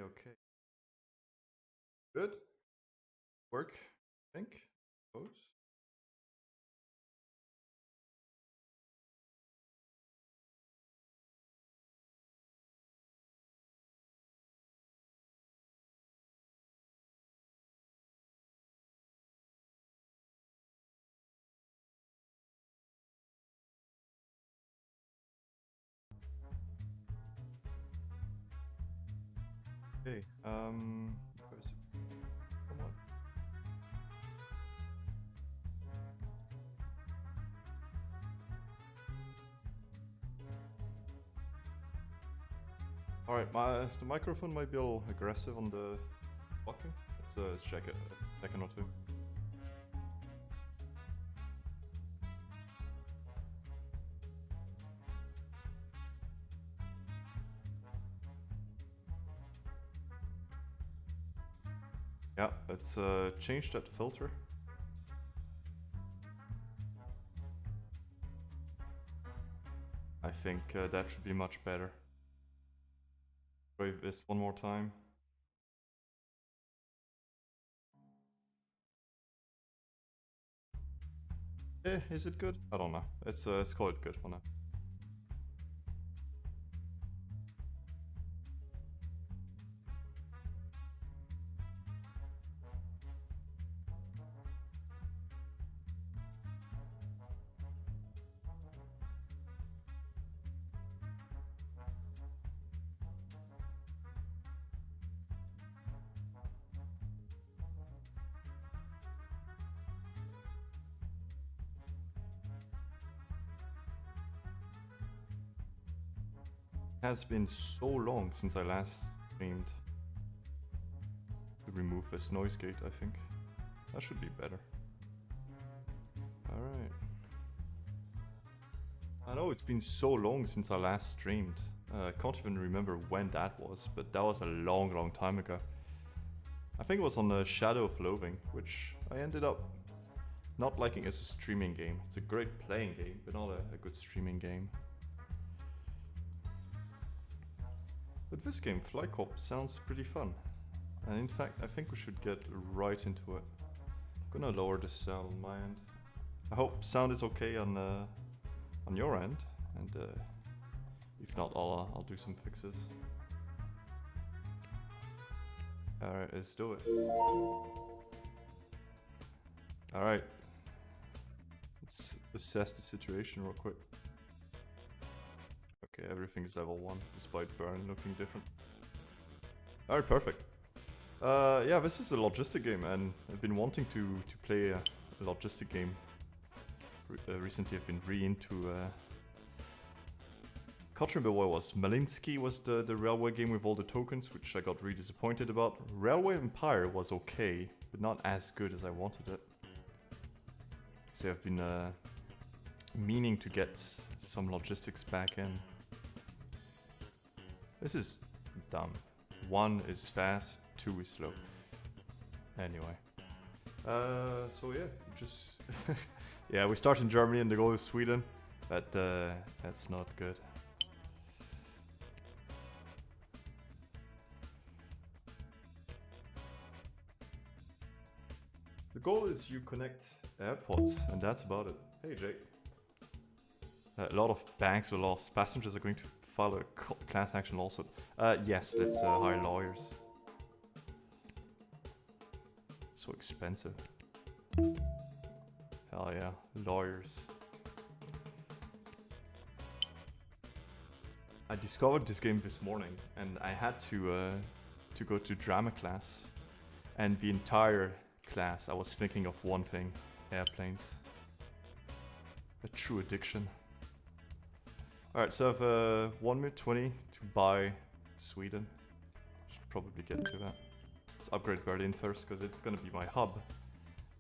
Okay. Good. Work, I think. Suppose. Okay. Where's it? Come on. All right. The microphone might be a little aggressive on the talking. Let's check it. A second or two. Yeah. Let's change that filter. I think that should be much better. Try this one more time. Is it good? I don't know. Let's call it good for now. It has been so long since I last streamed. To remove this noise gate, I think. That should be better. Alright. I know it's been so long since I last streamed. I can't even remember when that was, but that was a long time ago. I think it was on the Shadow of Loathing, which I ended up not liking as a streaming game. It's a great playing game, but not a good streaming game. But this game, Corp, sounds pretty fun. And in fact, I think we should get right into it. I'm gonna lower the sound on my end. I hope sound is okay on your end, and if not, I'll do some fixes. Alright, let's do it. Alright. Let's assess the situation real quick. Okay, everything's level 1, despite Burn looking different. Alright, perfect. Yeah, this is a logistic game, and I've been wanting to play a logistic game. Recently I've been into... Can't remember what it was. Malinsky was the railway game with all the tokens, which I got really disappointed about. Railway Empire was okay, but not as good as I wanted it. So I've been meaning to get some logistics back in. This is dumb. 1 is fast, 2 is slow. Anyway. So yeah, just... yeah, we start in Germany and the goal is Sweden. But that's not good. The goal is you connect airports, and that's about it. Hey Jake. A lot of banks were lost. Passengers are going to file a class action lawsuit. Yes, let's hire lawyers. So expensive. Hell yeah, lawyers. I discovered this game this morning, and I had to go to drama class, and the entire class I was thinking of one thing: airplanes. A true addiction. Alright, so I have 1 minute 20 to buy Sweden. Should probably get to that. Let's upgrade Berlin first, because it's gonna be my hub.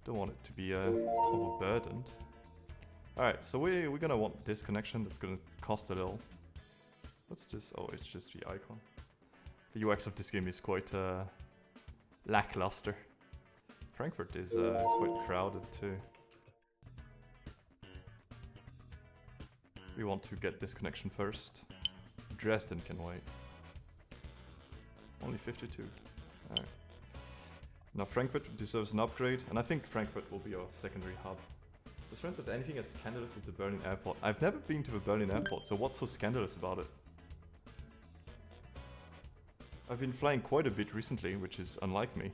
Don't want it to be overburdened. Alright, so we're gonna want this connection. That's gonna cost a little. What's this? Oh, it's just the icon. The UX of this game is quite lackluster. Frankfurt is quite crowded too. We want to get this connection first. Dresden can wait. Only 52. Alright. Now Frankfurt deserves an upgrade, and I think Frankfurt will be our secondary hub. Does France have anything as scandalous as the Berlin airport? I've never been to the Berlin airport, so what's so scandalous about it? I've been flying quite a bit recently, which is unlike me.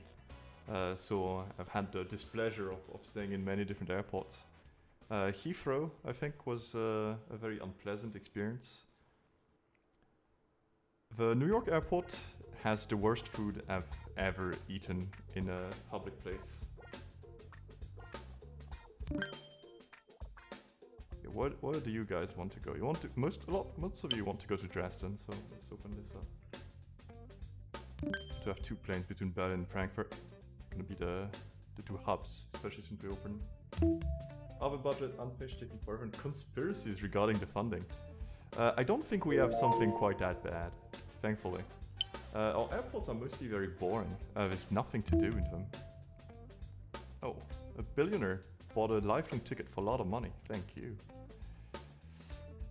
So I've had the displeasure of staying in many different airports. Heathrow, I think, was a very unpleasant experience. The New York airport has the worst food I've ever eaten in a public place. Yeah, where do you guys want to go? You want to most of you want to go to Dresden, so let's open this up. To have two planes between Berlin and Frankfurt, gonna be the two hubs, especially since we open. Other budget, unfinished, taking forever, and conspiracies regarding the funding. I don't think we have something quite that bad, thankfully. Our airports are mostly very boring. There's nothing to do in them. Oh, a billionaire bought a lifelong ticket for a lot of money. Thank you.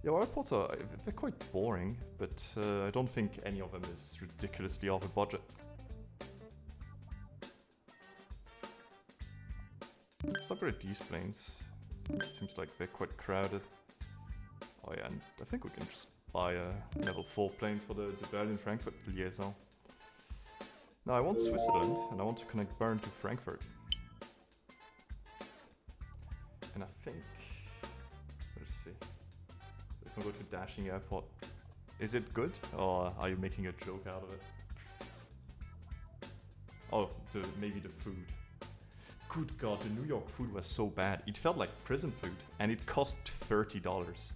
Yeah, our airports they're quite boring, but I don't think any of them is ridiculously off a budget. Let's upgrade these planes. Seems like they're quite crowded. Oh yeah, and I think we can just buy a level 4 plane for the Berlin-Frankfurt liaison. Now I want Switzerland, and I want to connect Bern to Frankfurt. And I think... let's see. We can go to Dashing Airport. Is it good, or are you making a joke out of it? Oh, maybe the food. Good God, the New York food was so bad. It felt like prison food, and it cost $30.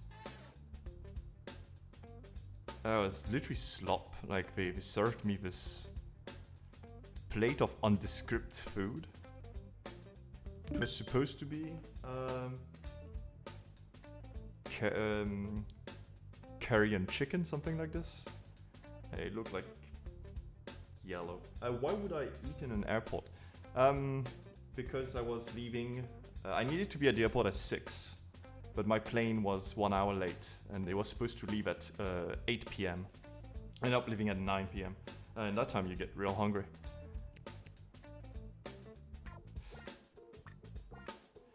That was literally slop. Like, they served me this plate of undescript food. It was supposed to be curry and chicken, something like this. It looked like yellow. Why would I eat in an airport? Because I was leaving. I needed to be at the airport at 6, but my plane was 1 hour late, and it was supposed to leave at 8 p.m. I ended up leaving at 9 p.m. And that time you get real hungry.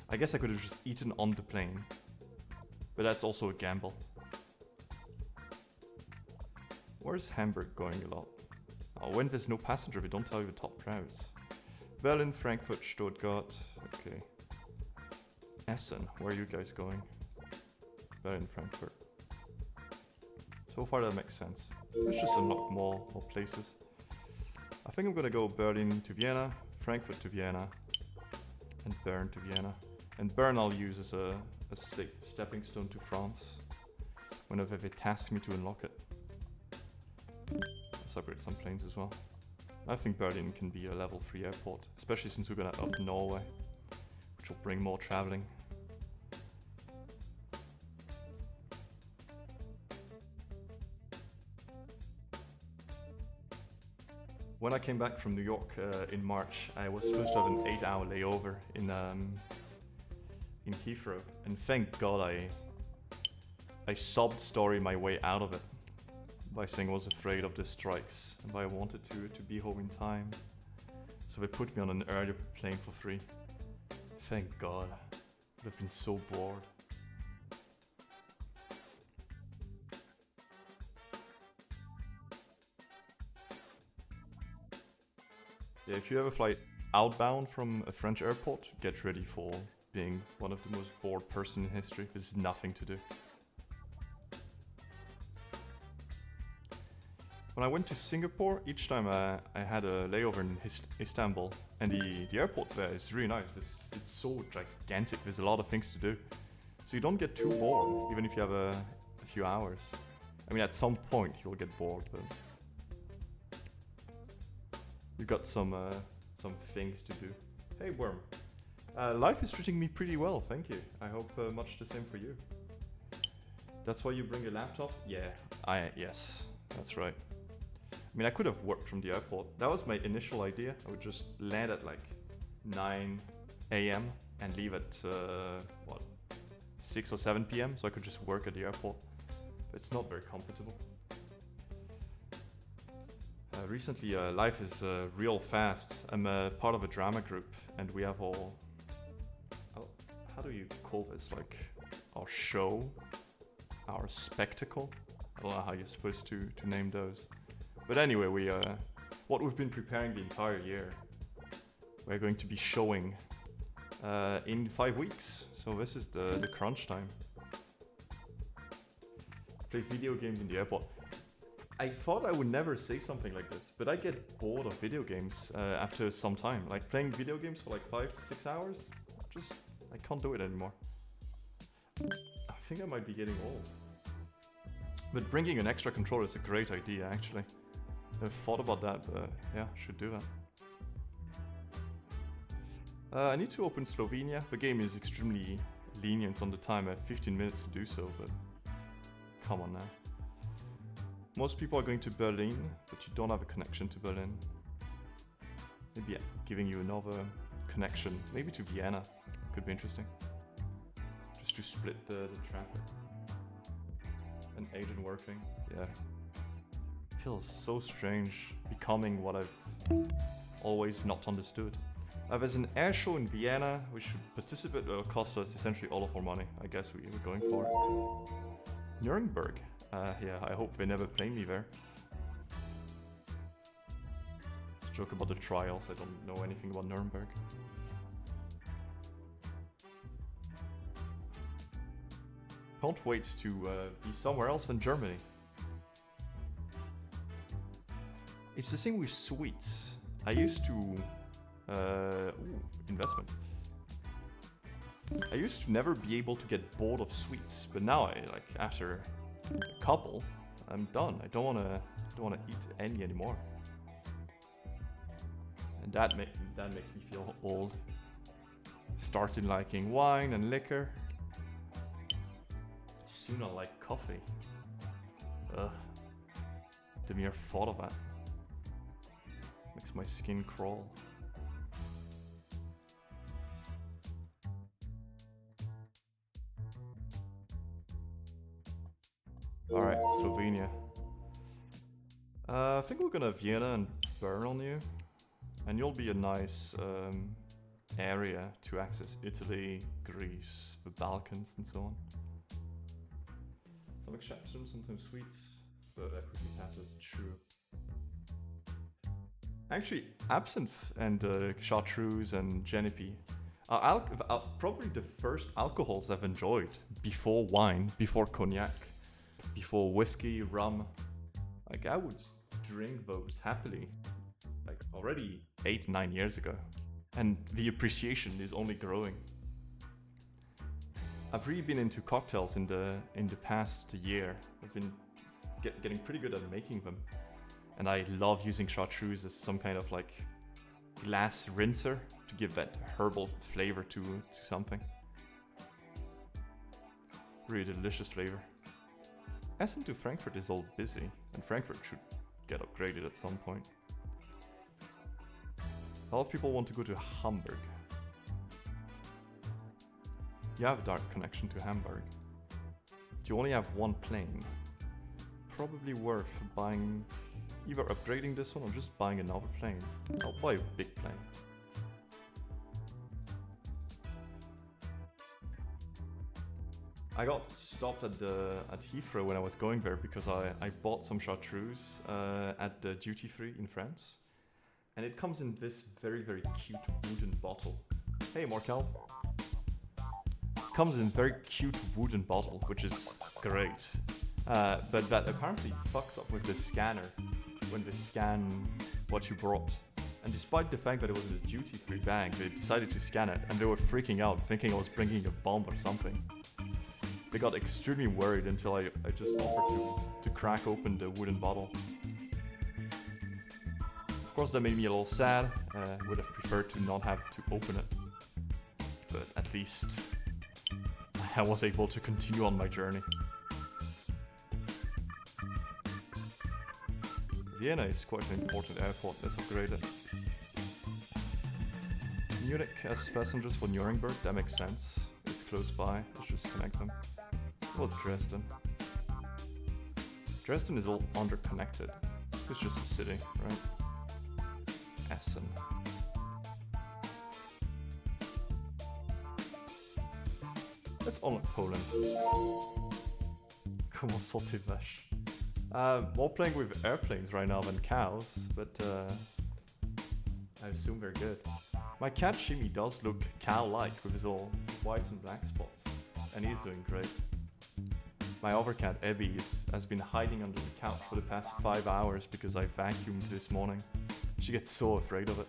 I guess I could have just eaten on the plane, but that's also a gamble. Where's Hamburg going a lot? Oh, when there's no passenger, we don't tell you the top routes. Berlin, Frankfurt, Stuttgart. Okay. Essen, where are you guys going? Berlin, Frankfurt. So far that makes sense. Let's just unlock more places. I think I'm gonna go Berlin to Vienna, Frankfurt to Vienna, and Bern to Vienna. And Bern I'll use as a stepping stone to France, whenever they task me to unlock it. Let's upgrade some planes as well. I think Berlin can be a level 3 airport, especially since we're gonna up Norway, which will bring more traveling. When I came back from New York in March, I was supposed to have an 8-hour layover in Heathrow, and thank God I sobbed story my way out of it by saying I was afraid of the strikes and I wanted to be home in time. So they put me on an earlier plane for free. Thank God. I would have been so bored. Yeah, if you ever fly outbound from a French airport, get ready for being one of the most bored person in history. There's nothing to do. When I went to Singapore, each time I had a layover in Istanbul, and the airport there is really nice. It's so gigantic, there's a lot of things to do. So you don't get too bored, even if you have a few hours. I mean, at some point you'll get bored, but you've got some things to do. Hey Worm, life is treating me pretty well, thank you. I hope much the same for you. That's why you bring a laptop? Yeah, yes, that's right. I mean, I could have worked from the airport. That was my initial idea. I would just land at like 9 a.m. and leave at 6 or 7 p.m. so I could just work at the airport. But it's not very comfortable. Recently, life is real fast. I'm part of a drama group, and we have all. Oh, how do you call this? Like our show, our spectacle. I don't know how you're supposed to name those. But anyway, what we've been preparing the entire year, we're going to be showing in 5 weeks. So this is the crunch time. Play video games in the airport. I thought I would never say something like this, but I get bored of video games after some time. Like playing video games for like 5 to 6 hours, I can't do it anymore. I think I might be getting old. But bringing an extra controller is a great idea, actually. I've thought about that, but yeah, should do that. I need to open Slovenia. The game is extremely lenient on the time. I have 15 minutes to do so, but come on now. Most people are going to Berlin, but you don't have a connection to Berlin. Maybe giving you another connection, maybe to Vienna, could be interesting. Just to split the traffic. An agent working, yeah. Feels so strange becoming what I've always not understood. There's an air show in Vienna. We should participate. It'll cost us essentially all of our money. I guess we're going for it. Nuremberg. Yeah, I hope they never play me there. Let's joke about the trials. I don't know anything about Nuremberg. Can't wait to be somewhere else than Germany. It's the thing with sweets. I used to... investment. I used to never be able to get bored of sweets, but now after a couple, I'm done. I don't wanna eat any anymore. And that makes me feel old. Started liking wine and liquor. Soon I'll like coffee. Ugh. The mere thought of that makes my skin crawl. Alright, Slovenia. I think we're gonna Vienna and burn on you. And you'll be a nice area to access Italy, Greece, the Balkans and so on. Some exceptions, sometimes sweets, but that quickly passes, true. Actually, absinthe and chartreuse and genepi are probably the first alcohols I've enjoyed before wine, before cognac, before whiskey, rum. Like, I would drink those happily, like already 8-9 years ago. And the appreciation is only growing. I've really been into cocktails in the past year. I've been getting pretty good at making them. And I love using chartreuse as some kind of like glass rinser to give that herbal flavor to something. Really delicious flavor. Essen to Frankfurt is all busy, and Frankfurt should get upgraded at some point. A lot of people want to go to Hamburg. You have a direct connection to Hamburg. Do you only have one plane? Probably worth buying, either upgrading this one or just buying another plane. I'll buy a big plane. I got stopped at Heathrow when I was going there because I bought some chartreuse at the duty free in France. And it comes in this very, very cute wooden bottle. Hey, Markel. Comes in a very cute wooden bottle, which is great. But that apparently fucks up with the scanner when they scan what you brought. And despite the fact that it was in a duty-free bag, they decided to scan it, and they were freaking out, thinking I was bringing a bomb or something. They got extremely worried until I just offered to crack open the wooden bottle. Of course, that made me a little sad. Would have preferred to not have to open it. But at least I was able to continue on my journey. Vienna is quite an important airport, let's upgrade it. Munich has passengers for Nuremberg, that makes sense. It's close by, let's just connect them. Well, Dresden. Dresden is all underconnected. It's just a city, right? Essen. That's all in Poland. Comment sont-ils vaches? More playing with airplanes right now than cows, but I assume they're good. My cat Shimi does look cow-like with his all white and black spots, and he's doing great. My other cat Ebby has been hiding under the couch for the past 5 hours because I vacuumed this morning. She gets so afraid of it.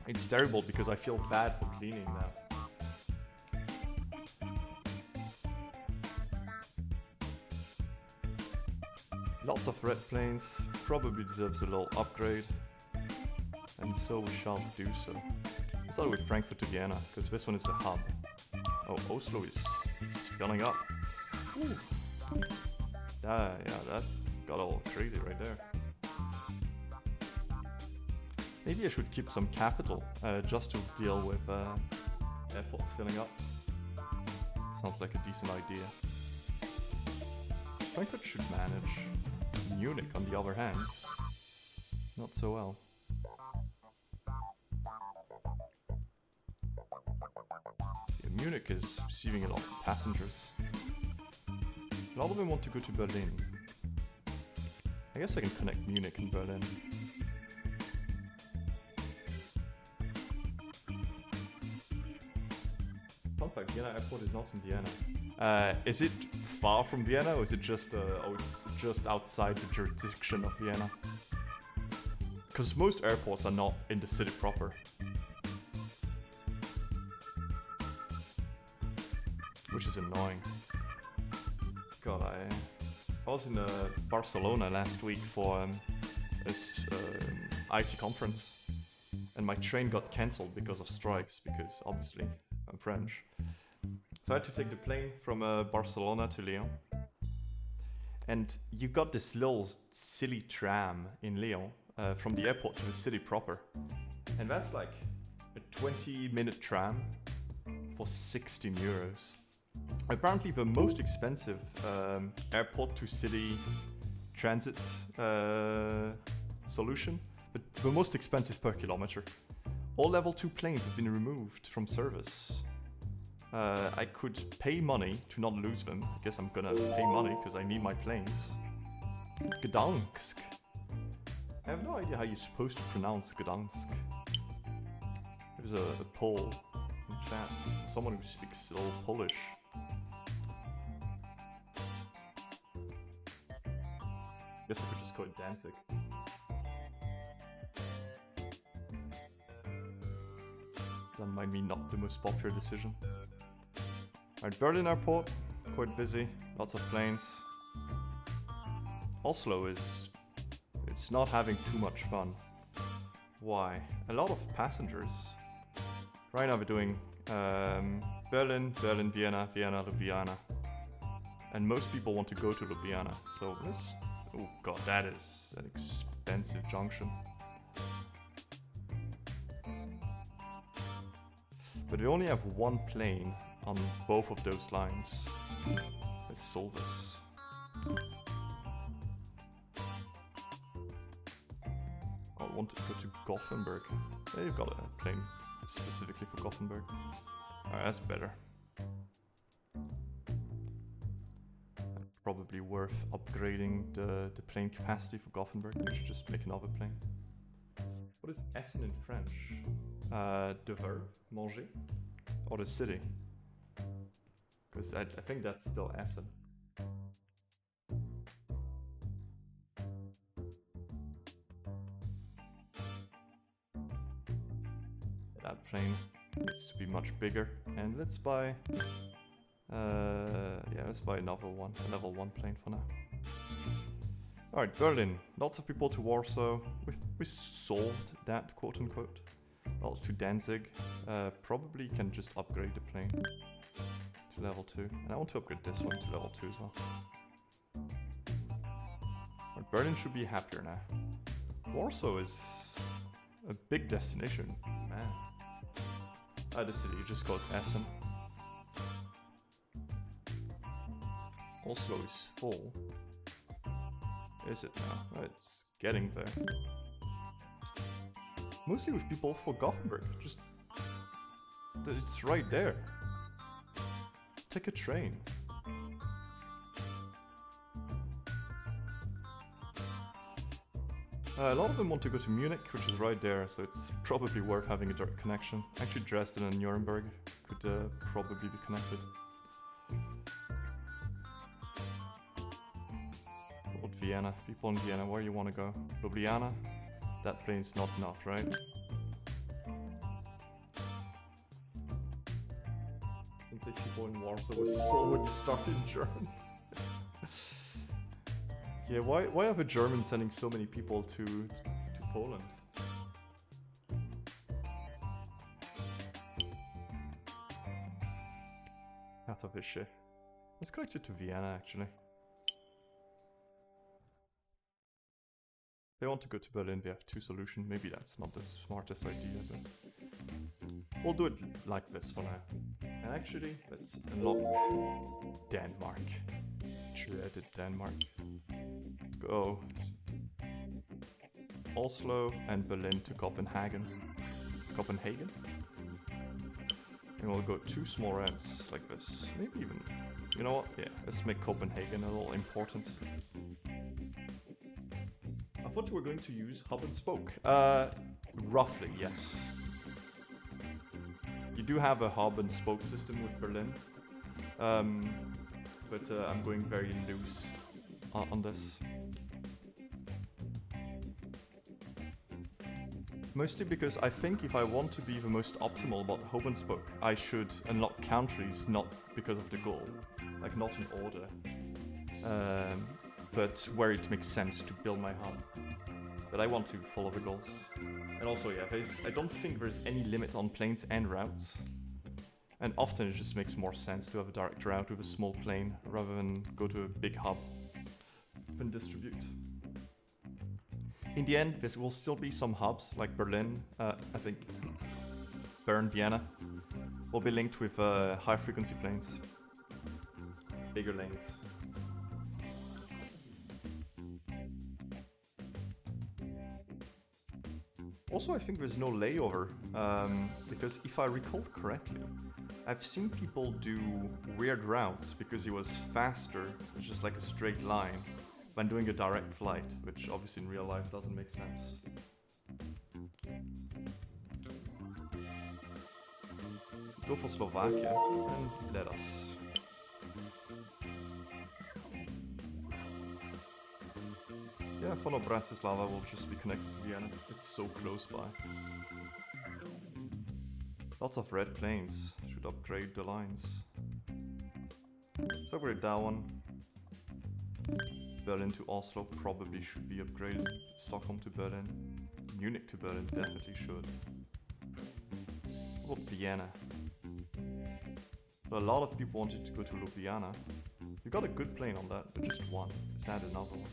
It's terrible because I feel bad for cleaning now. Lots of red planes, probably deserves a little upgrade. And so we shall do so. Let's start with Frankfurt to Vienna, because this one is a hub. Oh, Oslo is scaling up. Ooh. Yeah, that got all crazy right there. Maybe I should keep some capital, just to deal with airports filling up. Sounds like a decent idea. Frankfurt should manage. Munich, on the other hand, not so well. Yeah, Munich is receiving a lot of passengers. A lot of them want to go to Berlin. I guess I can connect Munich and Berlin. Fun fact, Vienna Airport is not in Vienna. Is it far from Vienna, or is it just it's just outside the jurisdiction of Vienna? Because most airports are not in the city proper. Which is annoying. God, I was in Barcelona last week for this IT conference, and my train got cancelled because of strikes, because obviously I'm French. So I had to take the plane from Barcelona to Lyon. And you got this little silly tram in Lyon from the airport to the city proper. And that's like a 20-minute tram for 16 euros. Apparently the most expensive airport to city transit solution, but the most expensive per kilometer. All level 2 planes have been removed from service. I could pay money to not lose them. I guess I'm gonna pay money because I need my planes. Gdansk. I have no idea how you're supposed to pronounce Gdansk. There's a Pole in chat. Someone who speaks a little Polish. Guess I could just call it Danzig. That might be not the most popular decision. Alright, Berlin airport, quite busy, lots of planes. Oslo it's not having too much fun. Why? A lot of passengers. Right now we're doing Berlin, Vienna, Ljubljana. And most people want to go to Ljubljana, so let's... Oh god, that is an expensive junction. But we only have one plane on both of those lines. Let's solve this. I want to go to Gothenburg. They've got a plane specifically for Gothenburg. Alright, that's better. Probably worth upgrading the plane capacity for Gothenburg. We should just make another plane. What is Essen in French? The verb, manger? Or the city? Because I think that's still Essen. That plane needs to be much bigger. And let's buy... yeah, let's buy another one, a level 1 plane for now. Alright, Berlin. Lots of people to Warsaw. We solved that, quote unquote. Well, to Danzig. Probably can just upgrade the plane to level 2. And I want to upgrade this one to level 2 as well. Alright, Berlin should be happier now. Warsaw is a big destination, man. The city, you just call it Essen. Oslo is full. Is it now? It's getting there. Mostly with people for Gothenburg. Just that it's right there. Take a train. A lot of them want to go to Munich, which is right there, so it's probably worth having a direct connection. Actually, Dresden and Nuremberg could probably be connected. What Vienna? People in Vienna, where you want to go? Ljubljana? That plane's not enough, right? I think the people in Warsaw were so started in German. Yeah, why have a German sending so many people to Poland? Katowice. Let's connect it to Vienna, actually. They want to go to Berlin, we have two solutions. Maybe that's not the smartest idea, but we'll do it like this for now. And actually, let's unlock Denmark. Dreaded Denmark. Go Oslo and Berlin to Copenhagen. Copenhagen? And we'll go 2 small routes like this. Maybe even, you know what? Yeah, let's make Copenhagen a little important. I thought you were going to use hub and spoke. Roughly, yes. You do have a hub and spoke system with Berlin. But I'm going very loose on this. Mostly because I think if I want to be the most optimal about hub and spoke, I should unlock countries not because of the goal, like not in order, but where it makes sense to build my hub. But I want to follow the goals. And also, yeah, I don't think there's any limit on planes and routes. And often it just makes more sense to have a direct route with a small plane rather than go to a big hub and distribute. In the end, there will still be some hubs like Berlin, I think Bern, Vienna, will be linked with high frequency planes, bigger lanes. Also, I think there's no layover, because if I recall correctly, I've seen people do weird routes because it was faster, it's just like a straight line, than doing a direct flight, which obviously in real life doesn't make sense. Go for Slovakia and let us. Yeah, follow Bratislava will just be connected to Vienna. It's so close by. Lots of red planes. Should upgrade the lines. So upgrade that one. Berlin to Oslo probably should be upgraded. Stockholm to Berlin. Munich to Berlin definitely should. What about Vienna? But a lot of people wanted to go to Ljubljana. You got a good plane on that, but just one. Let's add another one.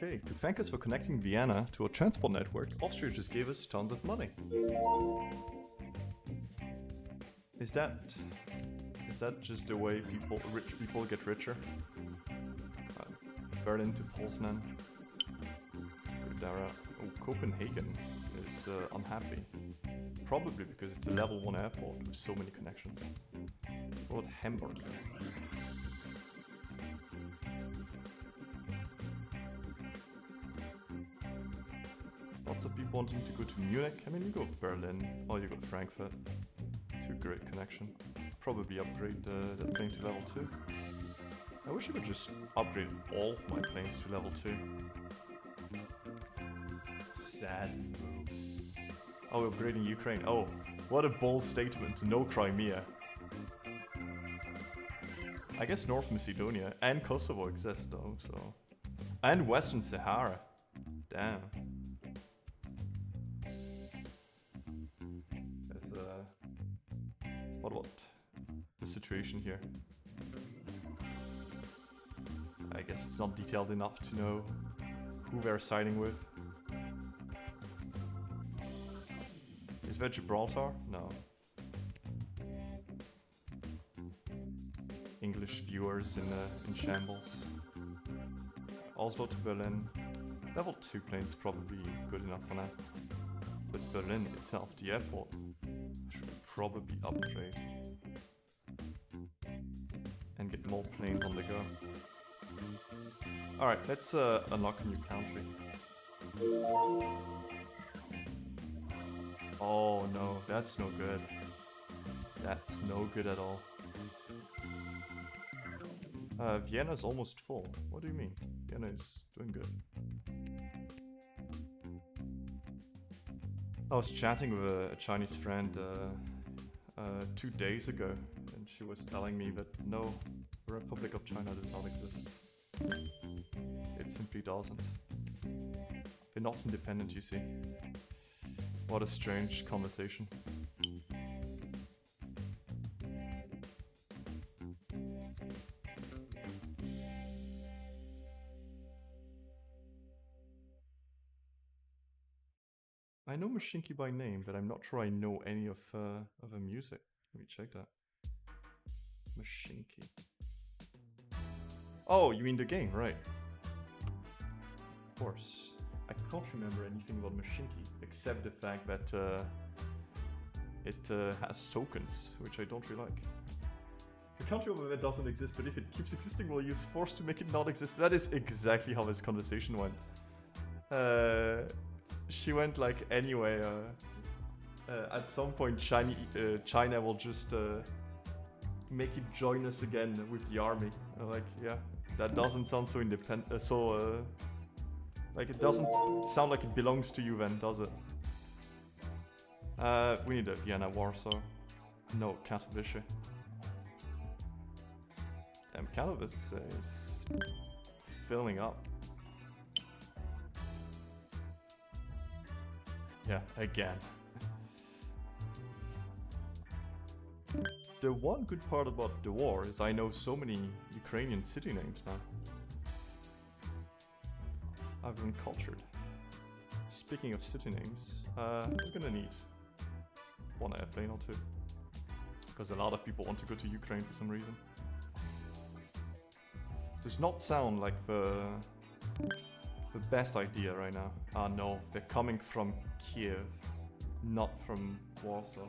Okay, to thank us for connecting Vienna to a transport network, Austria just gave us tons of money. Is that just the way rich people get richer? Berlin to Poznan. Gudara. Oh, Copenhagen is unhappy. Probably because it's a level 1 airport with so many connections. What about Hamburg? Lots of people wanting to go to Munich. I mean, you go to Berlin, or you go to Frankfurt. Two great connection. Probably upgrade that plane to level 2. I wish I could just upgrade all of my planes to level 2. Sad move. Oh, we're upgrading Ukraine. Oh, what a bold statement. No Crimea. I guess North Macedonia and Kosovo exist though, so... And Western Sahara. Damn. What about the situation here? I guess it's not detailed enough to know who they're siding with. Gibraltar? No. English viewers in shambles. Oslo to Berlin. Level 2 plane's probably good enough for now. But Berlin itself, the airport, should probably upgrade. And get more planes on the go. Alright, let's unlock a new country. Oh no, that's no good. That's no good at all. Vienna's almost full. What do you mean? Vienna is doing good. I was chatting with a Chinese friend 2 days ago, and she was telling me that no, the Republic of China does not exist. It simply doesn't. They're not independent, you see. What a strange conversation. I know Mashinki by name, but I'm not sure I know any of her music. Let me check that. Mashinki. Oh, you mean the game, right? Of course. I can't remember anything about Mashinki, except the fact that it has tokens, which I don't really like. The country over there doesn't exist, but if it keeps existing, we'll use force to make it not exist. That is exactly how this conversation went. She went like, anyway, at some point China will just make it join us again with the army. Like, yeah, that doesn't sound so independent, like it doesn't sound like it belongs to you then, does it? We need a Vienna, Warsaw. No, Katowice. Damn, Katowice is filling up. Yeah, again. The one good part about the war is I know so many Ukrainian city names now. I've been cultured. Speaking of city names, we're gonna need one airplane or two. Because a lot of people want to go to Ukraine for some reason. Does not sound like the best idea right now. Ah no, they're coming from Kiev, not from Warsaw.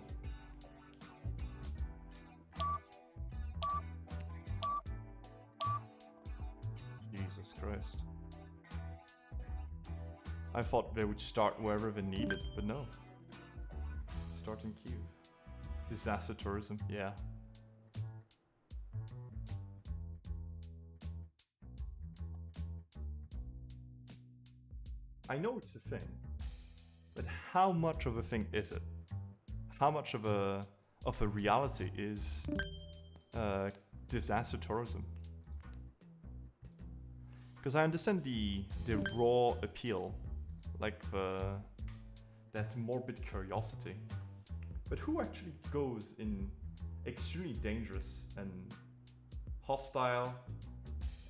Jesus Christ. I thought they would start wherever they needed, but no. Start in Kiev. Disaster tourism, yeah. I know it's a thing, but how much of a thing is it? How much of a reality is disaster tourism? Because I understand the raw appeal, like that morbid curiosity, but who actually goes in extremely dangerous and hostile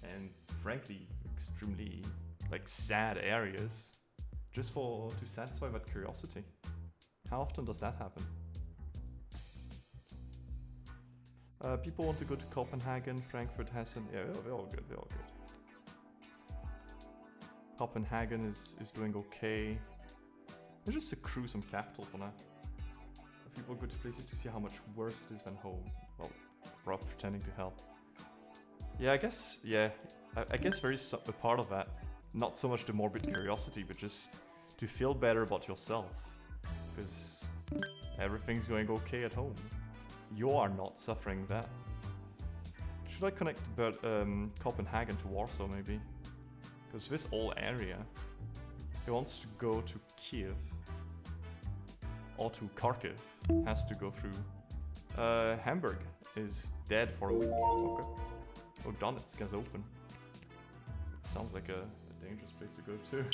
and frankly extremely like sad areas just to satisfy that curiosity? How often does that happen? People want to go to Copenhagen, Frankfurt, Hessen. Yeah, they're all good, they're all good. Copenhagen is doing okay. It's just a cruising capital for now. People go to places to see how much worse it is than home. Well, Rob pretending to help. Yeah, I guess there is a part of that. Not so much the morbid curiosity, but just to feel better about yourself. Because everything's going okay at home. You are not suffering that. Should I connect Copenhagen to Warsaw maybe? Because this whole area, he wants to go to Kiev. Or to Kharkiv, has to go through. Hamburg is dead for a week. Okay. Oh, Donetsk is open. Sounds like a dangerous place to go to.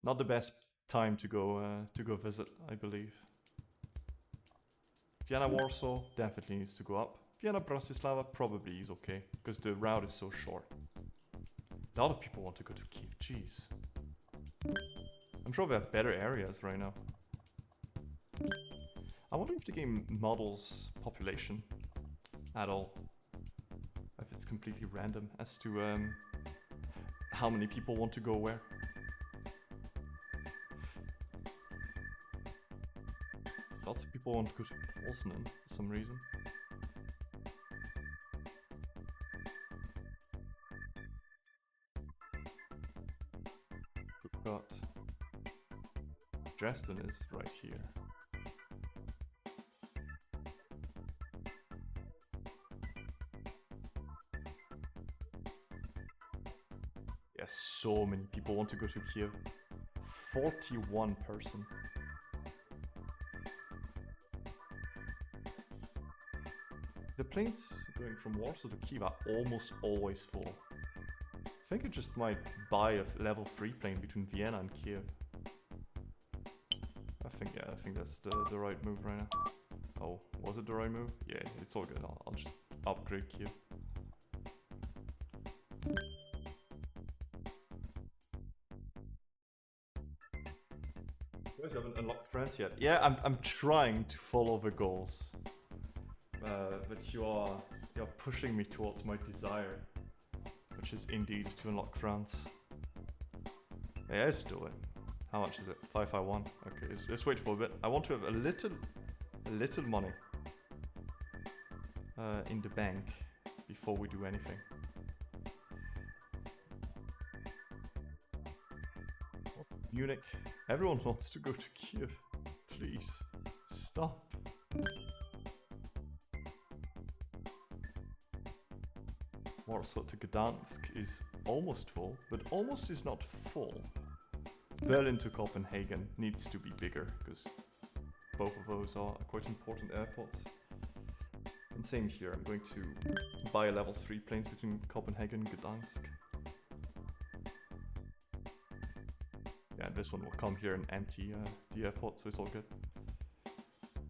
Not the best time to go visit, I believe. Vienna, Warsaw definitely needs to go up. Vienna, Bratislava probably is okay, because the route is so short. A lot of people want to go to Kiev, jeez. I'm sure we have better areas right now. wonder if the game models population at all. If it's completely random as to how many people want to go where. Lots of people want to go to Poznan for some reason. We've got Dresden is right here. Yeah, so many people want to go to Kiev. 41 person. The planes going from Warsaw to Kiev are almost always full. I think I just might buy a level 3 plane between Vienna and Kiev. I think that's the right move right now. Oh, was it the right move? Yeah, it's all good. I'll just upgrade Kiev. You guys haven't unlocked France yet. Yeah, I'm trying to follow the goals. But you're pushing me towards my desire, which is indeed to unlock France. Yeah, let's do it. How much is it? 551. Okay, let's wait for a bit. I want to have a little money in the bank before we do anything. Munich. Everyone wants to go to Kiev. Please stop. Warsaw to Gdansk is almost full, but almost is not full. Berlin to Copenhagen needs to be bigger, because both of those are quite important airports. And same here, I'm going to buy a level 3 planes between Copenhagen and Gdansk. Yeah, this one will come here and empty the airport, so it's all good.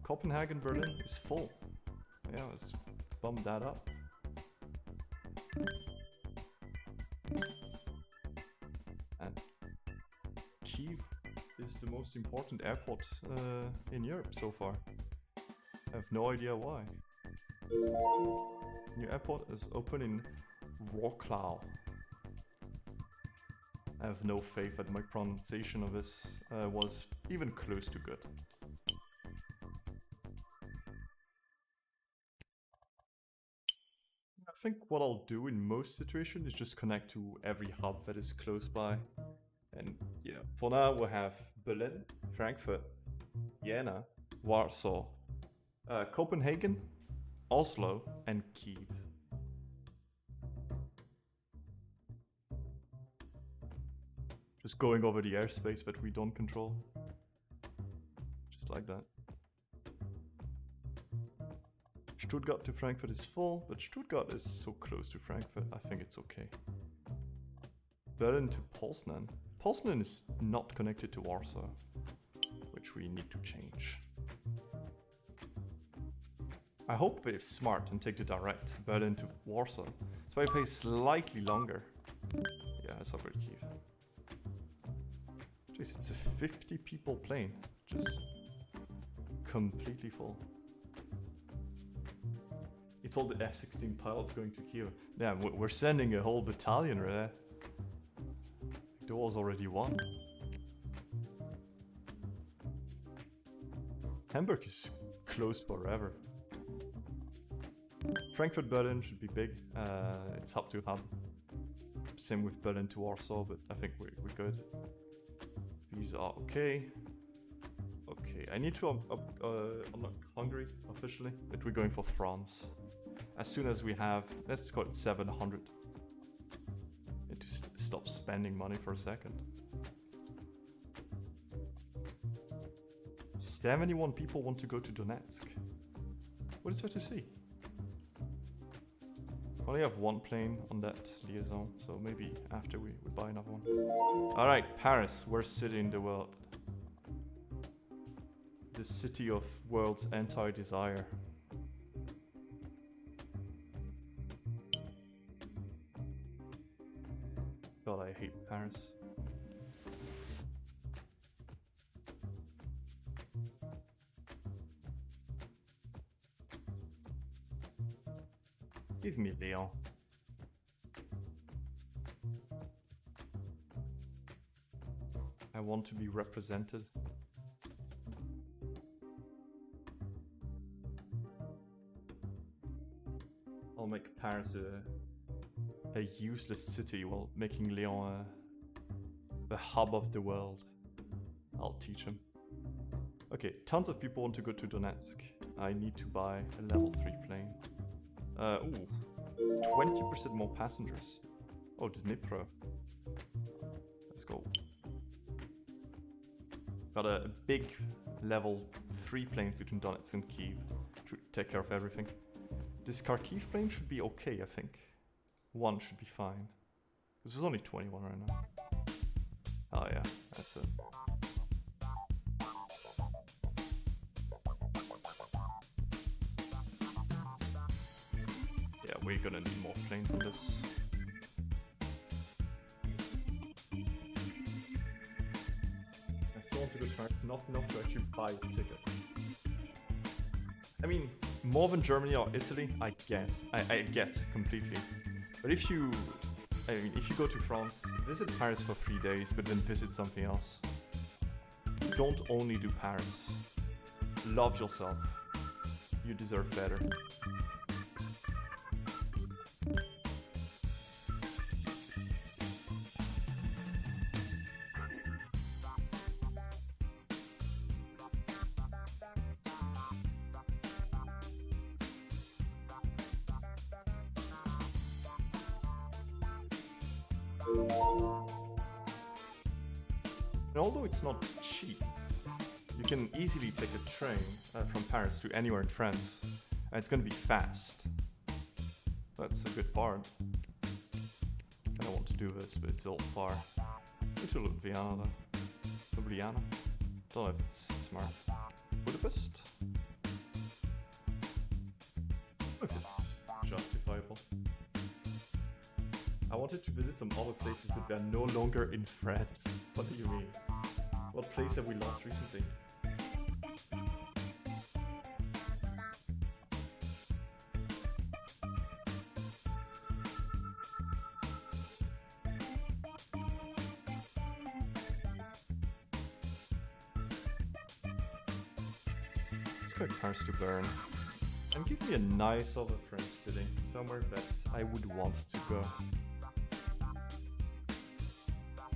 Copenhagen, Berlin is full. Yeah, let's bump that up. And Kyiv is the most important airport in Europe so far. I have no idea why. New airport is open in Wrocław. I have no faith that my pronunciation of this was even close to good. I think what I'll do in most situations is just connect to every hub that is close by. And yeah, for now we'll have Berlin, Frankfurt, Vienna, Warsaw, Copenhagen, Oslo, and Kyiv. Just going over the airspace that we don't control. Just like that. Stuttgart to Frankfurt is full, but Stuttgart is so close to Frankfurt, I think it's okay. Berlin to Poznan. Poznan is not connected to Warsaw, which we need to change. I hope they're smart and take the direct Berlin to Warsaw. So I pay slightly longer. Yeah, it's upgrade Kyiv. Jeez, it's a 50 people plane. Just completely full. It's all the F-16 pilots going to Kyiv. Yeah, we're sending a whole battalion right there. The war's already won. Hamburg is closed forever. Frankfurt, Berlin should be big. It's hub to hub. Same with Berlin to Warsaw, but I think we're good. These are okay. Okay, I need to unlock Hungary officially, but we're going for France. As soon as we have, let's call it 700. Need to stop spending money for a second. 71 people want to go to Donetsk. What is there to see? I only have one plane on that liaison, so maybe after we buy another one. Alright, Paris, worst city in the world. The city of world's anti-desire. God, I hate Paris. Give me Lyon. I want to be represented. I'll make Paris a useless city while making Lyon the hub of the world. I'll teach him. Okay, tons of people want to go to Donetsk. I need to buy a level 3 plane. Ooh, 20% more passengers. Oh, Dnipro. Let's go. Got a big level 3 plane between Donetsk and Kyiv. Should take care of everything. This Kharkiv plane should be okay, I think. One should be fine. Because there's only 21 right now. Oh yeah, that's it. Yeah, we're gonna need more planes on this. I still want to go to France, not enough to actually buy a ticket. I mean, more than Germany or Italy, I get completely. But if you go to France, visit Paris for 3 days, but then visit something else. Don't only do Paris. Love yourself. You deserve better. And although it's not cheap, you can easily take a train from Paris to anywhere in France, and it's going to be fast. That's a good part. I don't want to do this, but it's all far. To Ljubljana. Ljubljana? Don't know if it's smart. Budapest? If it's justifiable. I wanted to visit some other places, but they're no longer in France. What do you mean? What place have we lost recently? Let's go Paris to Bern. And give me a nice other French city, somewhere that I would want to go.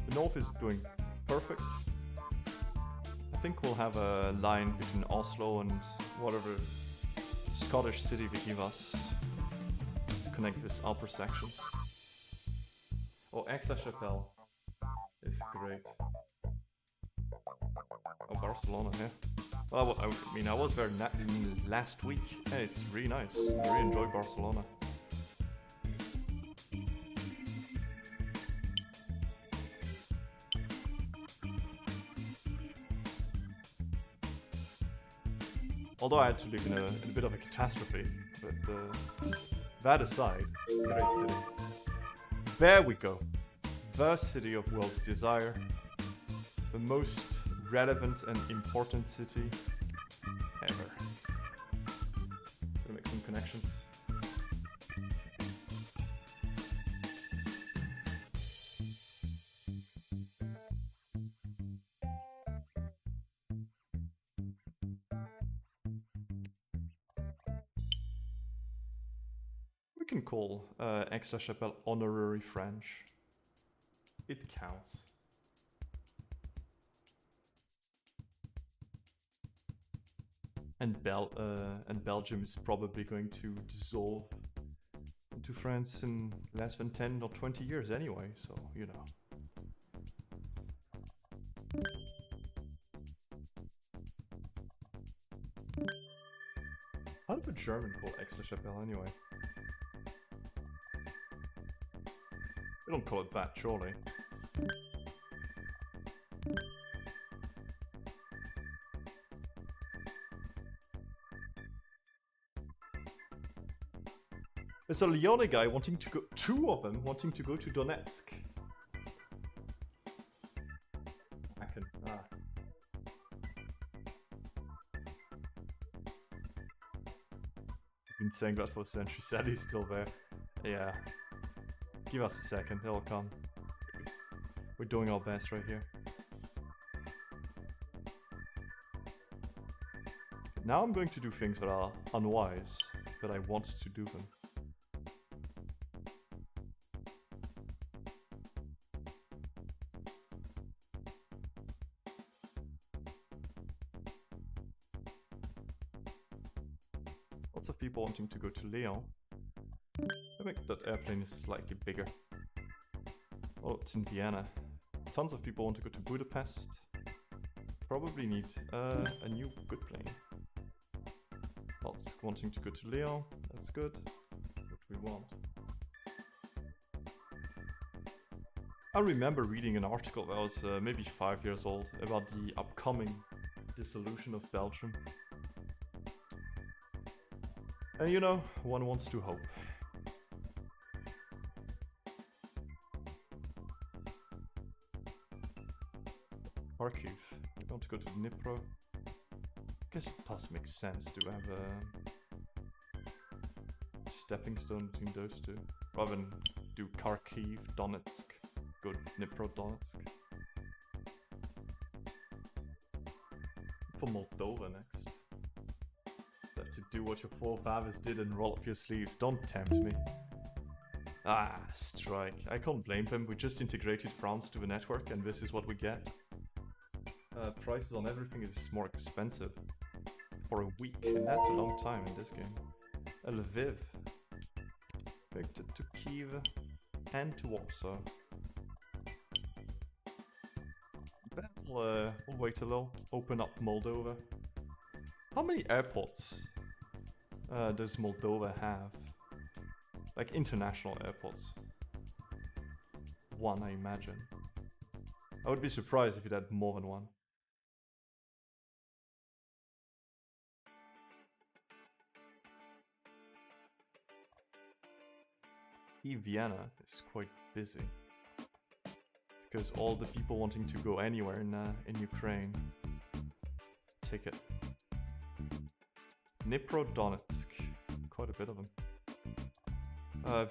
The north is doing perfect. I think we'll have a line between Oslo and whatever Scottish city they give us to connect this upper section. Oh, Aix-la-Chapelle is great. Oh, Barcelona, yeah. Well, I mean, I was there last week. Yeah, it's really nice. I really enjoy Barcelona. Although I had to live in a bit of a catastrophe, but that aside, great city. There we go. The city of world's desire. The most relevant and important city ever. Gonna make some connections. We can call Aix-la-Chapelle honorary French. It counts. And Belgium is probably going to dissolve into France in less than 10 or 20 years anyway, so, you know. How did the German call Aix-la-Chapelle anyway? They don't call it that, surely. There's a Lyonnais guy wanting to go, two of them wanting to go to Donetsk. I can, been saying that for a century. Sadly, he's still there. Yeah. Give us a second, it'll come. We're doing our best right here. Now I'm going to do things that are unwise, but I want to do them. Lots of people wanting to go to Lyon. I think that airplane is slightly bigger. Oh, it's in Vienna. Tons of people want to go to Budapest. Probably need a new good plane. Lots wanting to go to Lyon. That's good. What we want. I remember reading an article that was maybe 5 years old about the upcoming dissolution of Belgium. And you know, one wants to hope. Kharkiv. I want to go to Dnipro. I guess it does make sense to have a stepping stone between those two. Rather than do Kharkiv, Donetsk, go Dnipro, Donetsk. For Moldova next. You have to do what your forefathers did and roll up your sleeves. Don't tempt me. Ah, strike. I can't blame them. We just integrated France to the network and this is what we get. Prices on everything is more expensive for a week, and that's a long time in this game. Lviv. Connected to Kiev and to Warsaw. Then we'll wait a little, open up Moldova. How many airports does Moldova have? Like international airports? One, I imagine. I would be surprised if it had more than one. Vienna is quite busy because all the people wanting to go anywhere in Ukraine take it. Dnipro-Donetsk, quite a bit of them.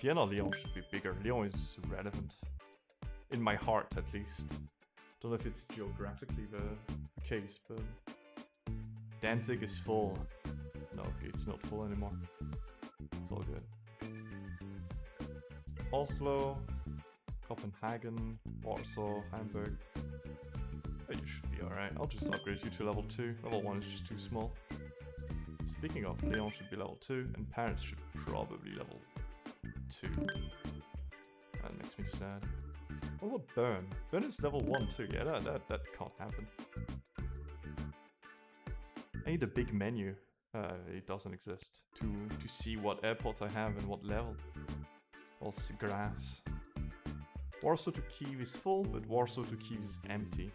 Vienna-Lyon should be bigger. Lyon is relevant. In my heart, at least. Don't know if it's geographically the case, but Danzig is full. No, okay, it's not full anymore. It's all good. Oslo, Copenhagen, Warsaw, Hamburg. Oh, you should be alright. I'll just upgrade you to level 2. Level 1 is just too small. Speaking of, Lyon should be level 2, and Paris should probably level 2. That makes me sad. What about Bern? Bern is level 1 too. Yeah, that can't happen. I need a big menu. It doesn't exist. To see what airports I have and what level. Also graphs. Warsaw to Kyiv is full, but Warsaw to Kyiv is empty.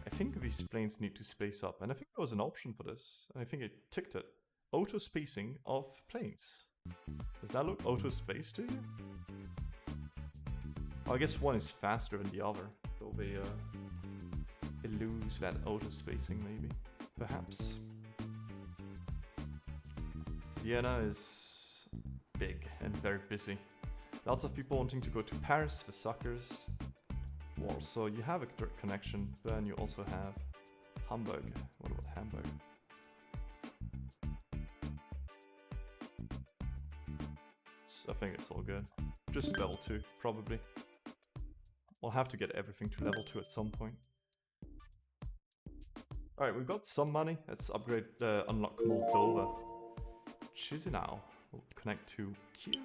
I think these planes need to space up, and I think there was an option for this. I think I ticked it. Auto spacing of planes. Does that look auto spaced to you? Well, I guess one is faster than the other, so they lose that auto spacing maybe. Perhaps. Vienna is big and very busy. Lots of people wanting to go to Paris, the suckers. Warsaw, you have a direct connection, then you also have Hamburg. What about Hamburg? I think it's all good. Just level 2, probably. We'll have to get everything to level 2 at some point. Alright, we've got some money. Let's upgrade, unlock Moldova. Chisinau. We'll connect to Kiev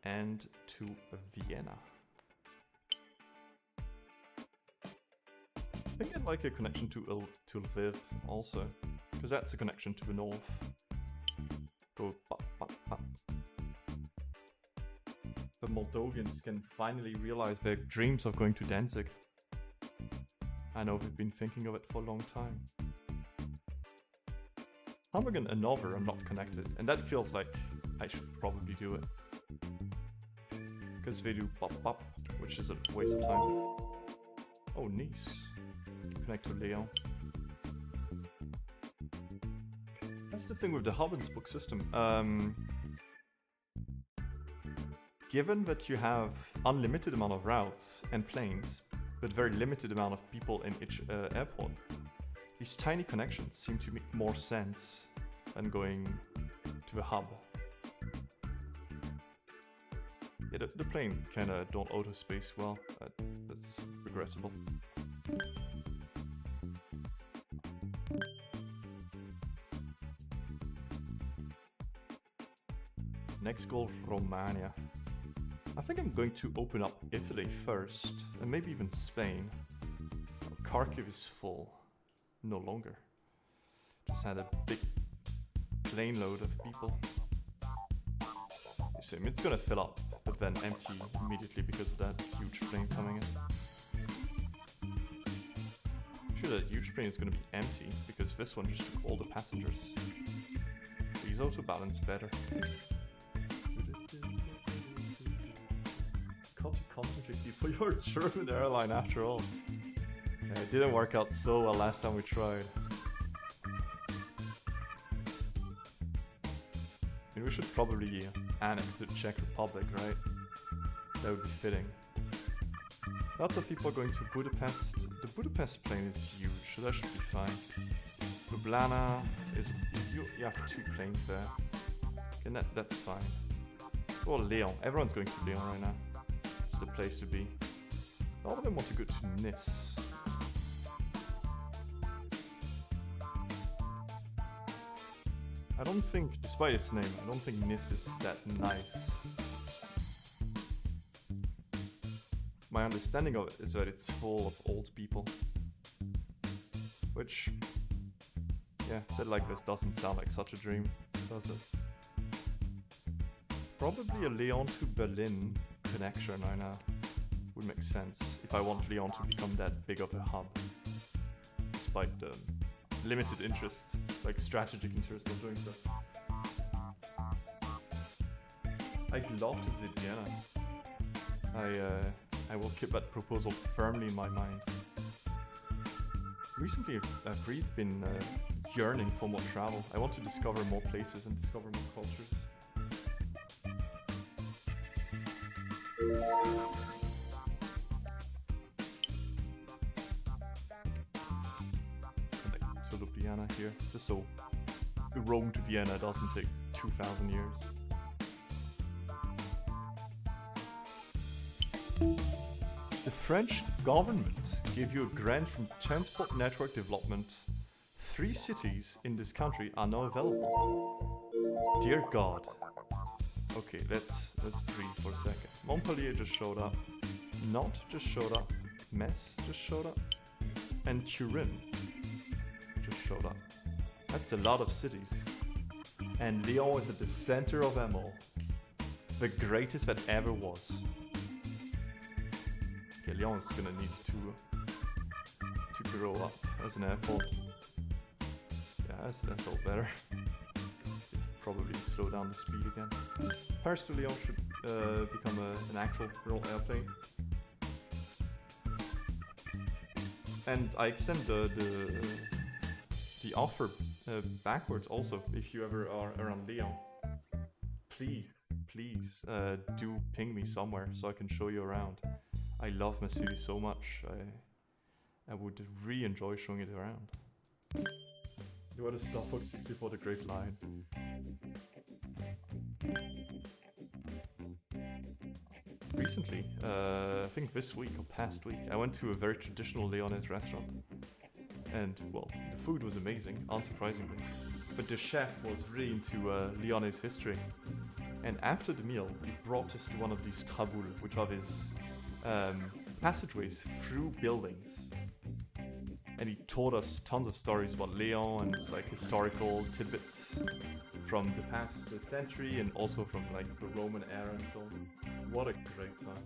and to Vienna. I think I'd like a connection to Lviv also, because that's a connection to the north. Go bop, bop, bop. The Moldovians can finally realize their dreams of going to Danzig. I know they've been thinking of it for a long time. Hamburg and Hanover are not connected, and that feels like I should probably do it. Because they do bop bop, which is a waste of time. Oh, Nice. Connect to Lyon. That's that's the thing with the Hub and Spoke system. Given that you have unlimited amount of routes and planes, but very limited amount of people in each airport, these tiny connections seem to make more sense than going to the hub. Yeah, the plane kinda don't auto-space well. That's regrettable. Next goal, Romania. I think I'm going to open up Italy first, and maybe even Spain. Kharkiv is full. No longer. Just had a big plane load of people. You see, it's gonna fill up, but then empty immediately because of that huge plane coming in. Sure, that huge plane is gonna be empty because this one just took all the passengers. These also balance better. Can't you concentrate for your German airline after all? Yeah, it didn't work out so well last time we tried. I mean, we should probably annex the Czech Republic, right? That would be fitting. Lots of people are going to Budapest. The Budapest plane is huge, so that should be fine. Ljubljana is... You have 2 planes there. And that's fine. Or Lyon. Everyone's going to Lyon right now. It's the place to be. A lot of them want to go to Nice. I don't think, despite its name, I don't think Nice is that nice. My understanding of it is that it's full of old people. Which, yeah, said like this doesn't sound like such a dream, does it? Probably a Lyon to Berlin connection right now would make sense if I want Lyon to become that big of a hub. Despite the limited interest, like strategic interest of doing so. I'd love to visit Vienna. I will keep that proposal firmly in my mind. Recently, I've really been yearning for more travel. I want to discover more places and discover more cultures. Connect to Ljubljana here, just so Rome to Vienna doesn't take 2,000 years. The French government gave you a grant from Transport Network Development. 3 cities in this country are now available. Dear God. Okay, let's breathe for a second. Montpellier just showed up. Nantes just showed up. Metz just showed up. And Turin just showed up. That's a lot of cities. And Lyon is at the center of them all. The greatest that ever was. Okay, Lyon is gonna need to grow up as an airport. Yeah, that's all better. Probably slow down the speed again. Paris to Lyon should become an actual real airplane. And I extend the offer backwards also. If you ever are around Lyon, please do ping me somewhere so I can show you around. I love my city so much. I would really enjoy showing it around. You want to stop for 64 the Great Line. Recently, I think this week or past week, I went to a very traditional Lyonese restaurant. And, well, the food was amazing, unsurprisingly. But the chef was really into Lyonese history. And after the meal, he brought us to one of these traboules, which are these passageways through buildings. And he taught us tons of stories about Lyon and like historical tidbits from the past century and also from like the Roman era and so on. What a great time.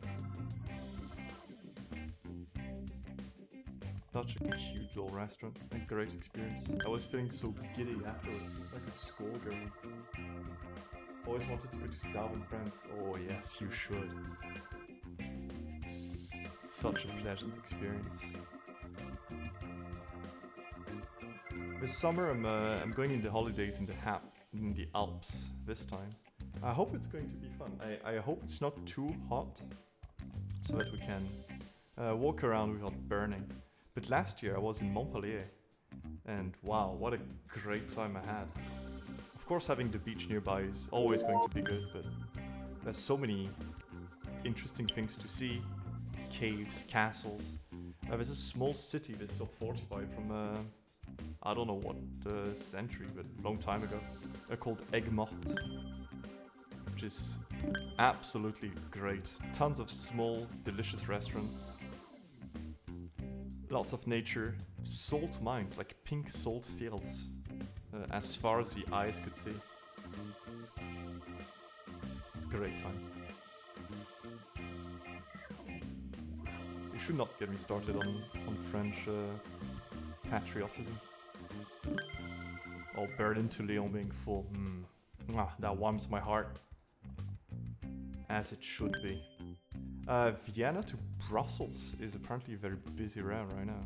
Such a cute little restaurant, a great experience. I was feeling so giddy afterwards, like a schoolgirl. Always wanted to go to Salve in France. Oh yes, you should. Such a pleasant experience. This summer I'm going in the holidays in the Alps this time. I hope it's going to be fun. I hope it's not too hot, so that we can walk around without burning. But last year I was in Montpellier, and wow, what a great time I had. Of course, having the beach nearby is always going to be good, but there's so many interesting things to see. Caves, castles. There's a small city that's still fortified from, I don't know what century, but a long time ago. They're called Aigues-Mortes, which is absolutely great. Tons of small, delicious restaurants. Lots of nature. Salt mines, like pink salt fields, as far as the eyes could see. Great time. You should not get me started on French patriotism. Oh, Berlin to Lyon being full. That warms my heart. As it should be. Vienna to Brussels is apparently a very busy route right now.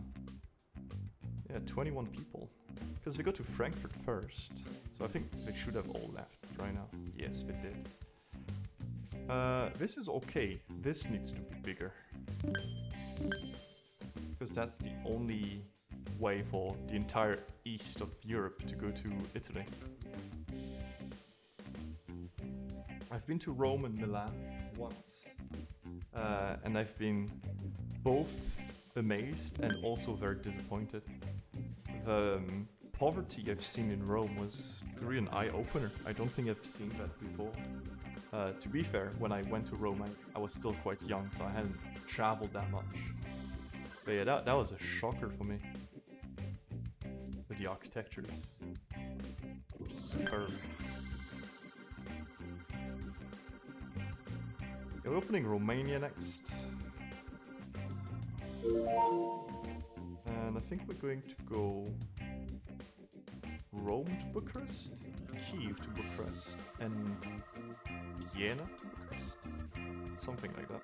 Yeah, 21 people. Because we go to Frankfurt first. So I think they should have all left right now. Yes, they did. This is okay. This needs to be bigger. Because that's the only way for the entire east of Europe to go to Italy. I've been to Rome and Milan once. And I've been both amazed and also very disappointed. The poverty I've seen in Rome was really an eye-opener. I don't think I've seen that before. To be fair, when I went to Rome, I was still quite young, so I hadn't traveled that much. But yeah, that was a shocker for me. But the architecture is superb. We're opening Romania next. And I think we're going to go Rome to Bucharest, Kiev to Bucharest, and Vienna to Bucharest. Something like that.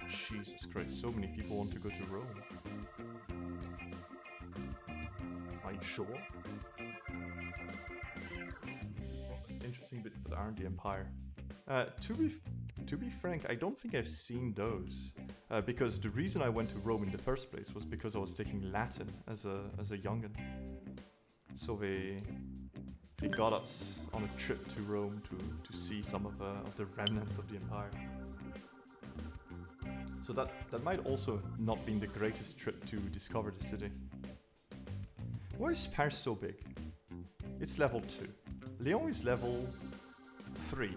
Jesus Christ, so many people want to go to Rome. Are you sure? There's interesting bits that aren't the Empire. To be frank, I don't think I've seen those. Because the reason I went to Rome in the first place was because I was taking Latin as a young'un. So they got us on a trip to Rome to see some of the remnants of the Empire. So that might also have not been the greatest trip to discover the city. Why is Paris so big? It's level 2. Lyon is level 3.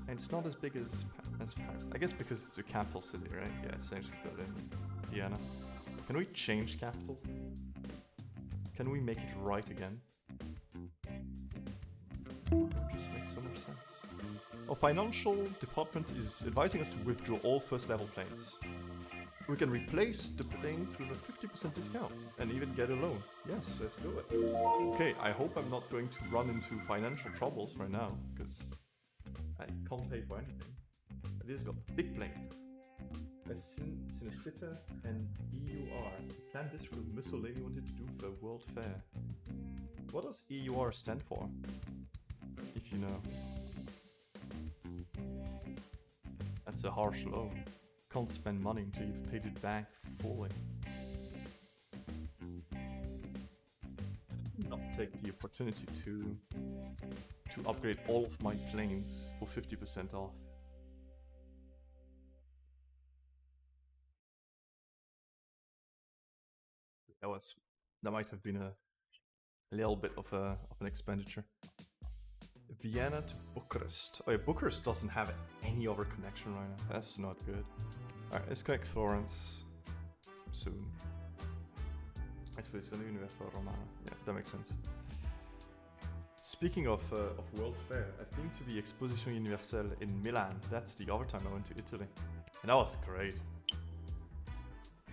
And it's not as big as Paris. I guess because it's a capital city, right? Yeah, essentially Berlin, Vienna. Can we change capital? Can we make it right again? Just makes so much sense. Our financial department is advising us to withdraw all first level planes. We can replace the planes with a 50% discount and even get a loan. Yes, let's do it. Okay, I hope I'm not going to run into financial troubles right now, because I can't pay for anything. It is got big plane. Cinecittà and EUR. Planned this with Mussolini wanted to do for the World Fair. What does EUR stand for? If you know. That's a harsh loan. Can't spend money until you've paid it back fully. Not take the opportunity to upgrade all of my planes for 50% off. That might have been a little bit of an expenditure. Vienna to Bucharest. Oh yeah, Bucharest doesn't have any other connection right now. That's not good. Alright, let's connect Florence soon. Esposizione Universale Romana. Yeah, that makes sense. Speaking of World Fair, I've been to the Esposizione Universelle in Milan. That's the other time I went to Italy. And that was great.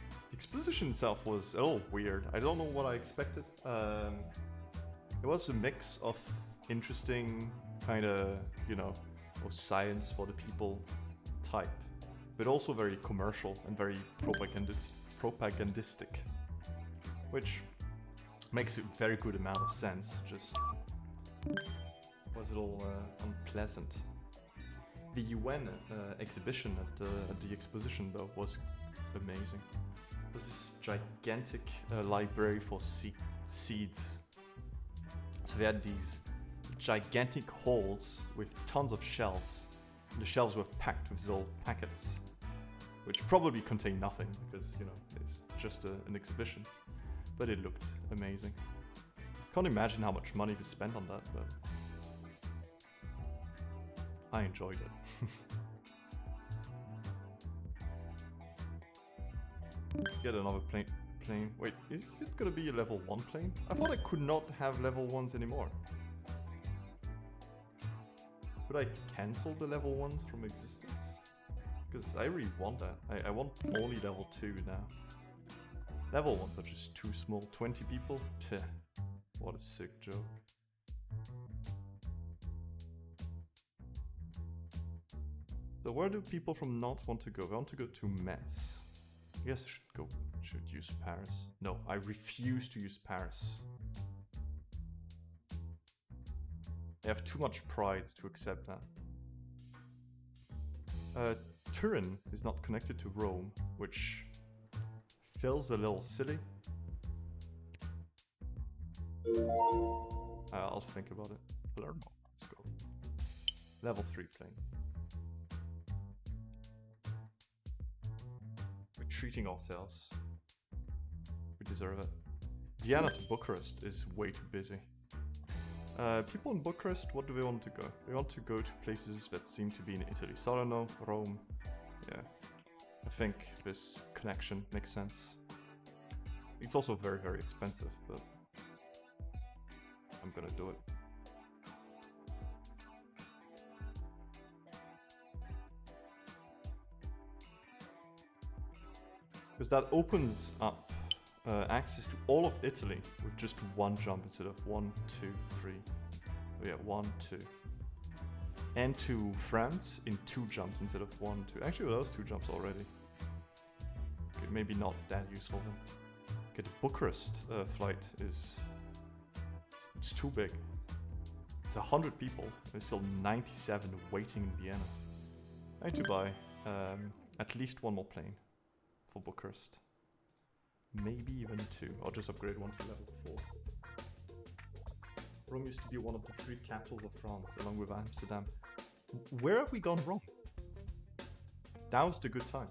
The exposition itself was a little weird. I don't know what I expected. It was a mix of interesting kind of, science for the people type, but also very commercial and very propagandistic, which Makes a very good amount of sense, just was a little unpleasant. The UN exhibition at the exposition though was amazing. With this gigantic library for seeds. So they had these gigantic halls with tons of shelves. The shelves were packed with these old packets, which probably contain nothing because, you know, it's just an exhibition. But it looked amazing. Can't imagine how much money we spent on that, but I enjoyed it. Get another plane. Wait, is it gonna be a level 1 plane? I thought I could not have level 1s anymore. Could I cancel the level 1s from existence? Because I really want that. I want only level 2 now. Level 1s are just too small. 20 people? Pfft, what a sick joke. So where do people from Nantes want to go? They want to go to Metz. I guess I should use Paris. No, I refuse to use Paris. I have too much pride to accept that. Turin is not connected to Rome, which feels a little silly. I'll think about it. Palermo, let's go. Level 3 plane. We're treating ourselves. We deserve it. Vienna to Bucharest is way too busy. People in Bucharest, what do they want to go? They want to go to places that seem to be in Italy. Salerno, Rome. Yeah. I think this connection makes sense. It's also very, very expensive, but I'm gonna do it. Because that opens up access to all of Italy with just one jump instead of 1, 2, 3. Oh yeah, 1, 2. And to France in 2 jumps instead of 1, 2. Actually, well, that was 2 jumps already. Okay, maybe not that useful then. Okay, the Bucharest flight is... It's too big. It's 100 people. There's still 97 waiting in Vienna. I need to buy at least 1 more plane for Bucharest. Maybe even 2. I'll just upgrade 1 to level 4. Rome used to be one of the 3 capitals of France, along with Amsterdam. Where have we gone wrong? Now's the good time.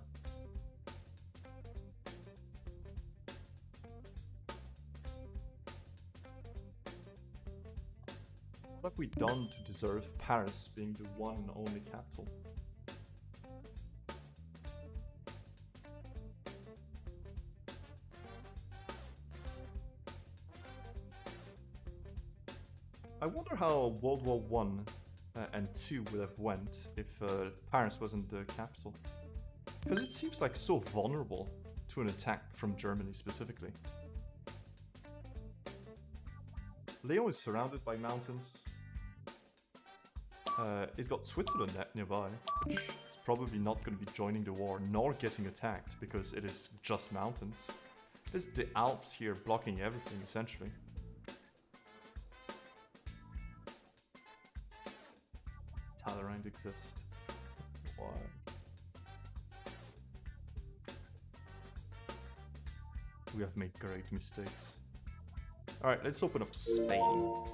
What have we done to deserve Paris being the one and only capital? I wonder how World War I and II would have went if Paris wasn't the capital. Because it seems like so vulnerable to an attack from Germany specifically. Lyon is surrounded by mountains. It's got Switzerland nearby, which is probably not going to be joining the war nor getting attacked because it is just mountains. There's the Alps here blocking everything essentially. Talleyrand exist. Why? We have made great mistakes. Alright, let's open up Spain.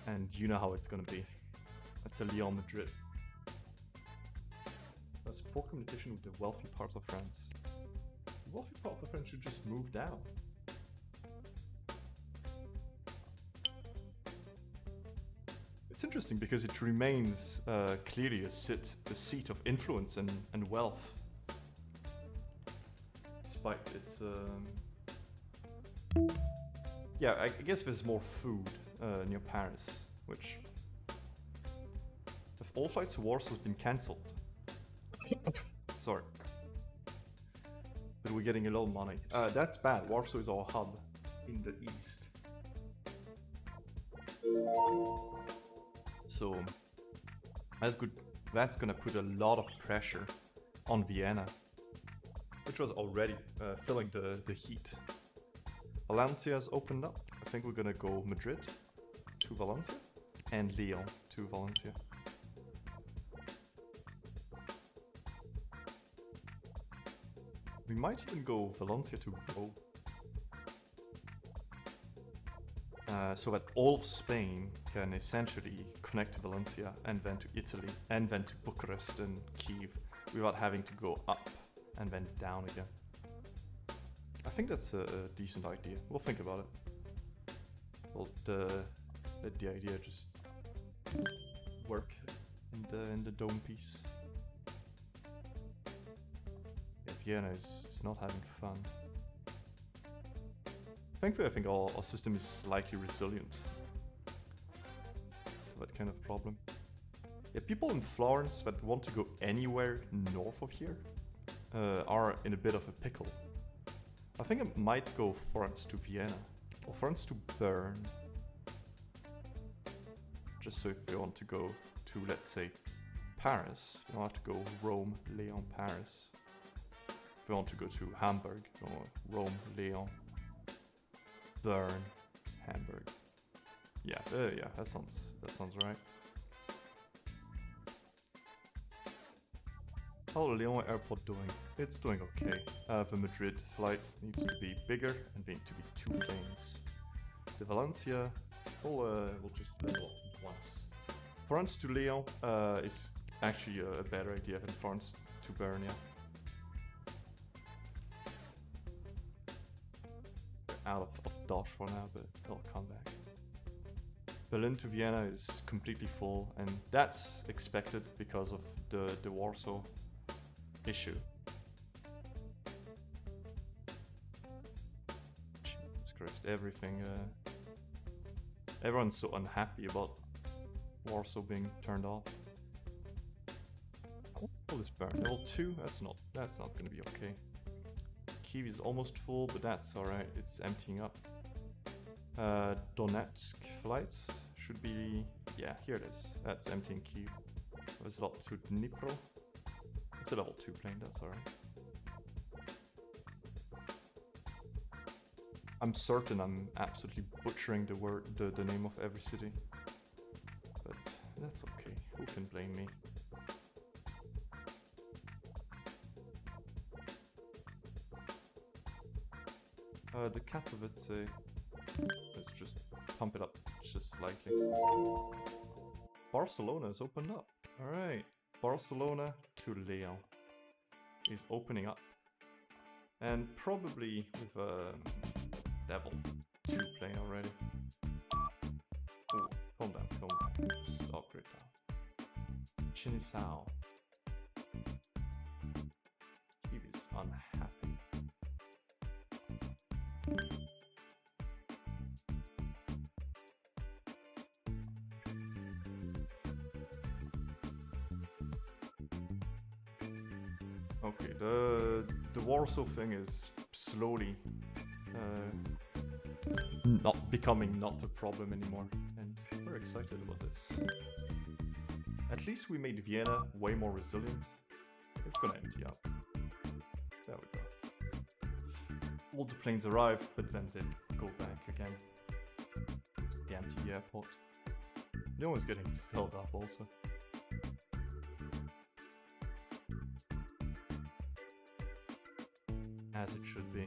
And you know how it's gonna be. That's a Lyon Madrid. There's poor communication with the wealthy parts of France. The wealthy part of France should just move down. It's interesting because it remains clearly a seat of influence and wealth. Despite its... Yeah, I guess there's more food near Paris, which... If all flights to Warsaw has been cancelled... Sorry. But we're getting a little money. That's bad. Warsaw is our hub in the east. So that's good. That's gonna put a lot of pressure on Vienna, which was already feeling the heat. Valencia has opened up. I think we're gonna go Madrid to Valencia and Lyon to Valencia. We might even go Valencia to Rome. So that all of Spain can essentially connect to Valencia and then to Italy and then to Bucharest and Kiev without having to go up and then down again. I think that's a decent idea. We'll think about it. Well, let the idea just work in the dome piece. Yeah, Vienna is not having fun. Thankfully, I think our system is slightly resilient to that kind of problem. Yeah, people in Florence that want to go anywhere north of here are in a bit of a pickle. I think I might go Florence to Vienna, or Florence to Bern. Just so if you want to go to, let's say, Paris, you don't have to go Rome, Lyon, Paris. If you want to go to Hamburg, or Rome, Lyon, Bern, Hamburg. Yeah, that sounds right. How the Lyon airport doing? It's doing okay. The Madrid flight needs to be bigger and need to be 2 planes. The Valencia will just level up once. Florence to Lyon is actually a better idea than Florence to Bern, yeah. Out of Dodge for now, but they'll come back. Berlin to Vienna is completely full, and that's expected because of the Warsaw issue. Jesus Christ, everyone's so unhappy about Warsaw being turned off. What is Bern? Level 2? That's not gonna be okay. Kiev is almost full, but that's alright, it's emptying up. Donetsk flights should be... yeah, here it is. That's emptying Kiev. There's a lot to Dnipro. It's a level 2 plane, that's alright. I'm certain I'm absolutely butchering the name of every city. But that's okay, who can blame me? The Katowice, let's just pump it up just slightly. Barcelona has opened up. Alright, Barcelona to Lyon is opening up. And probably with a level 2 plane already. Oh, calm down. Just upgrade now. Chinisau. Kiev is unhappy. Okay, the Warsaw thing is slowly not becoming not a problem anymore, and we're excited about this. At least we made Vienna way more resilient. It's gonna empty out. There we go. All the planes arrive, but then they go back again. The empty airport. Lyon is getting filled up also. As it should be.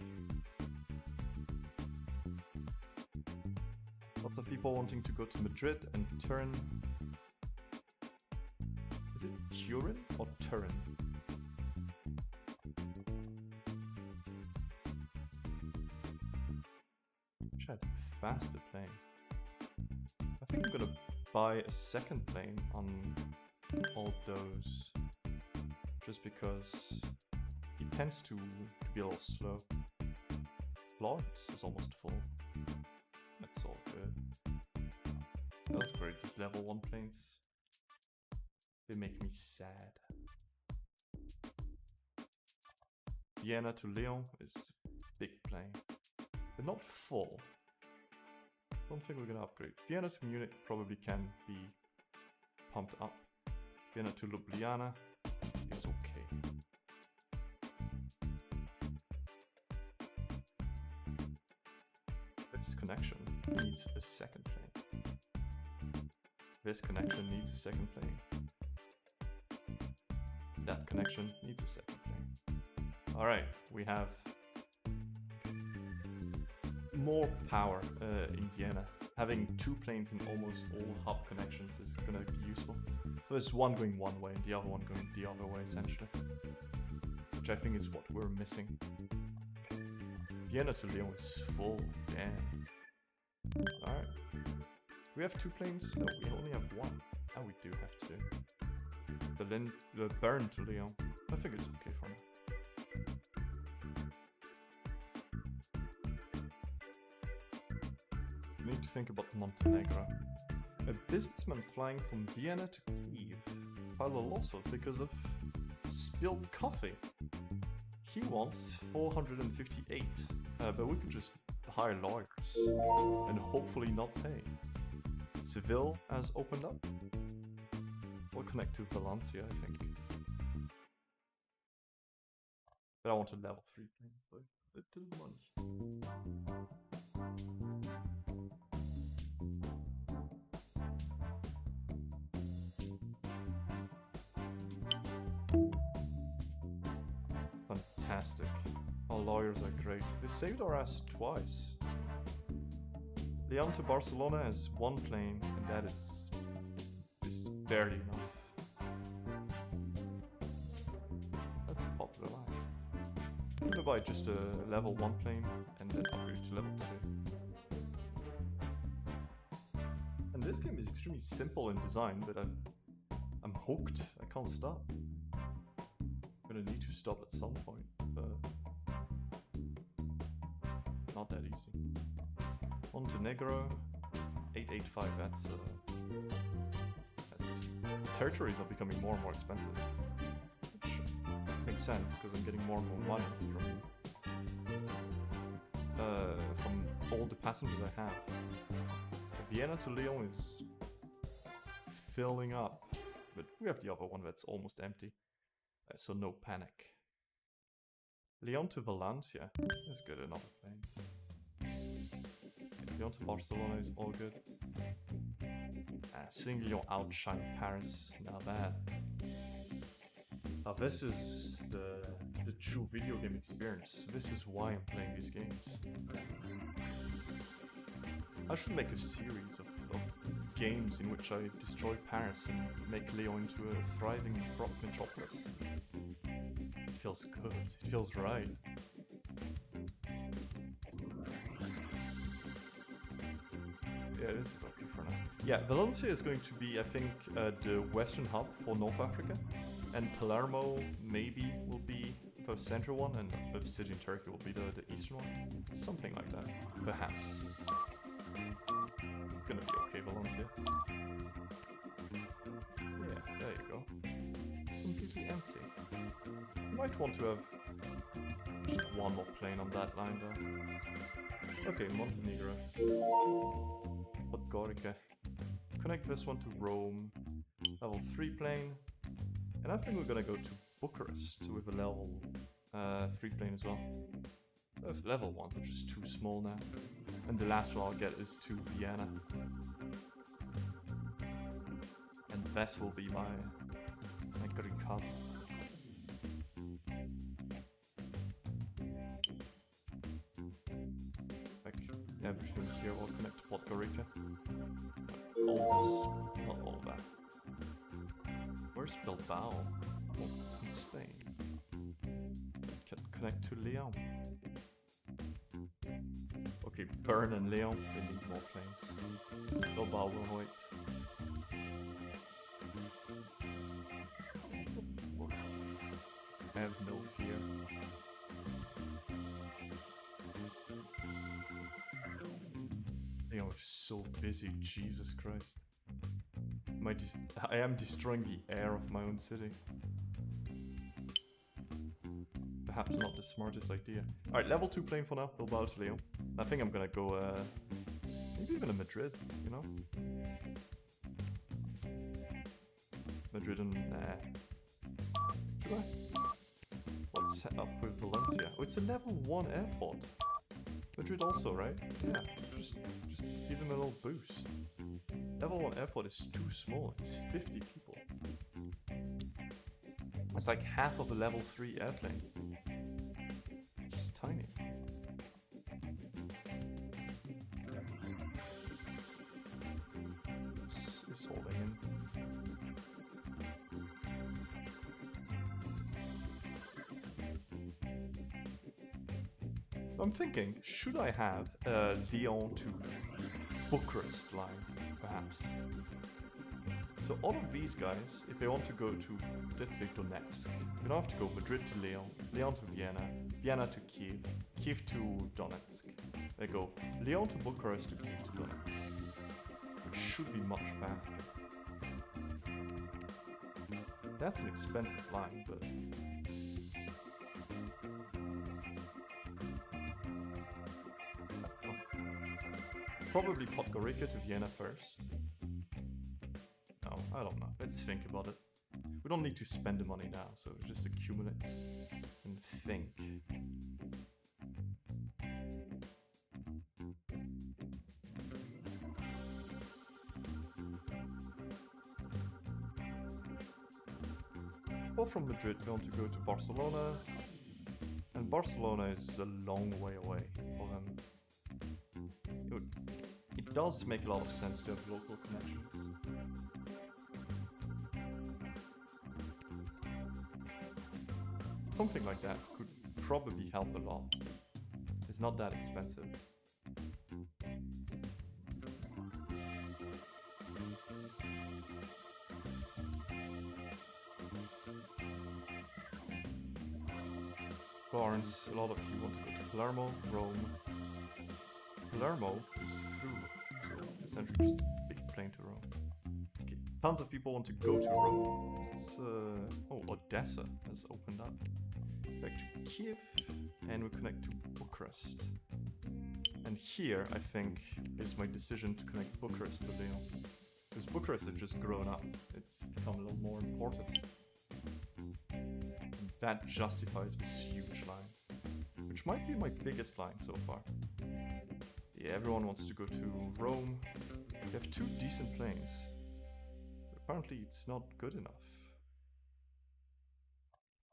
Lots of people wanting to go to Madrid and Turin. Is it Turin or Turin? Wish I had a faster plane. I think I'm gonna buy a second plane on all those. Just because he tends to be a little slow. Florence is almost full. That's all good. That's great, these level 1 planes. They make me sad. Vienna to Lyon is big plane, but not full. Don't think we're gonna upgrade. Vienna to Munich probably can be pumped up. Vienna to Ljubljana is okay. This connection needs a second plane. This connection needs a second plane. That connection needs a second plane. Alright, we have more power in Vienna. Having 2 planes in almost all hub connections is gonna be useful. There's one going one way and the other one going the other way, essentially. Which I think is what we're missing. Vienna to Lyon is full, damn. Alright. We have 2 planes? No, we only have 1. Oh, we do have 2. The Bern to Lyon. I think it's okay for me. We need to think about Montenegro. A businessman flying from Vienna to Kyiv filed a lawsuit because of spilled coffee. He wants 458, but we could just hire lawyers and hopefully not pay. Seville has opened up. We'll connect to Valencia, I think. But I want a level 3 plane, so little money. Fantastic. Our lawyers are great. They saved our ass twice. Lyon to Barcelona has 1 plane, and that is barely enough. That's a popular line. I'm gonna buy just a level 1 plane and then upgrade to level 2. And this game is extremely simple in design, but I'm hooked. I can't stop. I'm gonna need to stop at some point, but not that easy. Montenegro, 885, that's territories are becoming more and more expensive. Which makes sense, because I'm getting more and more money from all the passengers I have. Vienna to Lyon is filling up, but we have the other one that's almost empty, so no panic. Lyon to Valencia, let's get another plane. Lyon to Barcelona is all good. Seeing Lyon outshine Paris, now that. Now this is the true video game experience. This is why I'm playing these games. I should make a series of games in which I destroy Paris and make Lyon into a thriving metropolis. It feels good, it feels right. Yeah, this is okay for now. Yeah, Valencia is going to be, I think, the western hub for North Africa, and Palermo maybe will be the central one, and the city in Turkey will be the eastern one. Something like that, perhaps. Gonna be okay, Valencia. Yeah, there you go. Completely empty. You might want to have just 1 more plane on that line though. Okay, Montenegro. Podgorica. Connect this one to Rome. Level 3 plane. And I think we're gonna go to Bucharest with a level 3 plane as well. Level 1s are just too small now. And the last one I'll get is to Vienna. And this will be my Greek hub. Like everything here will connect to Podgorica. All this, not all that. Where's Bilbao? Oh, it's in Spain. Can connect to Lyon. Okay, Bern and Lyon, they need more planes. Bilbao will wait. I have no fear. Lyon is so busy, Jesus Christ. I am destroying the air of my own city. Perhaps not the smartest idea. Alright, level 2 plane for now, Bilbao to Lyon. I think I'm gonna go, maybe even a Madrid, you know? Madrid and, should I? Let's set up with Valencia. Oh, it's a level 1 airport. Madrid also, right? Yeah, just give them a little boost. Level 1 airport is too small, it's 50 people. It's like half of a level 3 airplane. It's just tiny. It's holding in. I'm thinking, should I have a Lyon to Bucharest line, perhaps? So all of these guys, if they want to go to, let's say, Donetsk, you don't have to go Madrid to Lyon, Lyon to Vienna, Vienna to Kiev, Kiev to Donetsk. They go Lyon to Bucharest to Kiev to Donetsk, which should be much faster. That's an expensive line, but... Probably Podgorica to Vienna first. No, I don't know. Let's think about it. We don't need to spend the money now, so just accumulate and think. Well, from Madrid we want to go to Barcelona, and Barcelona is a long way away for them. It does make a lot of sense to have local connections. Something like that could probably help a lot. It's not that expensive. Florence, a lot of you want to go to Palermo, Rome. Palermo is through, so essentially just a big plane to Rome. Okay, tons of people want to go to Rome. It's, oh, Odessa has opened up. Back to Kiev, and we connect to Bucharest. And here, I think, is my decision to connect Bucharest to Lyon. Because Bucharest has just grown up. It's become a little more important. And that justifies this huge line, which might be my biggest line so far. Yeah, everyone wants to go to Rome. We have 2 decent planes. But apparently it's not good enough.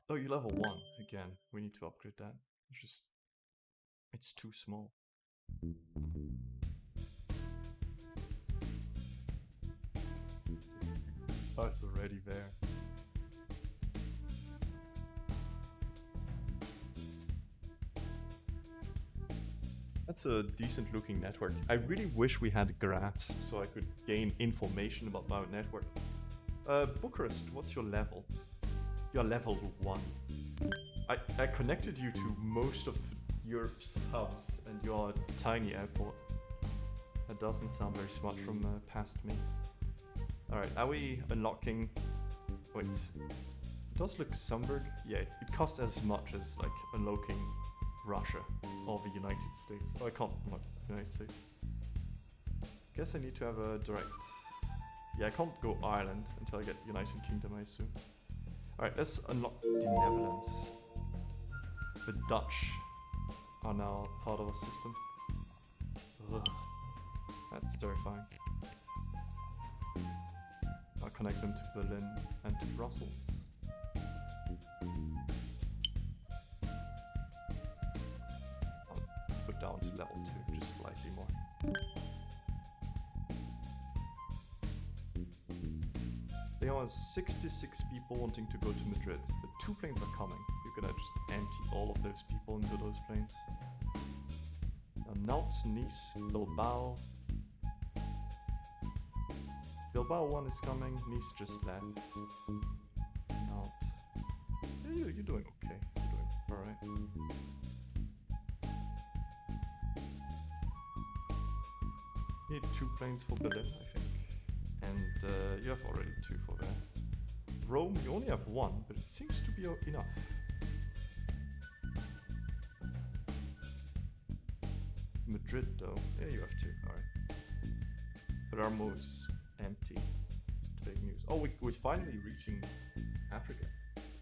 Oh, you level 1. Again, we need to upgrade that. It's too small. Oh, it's already there. That's a decent looking network. I really wish we had graphs so I could gain information about my network. Bucharest, what's your level? You're level 1. I connected you to most of Europe's hubs and you're a tiny airport. That doesn't sound very smart from past me. Alright, are we unlocking... Wait. It does Luxembourg? Yeah, it costs as much as like unlocking Russia or the United States. Oh, I can't unlock the United States. Guess I need to have a direct... Yeah, I can't go Ireland until I get United Kingdom, I assume. Alright, let's unlock the Netherlands. The Dutch are now part of our system. Ugh. That's terrifying. I'll connect them to Berlin and to Brussels. I'll put down to level 2, just slightly more. There are 66 people wanting to go to Madrid, but 2 planes are coming. You're gonna just empty all of those people into those planes. Nantes, Nice, Bilbao. Bilbao 1 is coming, Nice just left. Nantes. Yeah, you're doing okay. You're doing alright. You need 2 planes for Berlin, I think. And you have already 2 for there. Rome, you only have 1, but it seems to be enough. Madrid though, yeah, you have 2, alright. Palermo's empty. Just fake news. Oh, we're finally reaching Africa.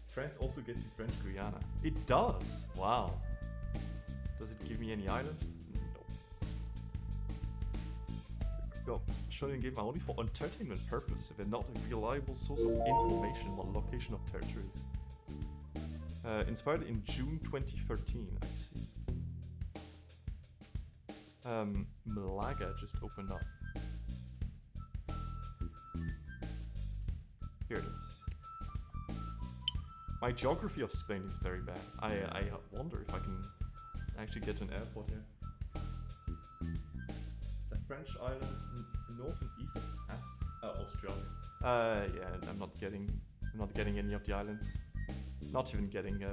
France also gets you French Guiana. It does! Wow. Does it give me any island? got shown in game only for entertainment purpose, if not a reliable source of information on location of territories. Inspired in June 2013, I see. Malaga just opened up. Here it is. My geography of Spain is very bad. I wonder if I can actually get an airport here. The French islands north and east of Australia. Yeah, I'm not getting any of the islands. Not even getting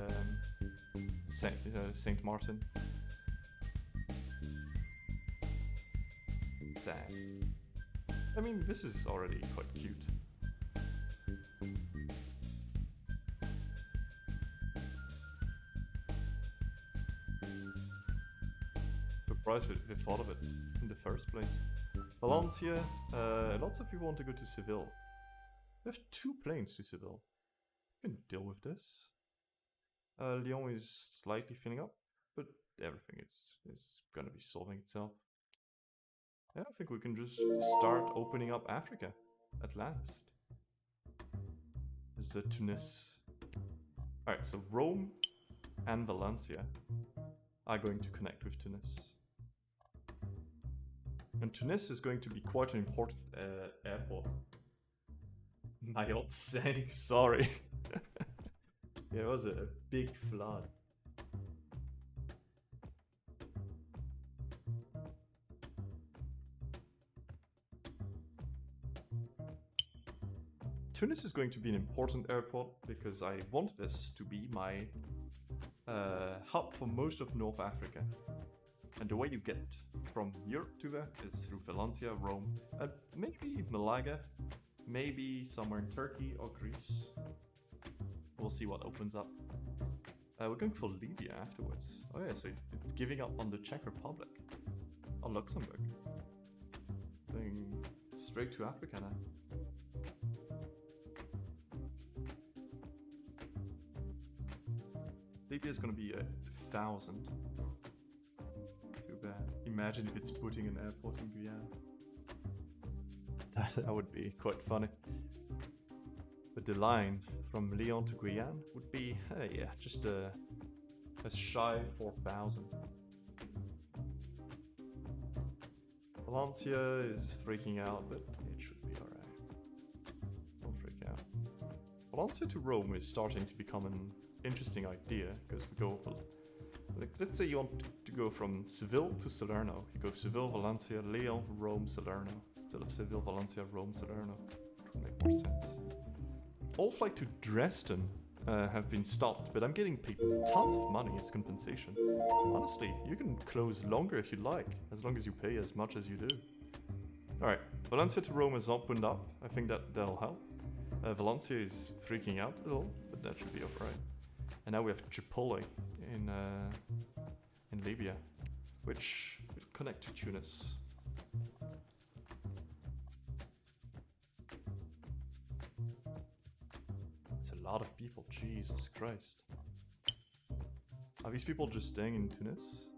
Saint Martin. Damn. I mean, this is already quite cute. Surprised we thought of it in the first place. Valencia, lots of people want to go to Seville. We have 2 planes to Seville. We can deal with this. Lyon is slightly filling up, but everything is gonna be solving itself. Yeah, I think we can just start opening up Africa at last. This is Tunis. Alright, so Rome and Valencia are going to connect with Tunis. And Tunis is going to be quite an important airport. My yacht sank, sorry. Yeah, it was a big flood. Tunis is going to be an important airport because I want this to be my hub for most of North Africa. And the way you get from Europe to there is through Valencia, Rome, and maybe Malaga, maybe somewhere in Turkey or Greece. We'll see what opens up. We're going for Libya afterwards. Oh yeah, so it's giving up on the Czech Republic. On Luxembourg. Going straight to Africa now. Libya is gonna be 1,000. Too bad. Imagine if it's putting an airport in Guyana. That would be quite funny. But the line from Lyon to Guyana would be, yeah, just a shy 4,000. Valencia is freaking out, but it should be alright. Don't freak out. Valencia to Rome is starting to become an interesting idea, because we go for, like, let's say you want to go from Seville to Salerno. You go Seville, Valencia, Lyon, Rome, Salerno. Instead of Seville, Valencia, Rome, Salerno. It would make more sense. All flights to Dresden have been stopped, but I'm getting paid tons of money as compensation. Honestly, you can close longer if you like, as long as you pay as much as you do. Alright, Valencia to Rome is opened up. I think that'll help. Valencia is freaking out a little, but that should be alright. And now we have Tripoli in Libya, which will connect to Tunis. It's a lot of people, Jesus Christ. Are these people just staying in Tunis?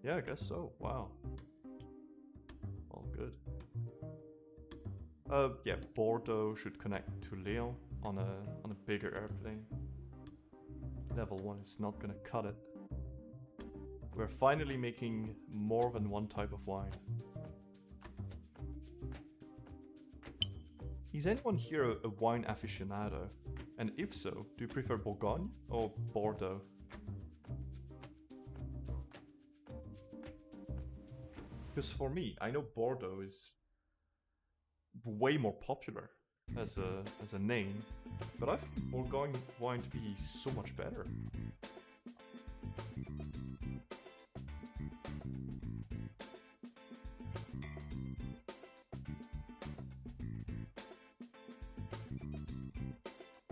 Yeah, I guess so. Wow. All good. Yeah, Bordeaux should connect to Lyon on a bigger airplane. Level 1 is not gonna cut it. We're finally making more than one type of wine. Is anyone here a wine aficionado? And if so, do you prefer Bourgogne or Bordeaux? Because for me, I know Bordeaux is way more popular as a name, but I find Bourgogne wine to be so much better.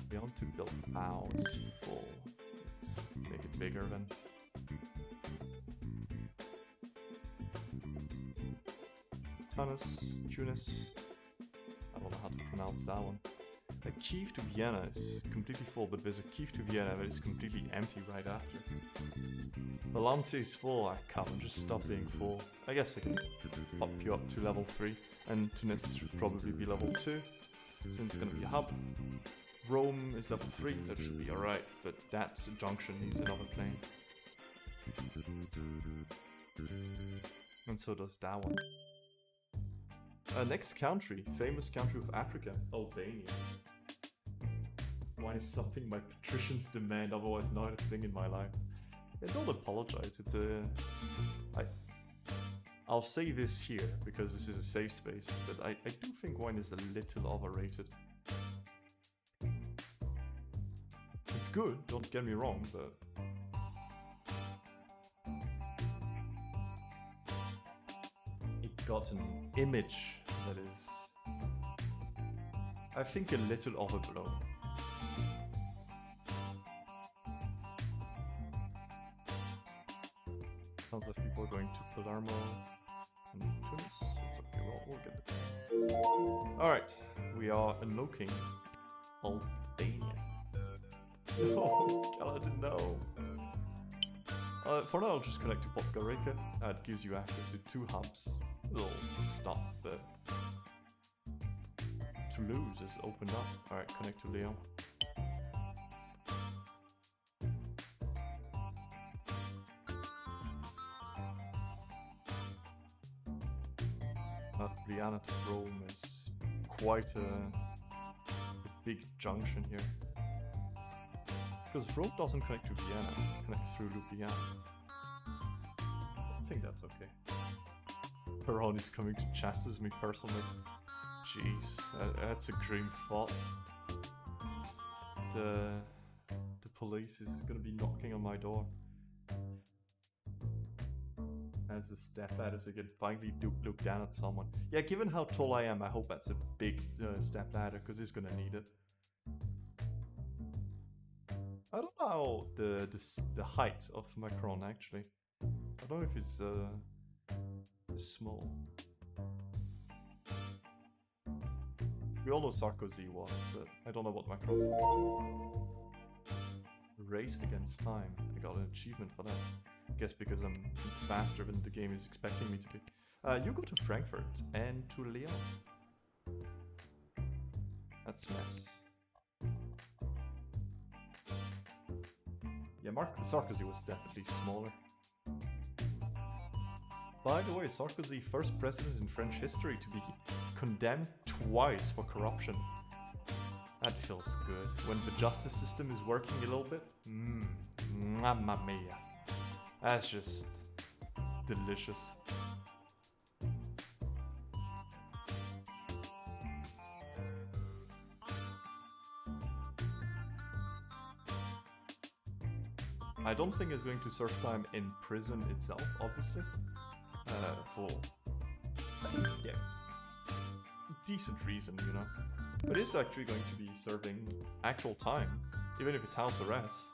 We want to build house full. Let's make it bigger then. Tunis. I don't know how to pronounce that one. A Kiev to Vienna is completely full, but there's a Kiev to Vienna that is completely empty right after. Valencia is full. I can't just stop being full. I guess I can pop you up to level 3. And Tunis should probably be level 2. Since it's gonna be a hub. Rome is level 3. That should be alright. But that junction needs another plane. And so does that one. Next country. Famous country of Africa. Albania. Why is something my patricians demand, otherwise not a thing in my life? Yeah, don't apologize, it's a... I'll say this here, because this is a safe space, but I do think wine is a little overrated. It's good, don't get me wrong, but... It's got an image that is... I think a little overblown. Sounds like people are going to Palermo and Tunis. It's okay, we'll get it. Alright, we are unlocking Albania. Oh, God, I didn't know. For now, I'll just connect to Podgorica. It gives you access to 2 hubs. Little stuff, but Toulouse is opened up. Alright, connect to Lyon. Ljubljana to Rome is quite a big junction here. Because Rome doesn't connect to Vienna, it connects through Ljubljana. I think that's okay. Peron is coming to chastise me personally. Jeez, that's a grim thought. The police is gonna be knocking on my door. As a step ladder so I can finally look down at someone. Yeah, given how tall I am, I hope that's a big step ladder, because he's gonna need it. I don't know the height of Macron actually. I don't know if it's small. We all know Sarkozy was, but I don't know what Macron was. Race against time. I got an achievement for that. I guess because I'm faster than the game is expecting me to be. You go to Frankfurt and to Lyon. That's mess. Yeah, Sarkozy was definitely smaller. By the way, Sarkozy, first president in French history to be condemned twice for corruption. That feels good. When the justice system is working a little bit. Mamma mia. That's just delicious. I don't think it's going to serve time in prison itself, obviously. Yeah, decent reason, you know. But it's actually going to be serving actual time, even if it's house arrest.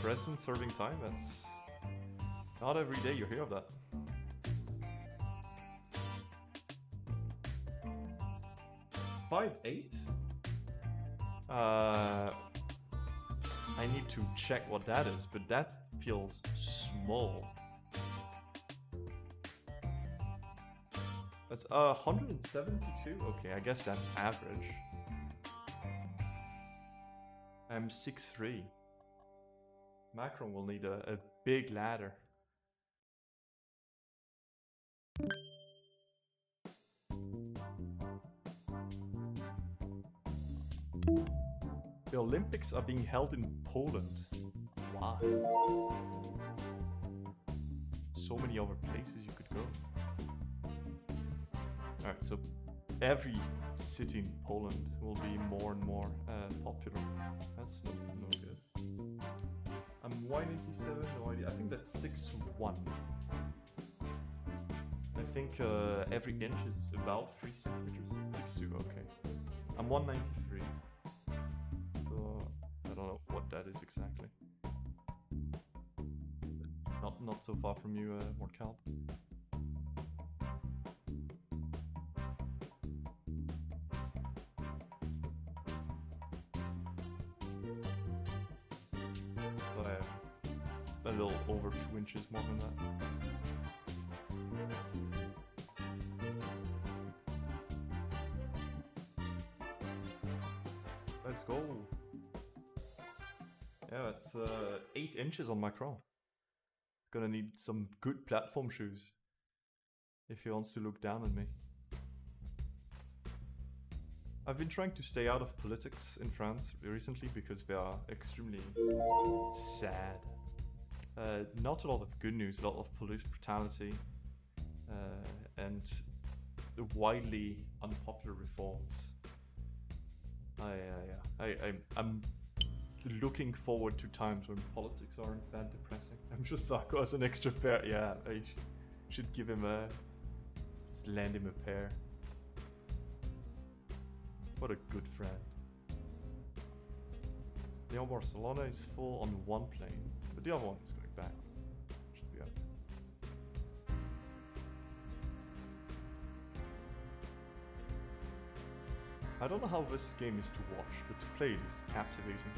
President serving time, that's not every day you hear of that. $5.8? I need to check what that is, but that feels small. That's 172? Okay, I guess that's average. I'm 6'3". Macron will need a big ladder. The Olympics are being held in Poland. Why? So many other places you could go. Alright, so every city in Poland will be more and more popular. That's no good. I'm 187, no idea. I think that's 6'1". I think every inch is about 3 centimeters. 6'2", okay. I'm 193. So I don't know what that is exactly. Not so far from you, Morcal. a little over 2 inches more than that. Let's go. Yeah, it's 8 inches on my crown. It's gonna need some good platform shoes if he wants to look down at me. I've been trying to stay out of politics in France recently because they are extremely sad. Not a lot of good news, a lot of police brutality, and widely unpopular reforms. I'm looking forward to times when politics aren't that depressing. I'm sure Sarko has an extra pair. Yeah, I should give him just land him a pair. What a good friend. Leon Barcelona is full on one plane, but the other one is going back. Should be okay. I don't know how this game is to watch, but to play it is captivating.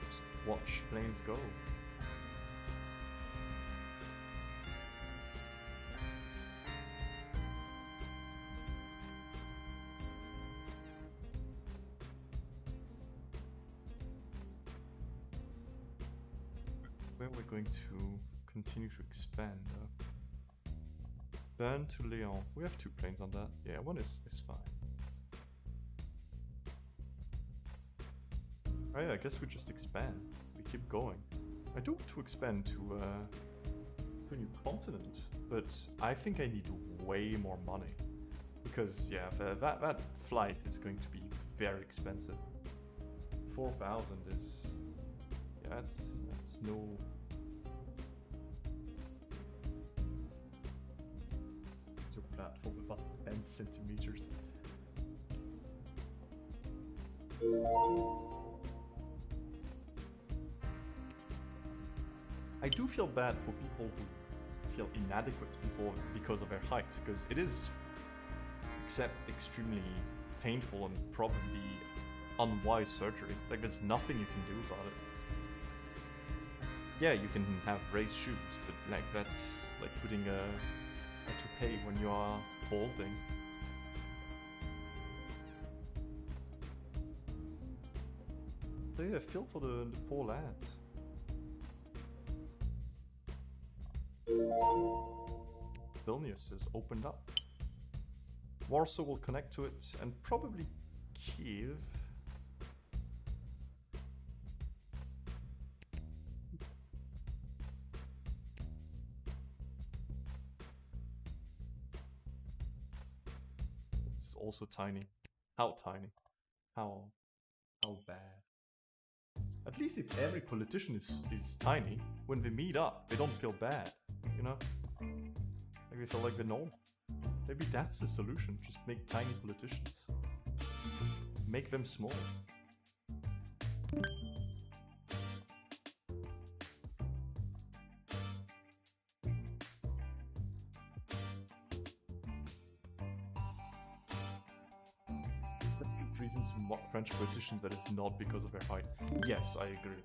Just watch planes go. Where we're going to continue to expand though. Bern to Lyon. We have 2 planes on that. Yeah, one is fine. Alright, I guess we just expand. We keep going. I do want to expand to a new continent, but I think I need way more money. Because yeah, that flight is going to be very expensive. 4,000 is... yeah, that's no... It's your platform about 10 centimeters. I do feel bad for people who feel inadequate because of their height, because it is extremely painful and probably unwise surgery. Like, there's nothing you can do about it. Yeah, you can have raised shoes, but like that's like putting a toupee when you are balding. So yeah, feel for the poor lads. Vilnius has opened up. Warsaw will connect to it, and probably Kiev. It's also tiny. How tiny? How bad? At least if every politician is tiny, when they meet up, they don't feel bad, you know? Like they feel like they're normal. Maybe that's the solution, just make tiny politicians. Make them small. Reasons to mock French politicians that is not because of their height. Yes, I agree.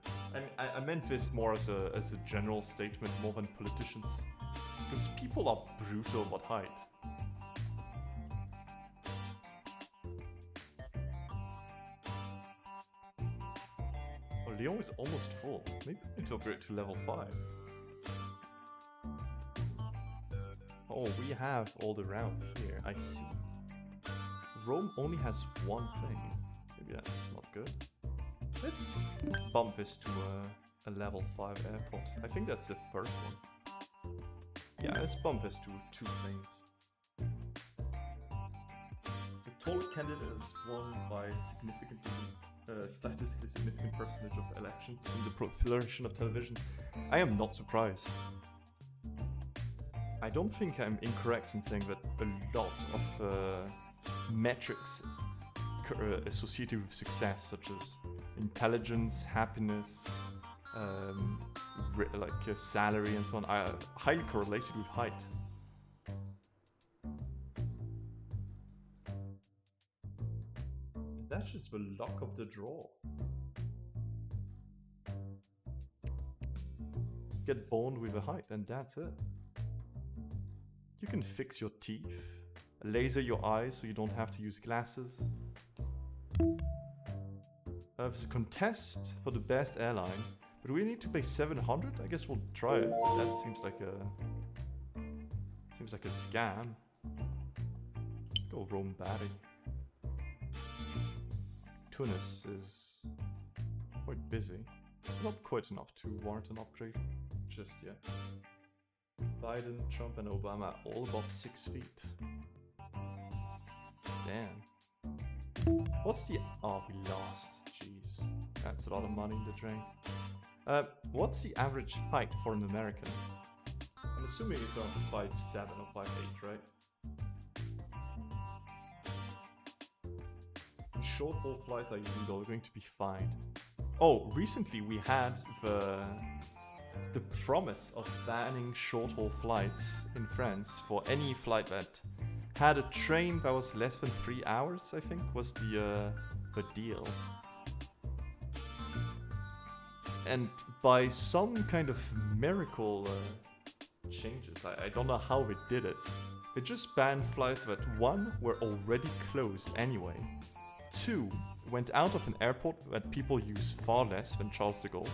I meant this more as a general statement more than politicians. Because people are brutal about height. Oh, Lyon is almost full. Maybe we need to upgrade to level 5. Oh, we have all the rounds here, I see. Rome only has 1 plane. Maybe that's not good. Let's bump this to a level 5 airport. I think that's the first one. Yeah, let's bump this to 2 planes. The tall candidate is won by statistically significant percentage of elections in the proliferation of television. I am not surprised. I don't think I'm incorrect in saying that a lot of metrics associated with success, such as intelligence, happiness, salary and so on, are highly correlated with height. That's just the luck of the draw. Get born with a height, and that's it. You can fix your teeth, laser your eyes so you don't have to use glasses. There's a contest for the best airline, but we need to pay 700. I guess we'll try it. That seems like a scam. Go Rome batting. Tunis is quite busy. Not quite enough to warrant an upgrade just yet. Biden, Trump, and Obama all above 6 feet. Damn. What's the... Oh, we lost. Jeez. That's a lot of money in the drain. What's the average height for an American? I'm assuming it's around 5'7" or 5'8", right? Short haul flights are illegal, going to be fined. Oh, recently we had the promise of banning short haul flights in France for any flight that had a train that was less than 3 hours, I think, was the deal. And by some kind of miracle changes, I don't know how they did it, they just banned flights that 1 were already closed anyway, 2 went out of an airport that people use far less than Charles de Gaulle,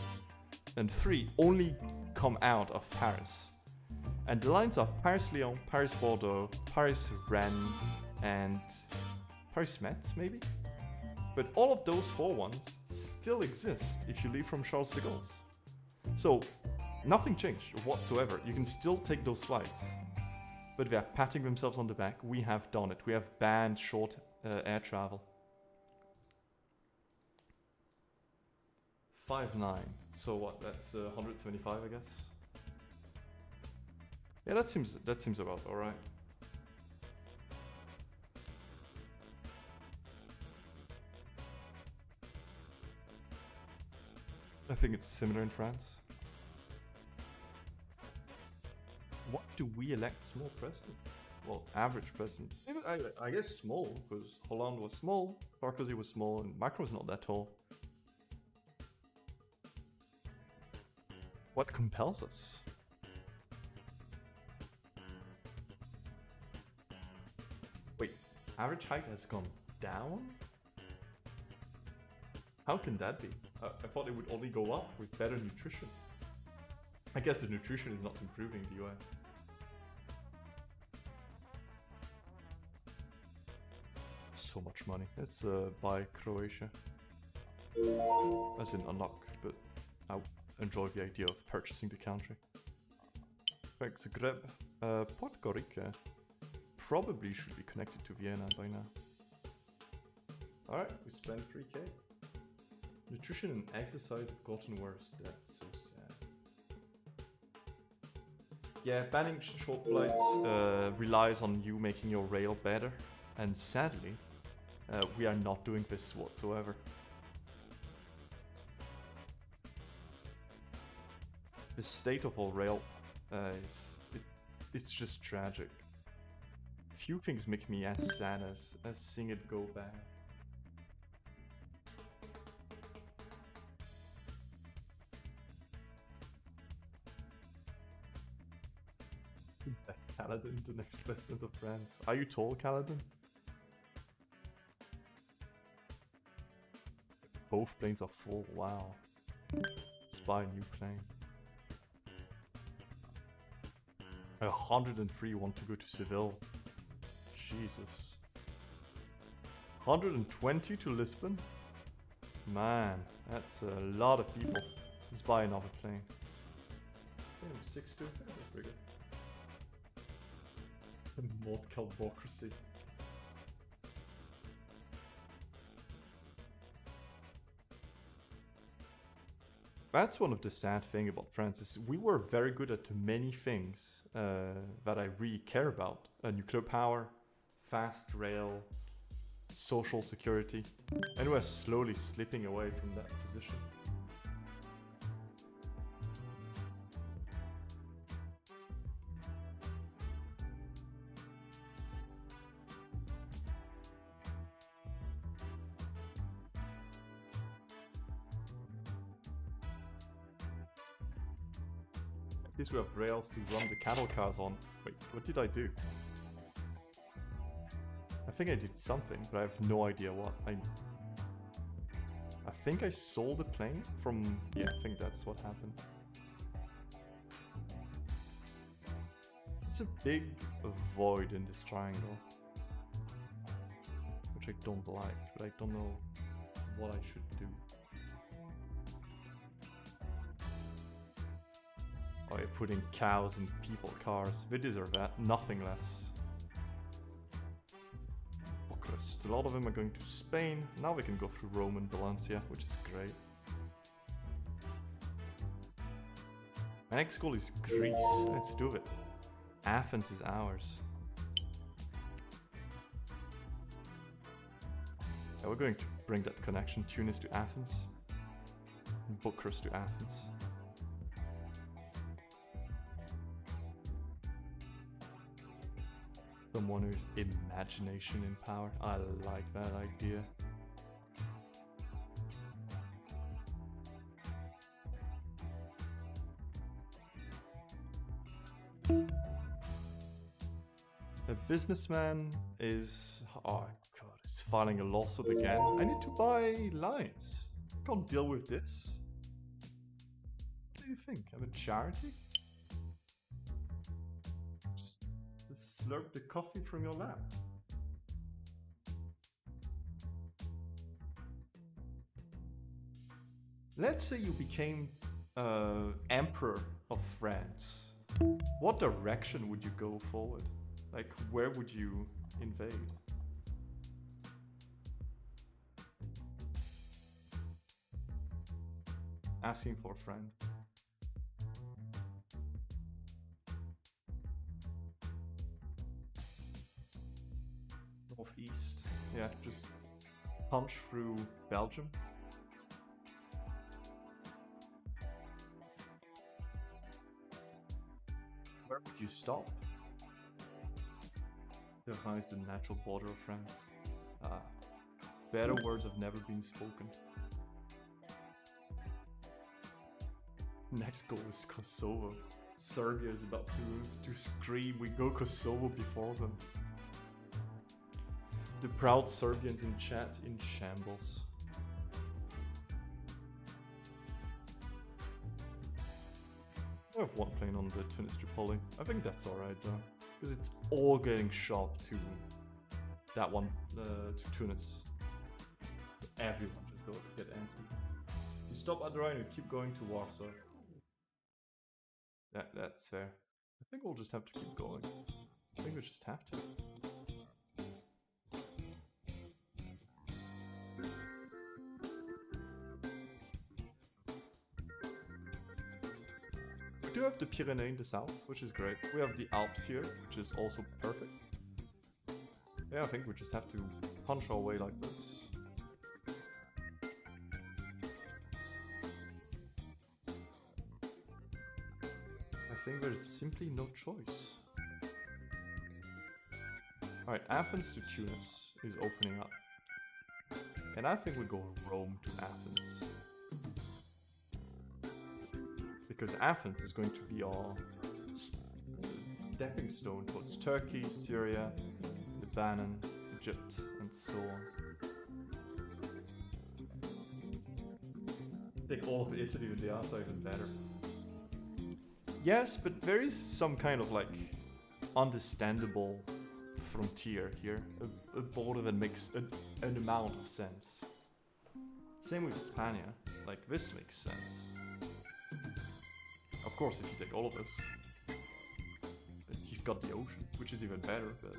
and 3 only come out of Paris. And the lines are Paris-Lyon, Paris-Bordeaux, Paris-Rennes, and Paris-Metz, maybe? But all of those 4 ones still exist if you leave from Charles de Gaulle's. So, nothing changed whatsoever. You can still take those flights. But they're patting themselves on the back. We have done it. We have banned short air travel. 5'9". So what? That's 175, I guess. Yeah, that seems about all right. I think it's similar in France. What do we elect small president? Well, average president. I guess small, because Hollande was small, Sarkozy was small, and Macron's not that tall. What compels us? Wait, average height has gone down? How can that be? I thought it would only go up with better nutrition. I guess the nutrition is not improving in the UI. So much money. Let's buy Croatia. As in unlock, but I enjoy the idea of purchasing the country. Thanks, Zagreb. Puerto Rico probably should be connected to Vienna by now. Alright, we spent 3k. Nutrition and exercise have gotten worse. That's so sad. Yeah, banning short flights relies on you making your rail better. And sadly, we are not doing this whatsoever. The state of our rail it's just tragic. Few things make me as sad as seeing it go bad. Kaladin, the next president of France. Are you tall, Kaladin? Both planes are full, wow. Let's buy a new plane. 103 want to go to Seville. Jesus. 120 to Lisbon? Man, that's a lot of people. Let's buy another plane. 6-2, that's pretty good. Mod Calbocracy. That's one of the sad things about France is we were very good at many things that I really care about. Nuclear power, fast rail, social security. And we're slowly slipping away from that position. least we have rails to run the cattle cars on. Wait, what did I do? I think I did something, but I have no idea what. I think I sold the plane from... Yeah, I think that's what happened. It's a big void in this triangle, which I don't like, but I don't know what I should do. Oh, you're putting cows in people cars. They deserve that. Nothing less. Bucharest. A lot of them are going to Spain. Now we can go through Rome and Valencia, which is great. My next goal is Greece. Let's do it. Athens is ours. Yeah, we're going to bring that connection. Tunis to Athens. And Bucharest to Athens. Someone with imagination in power. I like that idea. A businessman is... Oh god, he's filing a lawsuit again. I need to buy lines. I can't deal with this. What do you think? Have a charity? Just slurp the coffee from your lap. Let's say you became Emperor of France. What direction would you go forward? Like, where would you invade? Asking for a friend. Northeast. Yeah, just punch through Belgium. Where would you stop? The Rhin is the natural border of France. Better words have never been spoken. Next goal is Kosovo. Serbia is about to scream, we go Kosovo before them. The proud Serbians in chat in shambles. I have one plane on the Tunis Tripoli. I think that's alright though. Because it's all getting sharp to that one, to Tunis. Everyone just go get empty. You stop at the Rhine and keep going to Warsaw. That's fair. I think we'll just have to keep going. I think we just have to. We do have the Pyrenees in the south, which is great. We have the Alps here, which is also perfect. Yeah, I think we just have to punch our way like this. I think there's simply no choice. Alright, Athens to Tunis is opening up. And I think we go Rome to Athens. Because Athens is going to be our stepping stone towards Turkey, Syria, Lebanon, Egypt, and so on. I think all of Italy with the are even better. Yes, but there is some kind of like understandable frontier here, a border that makes an amount of sense. Same with Hispania, like this makes sense. Of course, if you take all of this, you've got the ocean, which is even better, but...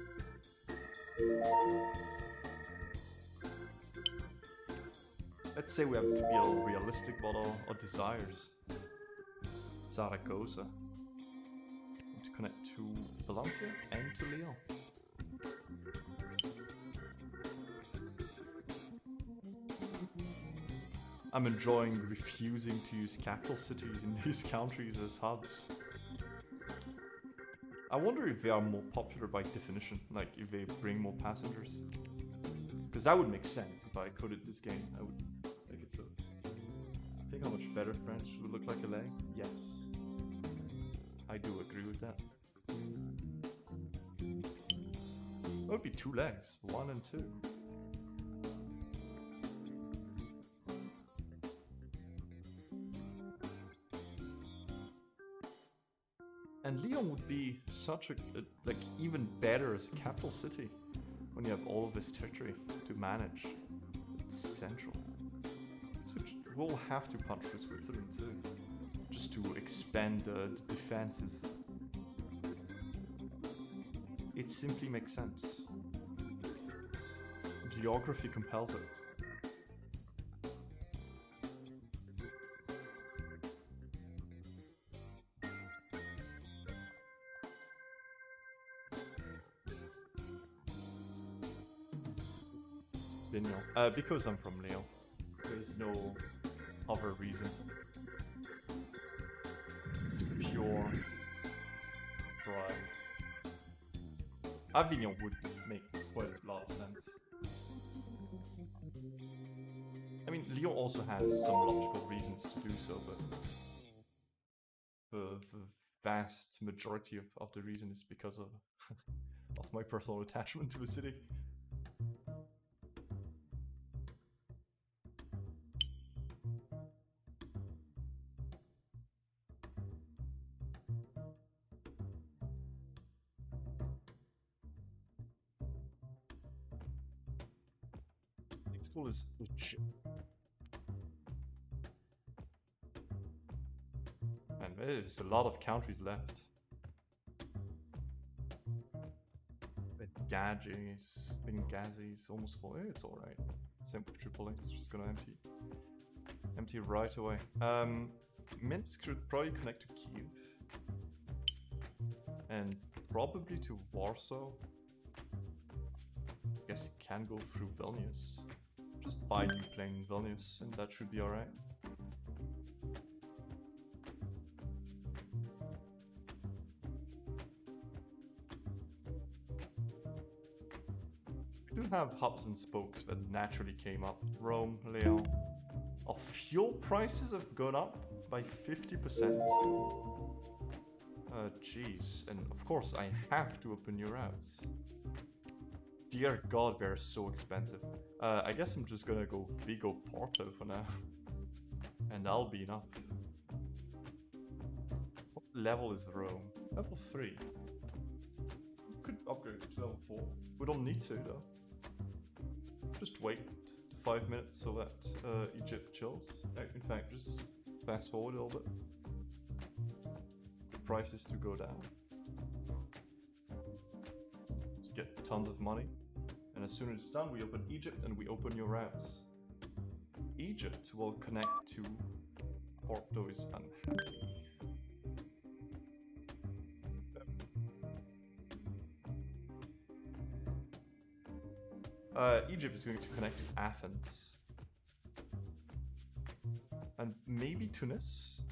Let's say we have to be a little realistic about our desires. Zaragoza. To connect to Valencia and to Lyon. I'm enjoying refusing to use capital cities in these countries as hubs. I wonder if they are more popular by definition, like if they bring more passengers. Because that would make sense if I coded this game, I would make it so. Think how much better French would look like LA? Yes. I do agree with that. That would be 2 legs, 1 and 2. And Lyon would be such a like even better as a capital city when you have all of this territory to manage. It's central. So we'll have to punch for Switzerland too, just to expand the defenses. It simply makes sense. Geography compels it. Because I'm from Leo. There's no other reason. It's pure pride. Avignon would make quite a lot of sense. I mean, Lyon also has some logical reasons to do so, but the vast majority of the reason is because of of my personal attachment to the city. School is legit. And there's a lot of countries left. Benghazi is almost full. It's alright. Same with Tripoli, it's just gonna empty right away. Minsk should probably connect to Kiev. And probably to Warsaw. Guess can go through Vilnius. Just buy new plane in Vilnius and that should be alright. We do have hubs and spokes that naturally came up. Rome, Lyon. Our fuel prices have gone up by 50%. Jeez. And of course I have to open new routes. Dear God, they're so expensive. I guess I'm just gonna go Vigo Porto for now. And that'll be enough. What level is Rome? Level 3. Could upgrade to level 4. We don't need to though. Just wait 5 minutes so that Egypt chills. In fact, just fast forward a little bit. Prices to go down. Just get tons of money. And as soon as it's done, we open Egypt and we open your routes. Egypt will connect to Porto is unhappy. Egypt is going to connect to Athens. And maybe Tunis.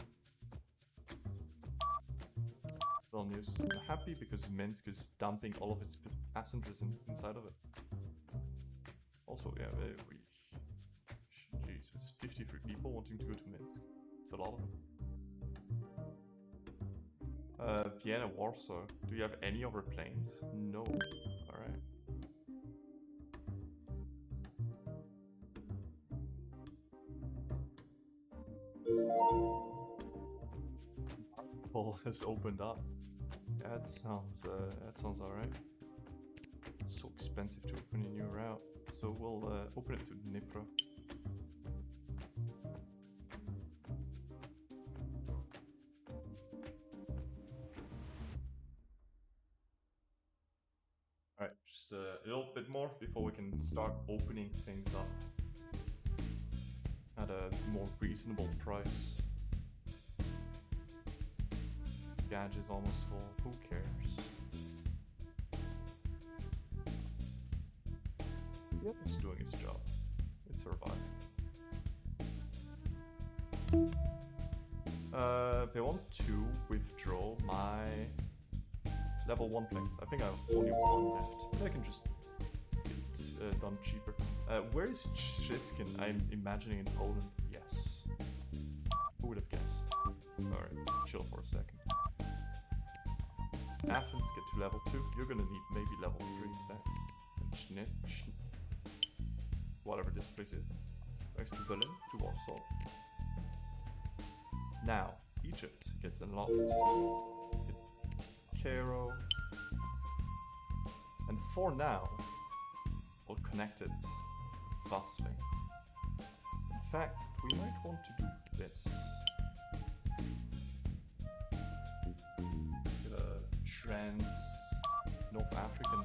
Vilnius is happy because Minsk is dumping all of its passengers inside of it. Also, yeah, jeez, there's 53 people wanting to go to Minsk. It's a lot of them. Vienna, Warsaw. Do you have any other planes? No. Alright. Marvel has opened up. Yeah, that sounds alright. It's so expensive to open a new route. So we'll open it to Dnipro. Alright, just a little bit more before we can start opening things up at a more reasonable price. Gage is almost full, who cares? It's doing its job. It survived. They want to withdraw my level 1 planes. I think I have only 1 left. Maybe I can just get it done cheaper. Where is Shiskin? I'm imagining in Poland. Yes. Who would have guessed? Alright, chill for a second. Athens get to level 2. You're gonna need maybe level 3 in fact. And whatever this place is. Next to Berlin, to Warsaw. Now, Egypt gets unlocked. Cairo. And for now, we'll connect it fastly. In fact, we might want to do this. Get a trans North African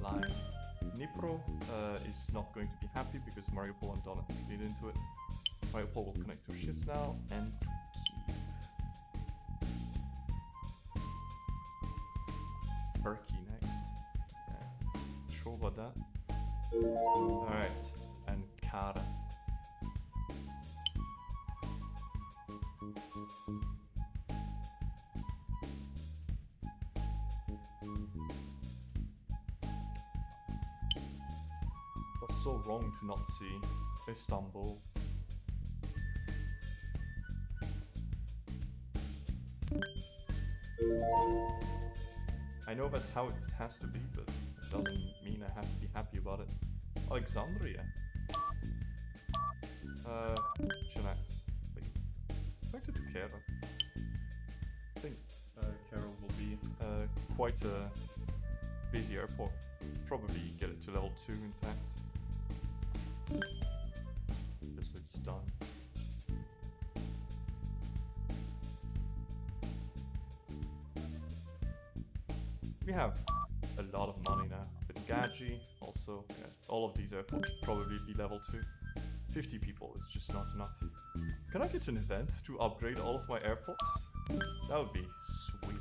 line. Dnipro is not going to be happy because Mariupol and Donetsk lead into it. Mariupol will connect to Chisinau and to Kiev. Turkey next. Yeah. Sure about that? Alright, Ankara. Was so wrong to not see Istanbul. I know that's how it has to be, but it doesn't mean I have to be happy about it. Alexandria. Chillax. Wait. Connected to Cairo. I think Cairo will be quite a busy airport. Probably get it to level 2 in fact. Just so it's done. We have a lot of money now. Benghazi also, yeah, all of these airports should probably be level 2. 50 people is just not enough. Can I get an event to upgrade all of my airports? That would be sweet.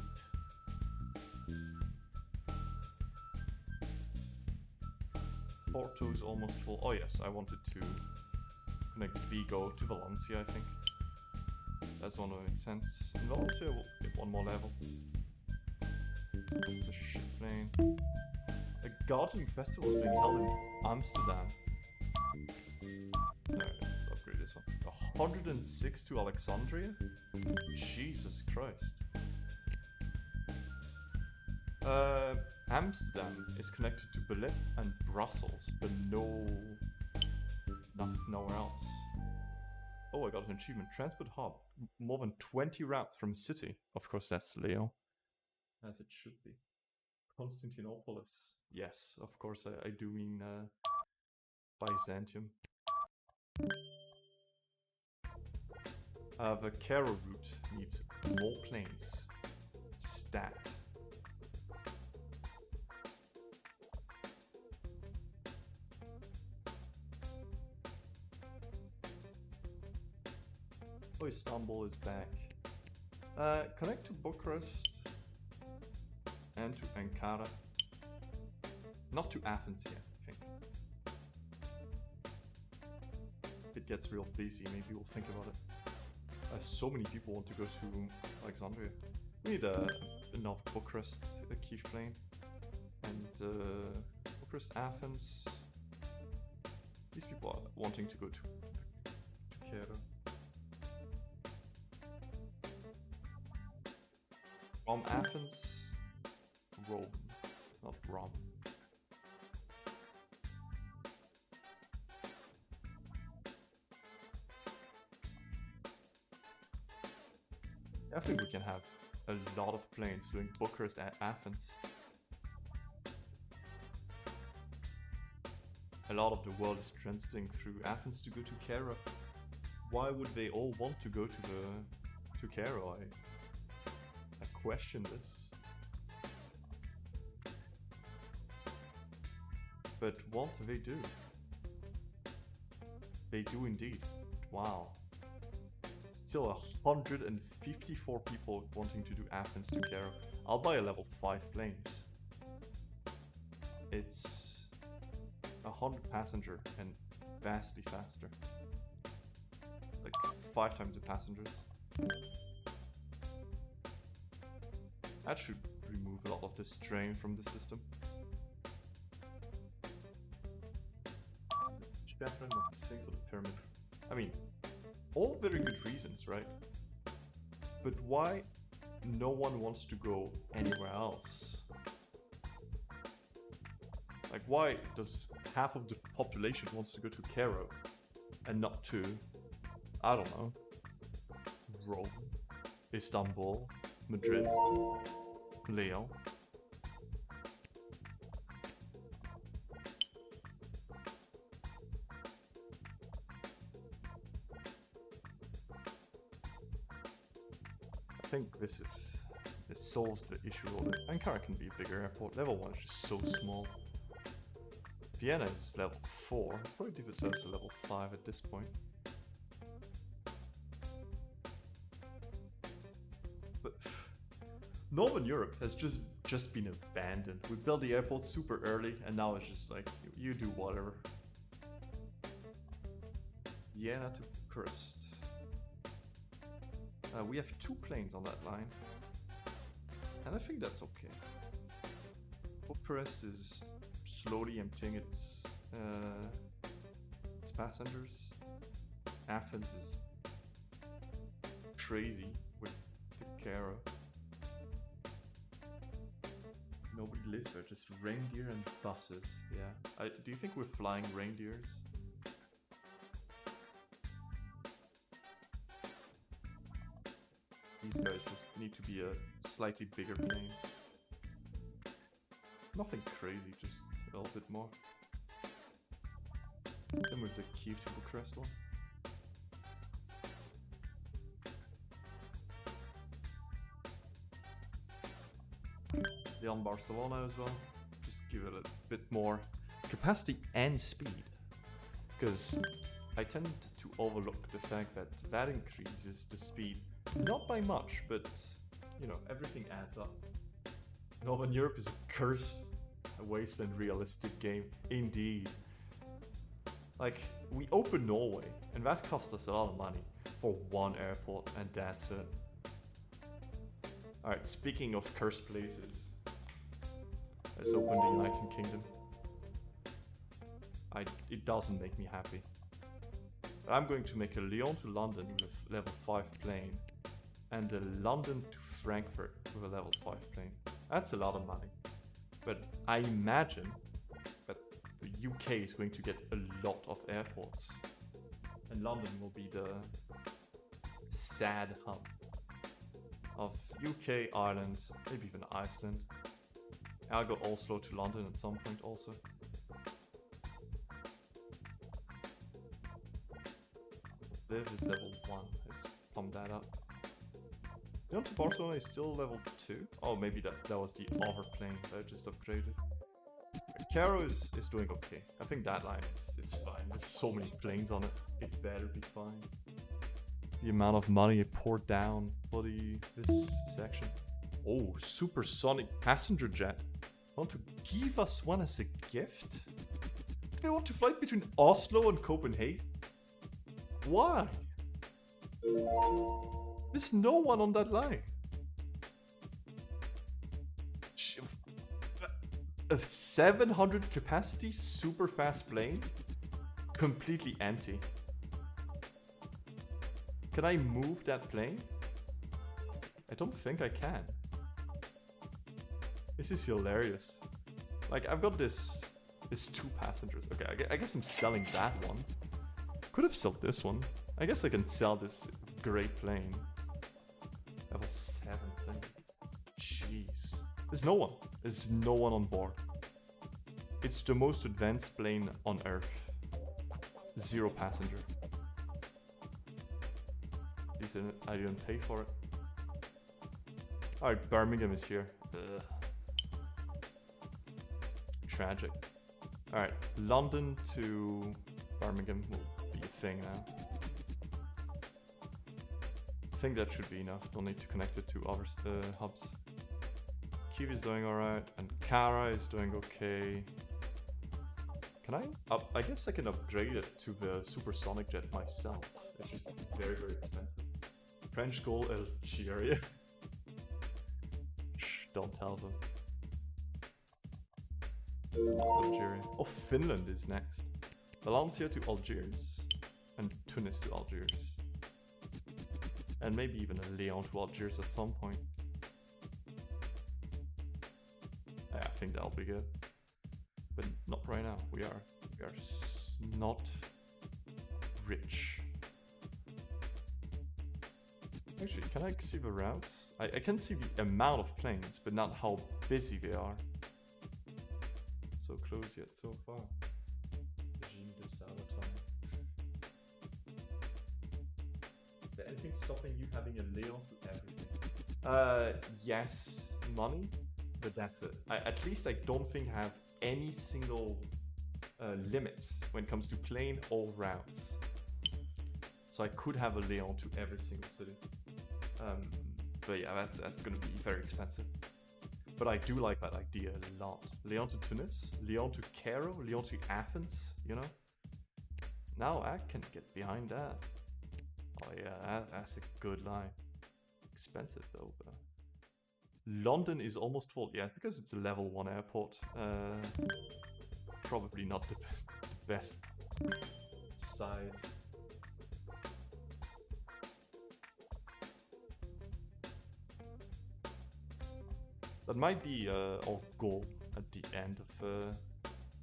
Porto is almost full. Oh yes, I wanted to connect Vigo to Valencia, I think. That's one that makes sense. In Valencia we'll get one more level. It's a ship plane. A gardening festival is being held in Amsterdam. Alright, let's upgrade this one. 106 to Alexandria? Jesus Christ. Amsterdam is connected to Berlin and Brussels, but nowhere else. Oh, I got an achievement. Transport hub. More than 20 routes from city. Of course, that's Leo. As it should be. Constantinopolis. Yes, of course, I do mean Byzantium. The Cairo route needs more planes. Stat. Oh, Istanbul is back. Connect to Bucharest and to Ankara. Not to Athens yet, I think. If it gets real busy, maybe we'll think about it. So many people want to go to Alexandria. We need enough Bucharest, the Kiev plane, and Bucharest, Athens. These people are wanting to go to Cairo. From Athens, Rome, not Rome. I think we can have a lot of planes doing Bucharest and Athens. A lot of the world is transiting through Athens to go to Cairo. Why would they all want to go to Cairo? I question this. But what they do? They do indeed. Wow. Still 154 people wanting to do Athens to Cairo. I'll buy a level 5 planes. It's 100 passenger and vastly faster. Like 5 times the passengers. That should remove a lot of the strain from the system. Japan things of the pyramid. I mean, all very good reasons, right? But why no one wants to go anywhere else. Like, why does half of the population wants to go to Cairo and not to, I don't know, Rome, Istanbul, Madrid, Lyon? I think this solves the issue of it. Ankara can be a bigger airport. Level 1 is just so small. Vienna is level 4. Probably deserves a level 5 at this point. But Northern Europe has just been abandoned. We built the airport super early, and now it's just like, you do whatever. Vienna to Bucharest. We have 2 planes on that line, and I think that's okay. Bucharest is slowly emptying its passengers. Athens is crazy with the Cairo. Nobody lives there, just reindeer and buses. Yeah. Do you think we're flying reindeers? These guys just need to be a slightly bigger planes. Nothing crazy, just a little bit more. Then with the Kiev to Bucharest one. Lyon Barcelona as well. Just give it a bit more capacity and speed. Because I tend to overlook the fact that that increases the speed. Not by much, but, you know, everything adds up. Northern Europe is a cursed, a wasteland realistic game, indeed. Like, we opened Norway, and that cost us a lot of money for one airport, and that's it. Alright, speaking of cursed places, let's open the United Kingdom. It doesn't make me happy. But I'm going to make a Lyon to London with level 5 plane, and a London to Frankfurt with a level 5 plane. That's a lot of money. But I imagine that the UK is going to get a lot of airports. And London will be the sad hub of UK, Ireland, maybe even Iceland. I'll go Oslo to London at some point also. Viv is level 1, let's pump that up. Lyon to Barcelona is still level 2? Oh, maybe that was the other plane that I just upgraded. Cairo is doing okay. I think that line is fine. There's so many planes on it. It better be fine. The amount of money it poured down for this section. Oh, supersonic passenger jet. Want to give us one as a gift? They want to fly between Oslo and Copenhagen? Why? There's no one on that line. A 700 capacity super fast plane? Completely empty. Can I move that plane? I don't think I can. This is hilarious. Like, I've got this 2 passengers. Okay, I guess I'm selling that one. Could have sold this one. I guess I can sell this great plane. Level 7 plane. Jeez. There's no one. There's no one on board. It's the most advanced plane on Earth. 0 passenger. At least I didn't pay for it. Alright, Birmingham is here. Ugh. Tragic. Alright, London to Birmingham will be a thing now. I think that should be enough. Don't need to connect it to other hubs. Kiev is doing alright, and Kara is doing okay. Can I guess I can upgrade it to the supersonic jet myself. It's just very, very expensive. French goal, Algeria. Shh, don't tell them. It's not Algeria. Oh, Finland is next. Valencia to Algiers. And Tunis to Algiers. And maybe even a Lyon to Algiers at some point. think that'll be good. But not right now. We are not rich. Actually, can I see the routes? I can see the amount of planes, but not how busy they are. So close yet so far. Regime de sabotage. Is there anything stopping you having a Leon to everything? Yes, money, but that's it. At least I don't think I have any single limits when it comes to plane or routes. So I could have a Leon to every single city. But yeah, that's gonna be very expensive. But I do like that idea a lot. Leon to Tunis, Leon to Cairo, Leon to Athens, you know? Now I can get behind that. Oh yeah, that's a good line. Expensive though. But London is almost full. Yeah, because it's a level 1 airport. Probably not the best size. That might be our goal at the end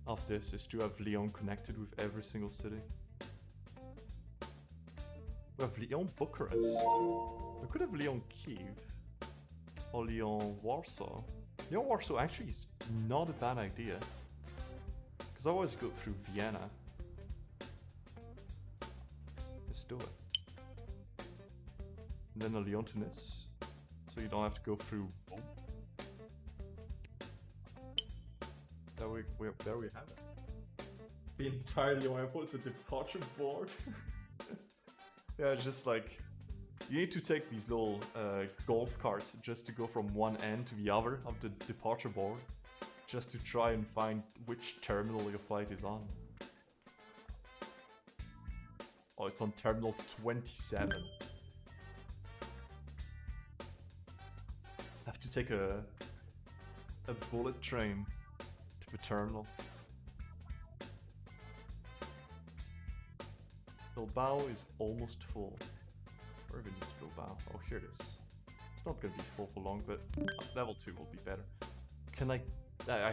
of this, is to have Lyon connected with every single city. We have Lyon Bucharest. We could have Lyon Kiev. Or Lyon Warsaw. Lyon Warsaw actually is not a bad idea. Because I always go through Vienna. Let's do it. And then a Lyon Tunis. So you don't have to go through. There we have it. The entire Lyon airport is a departure board. Yeah, it's just like, you need to take these little golf carts just to go from one end to the other of the departure board, just to try and find which terminal your flight is on. Oh, it's on terminal 27. I have to take a bullet train to the terminal. Bilbao is almost full. Where even is Bilbao? Oh, here it is. It's not gonna be full for long, but level 2 will be better. Can I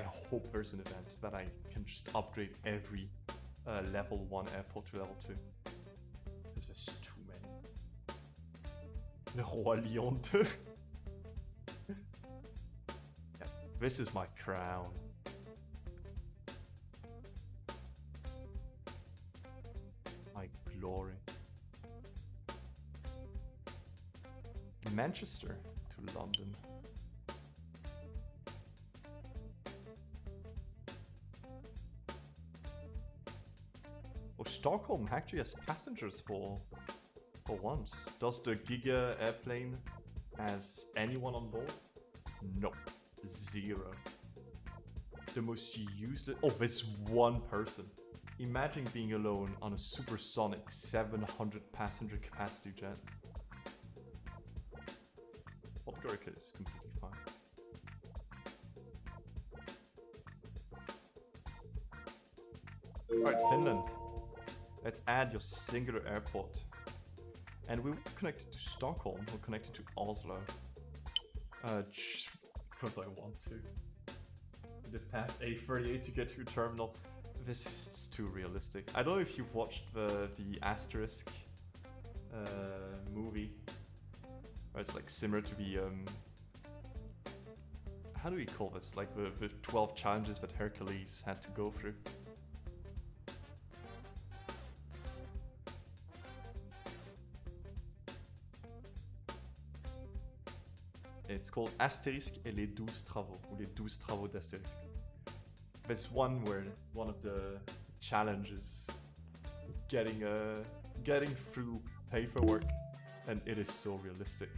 hope there's an event that I can just upgrade every level 1 airport to level 2. Because there's too many. Le Roi Lion 2. Yeah, this is my crown. My glory. Manchester to London. Oh, Stockholm actually has passengers for once. Does the Giga airplane has anyone on board? No, 0. The most useless. Oh, there's one person. Imagine being alone on a supersonic 700 passenger capacity jet. Podgorica is completely fine. Alright, Finland. Let's add your singular airport. And we will connect it to Stockholm, we'll connect it to Oslo. Just because I want to. The pass A38 to get to a terminal. This is too realistic. I don't know if you've watched the Asterisk movie. Where it's like similar to the how do we call this? Like the 12 challenges that Hercules had to go through. It's called Asterisk et les 12 travaux, ou les 12 travaux d'Asterisk. There's one where one of the challenges getting through paperwork, and it is so realistic.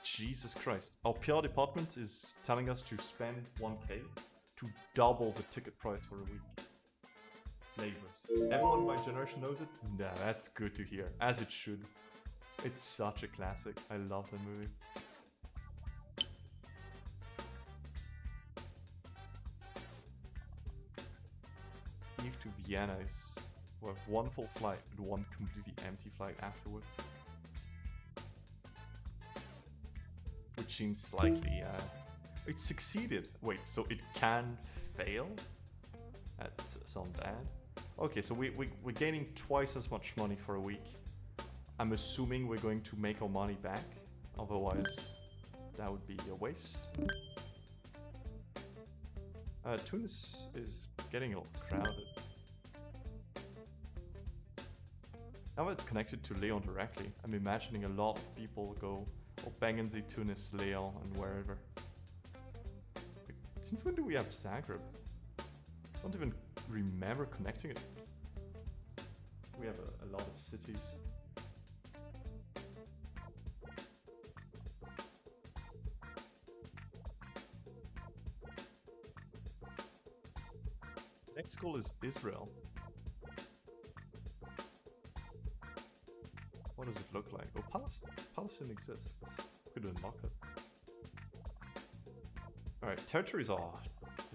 Jesus Christ. Our PR department is telling us to spend 1k to double the ticket price for a week. Neighbors. Everyone in my generation knows it? Nah, that's good to hear. As it should. It's such a classic. I love that movie. Eve to Vienna is... we have one full flight and one completely empty flight afterward. Which seems slightly It succeeded. Wait, so it can fail? That sounds bad. Okay, so we're gaining twice as much money for a week. I'm assuming we're going to make our money back. Otherwise, that would be a waste. Tunis is getting a little crowded. Now that it's connected to Leon directly, I'm imagining a lot of people go Bengazi, Tunis, Leon, and wherever. Since when do we have Zagreb? I don't even remember connecting it. We have a lot of cities. Next goal is Israel. What does it look like? Oh, Palestine exists. Could unlock it. Alright, territories are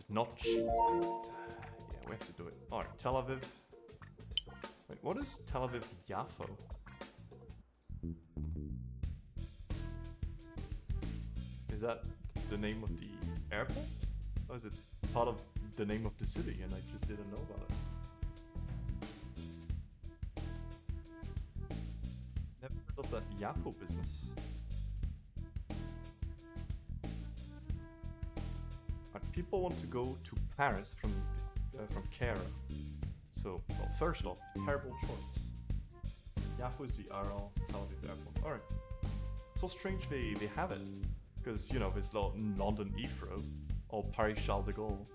not cheap. Yeah, we have to do it. Alright, Tel Aviv. Wait, what is Tel Aviv Yafo? Is that the name of the airport? Or is it part of the name of the city and I just didn't know about it? Never heard of that Yafo business. People want to go to Paris from Cairo. So, well, first off, terrible choice. Yafo is the RL Tel Aviv airport. Alright. So strange they have it. Because, you know, there's London Heathrow or Paris Charles de Gaulle.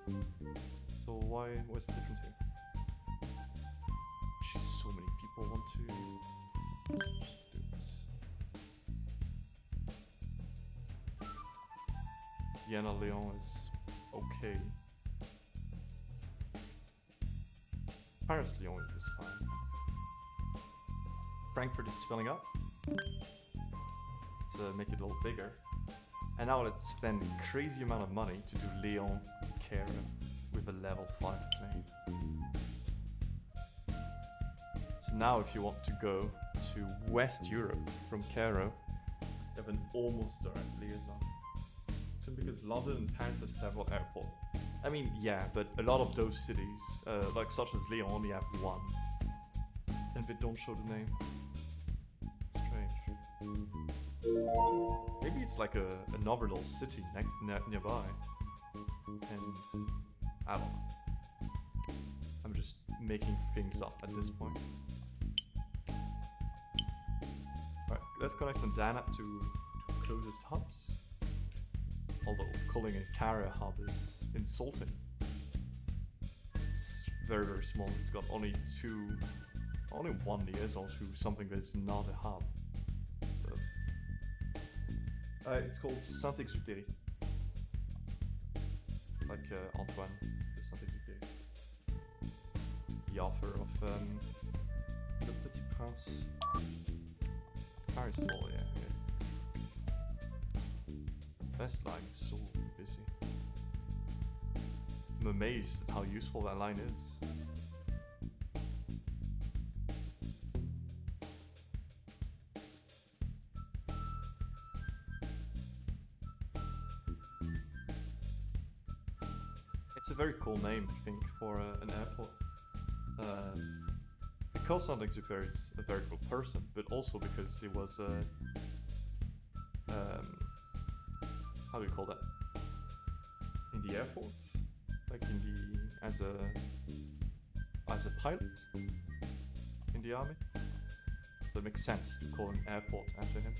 So what's the difference here? Jeez, so many people want to do this. Vienna Lyon is okay. Paris Lyon is fine. Frankfurt is filling up. Let's make it a little bigger. And now let's spend a crazy amount of money to do Lyon Cairo with a level 5 plane. So now if you want to go to West Europe from Cairo, you have an almost direct liaison. So because London and Paris have several airports. I mean, yeah, but a lot of those cities, like such as Lyon, only have one. And they don't show the name. Strange. Maybe it's like another little city nearby. And I don't know. I'm just making things up at this point. Alright, let's connect Dana to closest hubs. Although calling a carrier hub is insulting. It's very, very small. It's got only one liaison to something that's not a hub. It's called Saint-Exupéry. Like Antoine de Saint-Exupéry. The author of Le Petit Prince. Paris Fall, yeah. Best line is so busy. I'm amazed at how useful that line is. It's a very cool name, I think, for an airport. Because Saint-Exupéry is a very cool person, but also because he was how do you call that? In the Air Force? Like as a pilot in the army? So it makes sense to call an airport after him.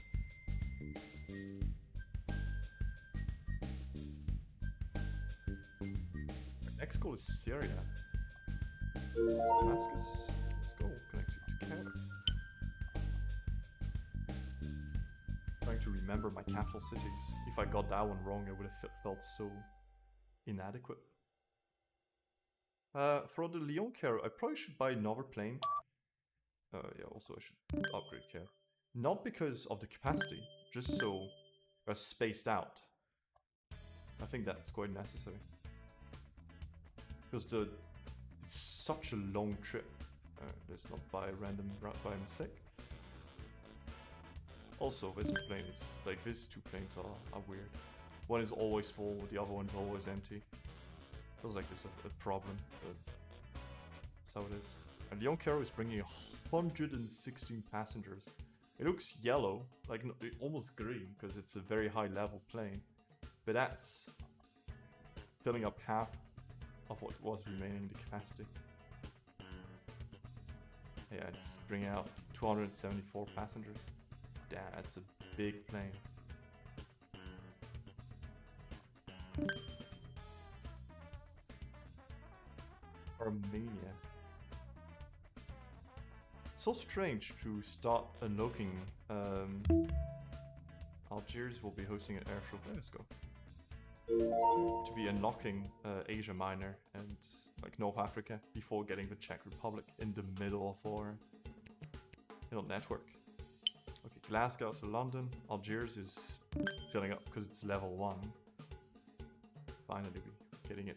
Next goal is Syria. Damascus. Let's go. Connect to Cairo. Trying to remember my capital cities. If I got that one wrong, I would have felt so inadequate. For the Lyon Cairo, I probably should buy another plane. Yeah, also I should upgrade Cairo. Not because of the capacity, just so they're spaced out. I think that's quite necessary. Because it's such a long trip. Let's not buy a random route by mistake. Also, this plane is like these two planes are weird. one is always full, the other one is always empty. Feels like there's a problem, but that's how it is. And Leon Caro is bringing 116 passengers. It looks yellow, like almost green, because it's a very high level plane. But that's filling up half of what was remaining the capacity. Yeah, it's bringing out 274 passengers. Damn, that's a big plane. Armenia. It's so strange to start unlocking. Algiers will be hosting an airshow. Let's go. To be unlocking Asia Minor and like North Africa before getting the Czech Republic in the middle of our network. Okay, Glasgow to London. Algiers is filling up because it's level 1. Finally, we're getting it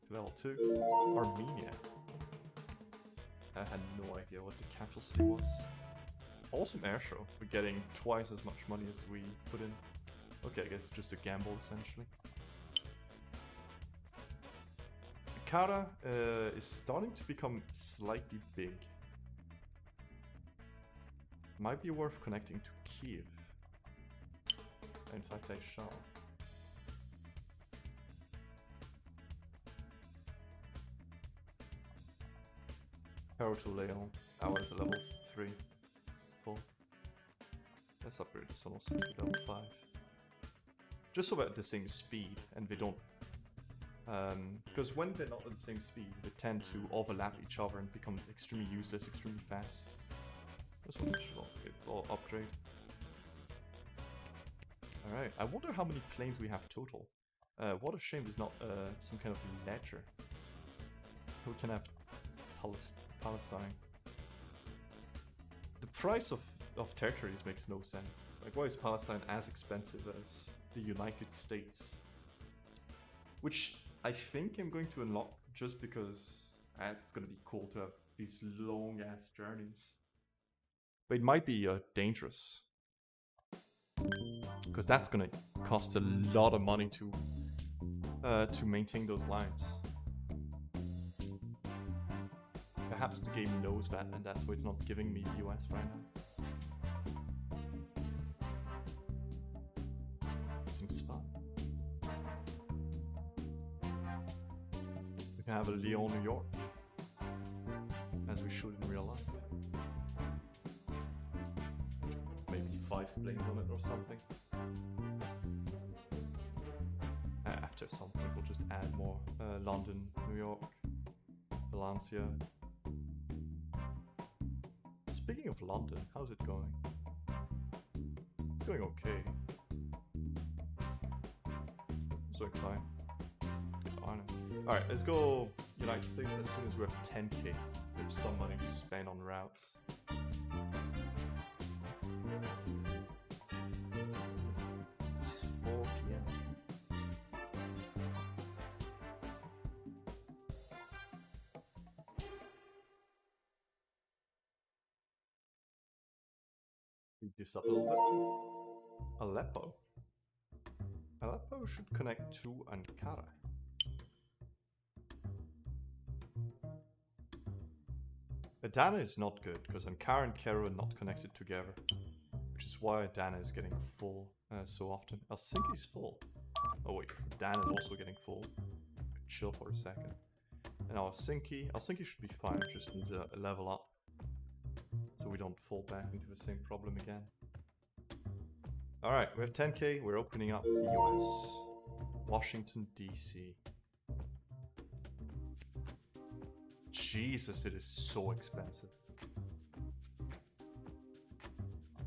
to level 2. Armenia. I had no idea what the capital city was. Awesome airshow. We're getting twice as much money as we put in. Okay, I guess just a gamble essentially. Ankara is starting to become slightly big. Might be worth connecting to Kiev. In fact, I shall. Power to Leon. Ours at level 3. It's full. Let's upgrade this one also to level 5. Just so they're at the same speed and they don't... because when they're not at the same speed, they tend to overlap each other and become extremely useless, extremely fast. This one should upgrade. Alright, I wonder how many planes we have total. What a shame there's not some kind of ledger. We can have Palestine. The price of territories makes no sense. Like, why is Palestine as expensive as the United States? Which I think I'm going to unlock just because it's going to be cool to have these long ass journeys. But it might be dangerous. Because that's going to cost a lot of money to maintain those lines. Perhaps the game knows that, and that's why it's not giving me the US right now. It seems fun. We can have a Lyon, New York, as we should in real life. Maybe 5 planes on it or something. After some point we'll just add more. London, New York, Valencia. Speaking of London, how's it going? It's going okay. It's doing fine. Good on it. Alright, let's go United States as soon as we have 10k. So we have some money to spend on routes. It's 4 p.m. Speed this up a little bit. Aleppo. Aleppo should connect to Ankara. Adana is not good because Ankara and Cairo are not connected together, which is why Adana is getting full so often. Helsinki is full. Oh wait, Adana is also getting full. Chill for a second. And now Helsinki should be fine. Just needs a level up. So we don't fall back into the same problem again. Alright, we have 10k, we're opening up the US. Washington, DC. Jesus, it is so expensive.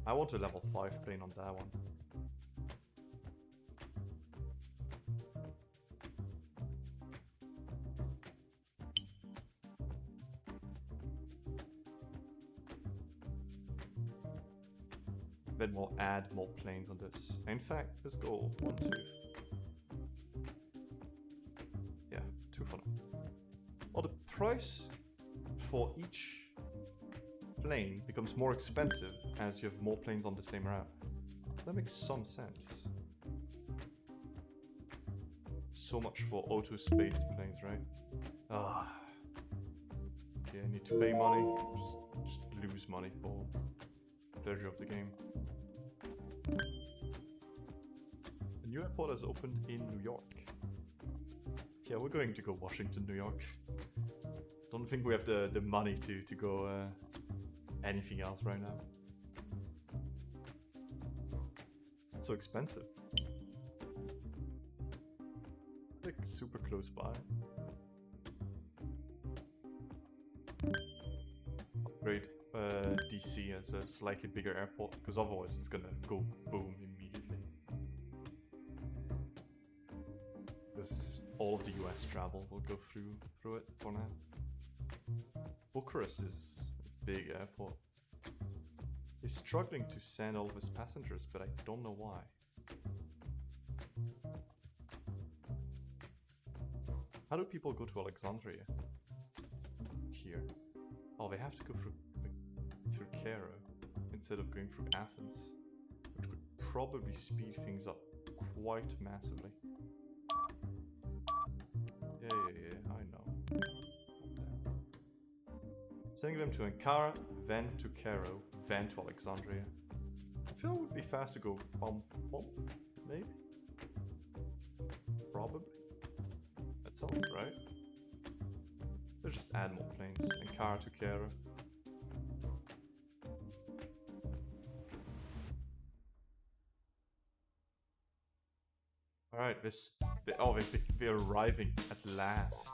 I want a level 5 plane on that one. Then we'll add more planes on this. In fact, let's go 1, 2. Yeah, 2 for now. Well, the price for each plane becomes more expensive as you have more planes on the same route. That makes some sense. So much for auto-spaced planes, right? Ah. Okay, I need to pay money. Just lose money for the pleasure of the game. A new airport has opened in New York. Yeah, we're going to go Washington, New York. Don't think we have the money to go anything else right now. It's so expensive. Like super close by. Upgrade DC as a slightly bigger airport, because otherwise it's gonna go boom immediately. Because all of the US travel will go through it for now. Bucharest is a big airport. He's struggling to send all of his passengers, but I don't know why. How do people go to Alexandria? Here. Oh, they have to go through Cairo instead of going through Athens, which could probably speed things up quite massively. Yeah, I know. Sending them to Ankara, then to Cairo, then to Alexandria. I feel it would be fast to go bum, maybe? Probably. That sounds right. Let's just add more planes. Ankara to Cairo. Alright, they're arriving at last.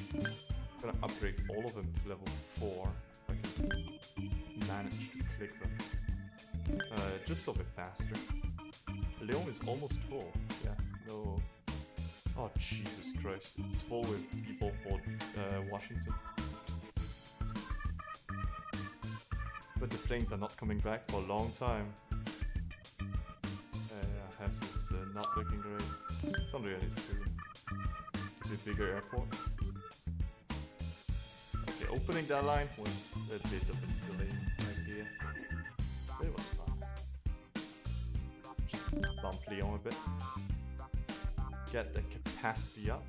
I'm gonna upgrade all of them to level 4 if I can manage to click them. Just so they're faster. Leon is almost full. Yeah, no. Oh, Jesus Christ. It's full with people for Washington. But the planes are not coming back for a long time. Yeah, Hess is not looking great. Somebody needs to be a bigger airport. Okay, opening that line was a bit of a silly idea. But it was fun. Just bump Leon a bit. Get the capacity up.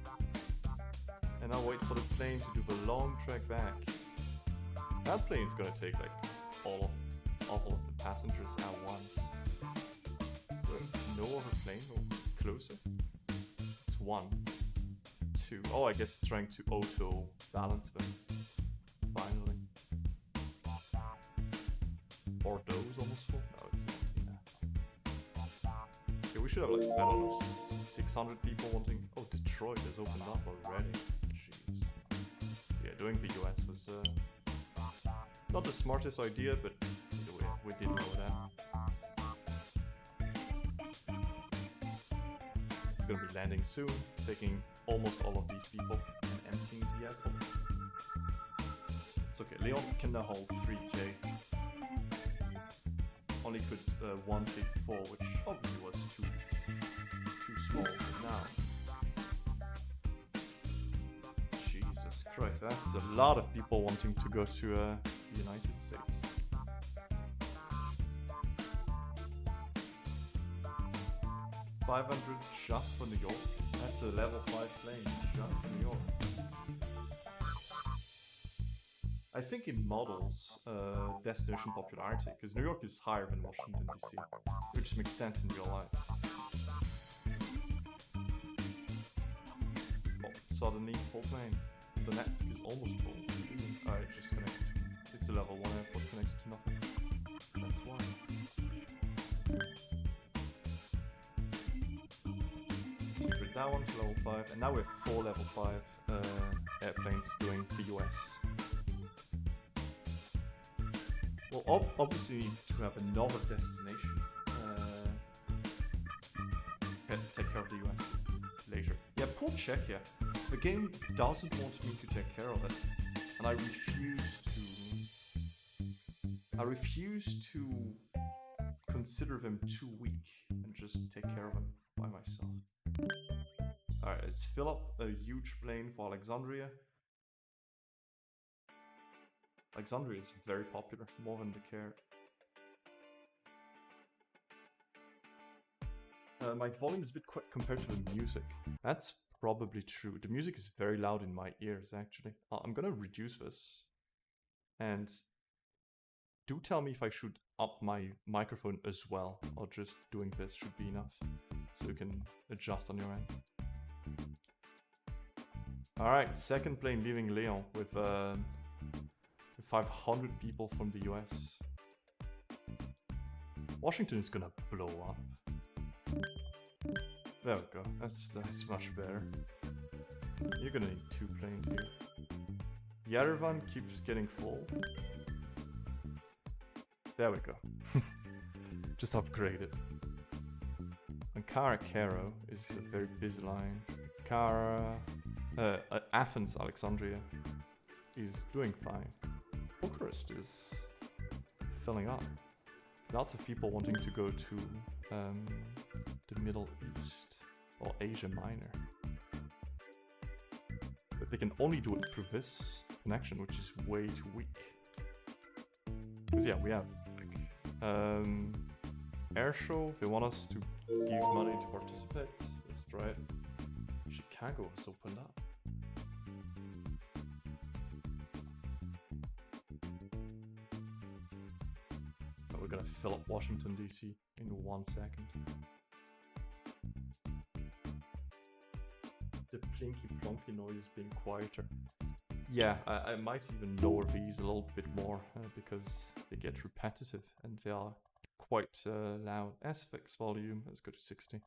And now wait for the plane to do the long trek back. That plane's gonna take like all of the passengers at once. No other plane closer? It's 1, 2. Oh, I guess it's trying to auto balance them. Finally. Bordeaux's almost full? No, it's empty now. Okay, we should have like, I don't know, 600 people wanting... Oh, Detroit has opened up already. Jeez. Yeah, doing the US was not the smartest idea, but we did know that. Gonna be landing soon, taking almost all of these people and emptying the airport. It's okay, Leon can now hold 3k. Only could 1k before, which obviously was too small now. Jesus Christ, that's a lot of people wanting to go to the United States. $500 just for New York? That's a level 5 plane just for New York. I think it models destination popularity, because New York is higher than Washington DC, which makes sense in real life. Oh, suddenly full plane. The Netsk is almost full. Alright, just connected to... It's a level 1 airport connected to nothing. That's why. That one to level 5, and now we have 4 level 5 airplanes doing the US. Well, obviously, to have another destination, take care of the US later. Yeah, poor Czechia. The game doesn't want me to take care of it, and I refuse to consider them too weak and just take care of them by myself. Alright, let's fill up a huge plane for Alexandria. Alexandria is very popular, more than the Caire. My volume is a bit quiet compared to the music. That's probably true. The music is very loud in my ears, actually. I'm gonna reduce this. And do tell me if I should up my microphone as well, or just doing this should be enough. So you can adjust on your end. Alright, second plane leaving Lyon with 500 people from the US. Washington is gonna blow up. There we go, that's much better. You're gonna need 2 planes here. Yerevan keeps getting full. There we go. Just upgrade it. Ankara Cairo is a very busy line. Athens Alexandria is doing fine. Bucharest is filling up. Lots of people wanting to go to the Middle East or Asia Minor. But they can only do it through this connection, which is way too weak. Because yeah, we have like air show. If they want us to give money to participate, let's try it. Chicago has opened up. But we're gonna fill up Washington DC in 1 second. The plinky plonky noise being quieter. Yeah, I might even lower these a little bit more because they get repetitive and they are quite loud. SFX volume, let's go to 60.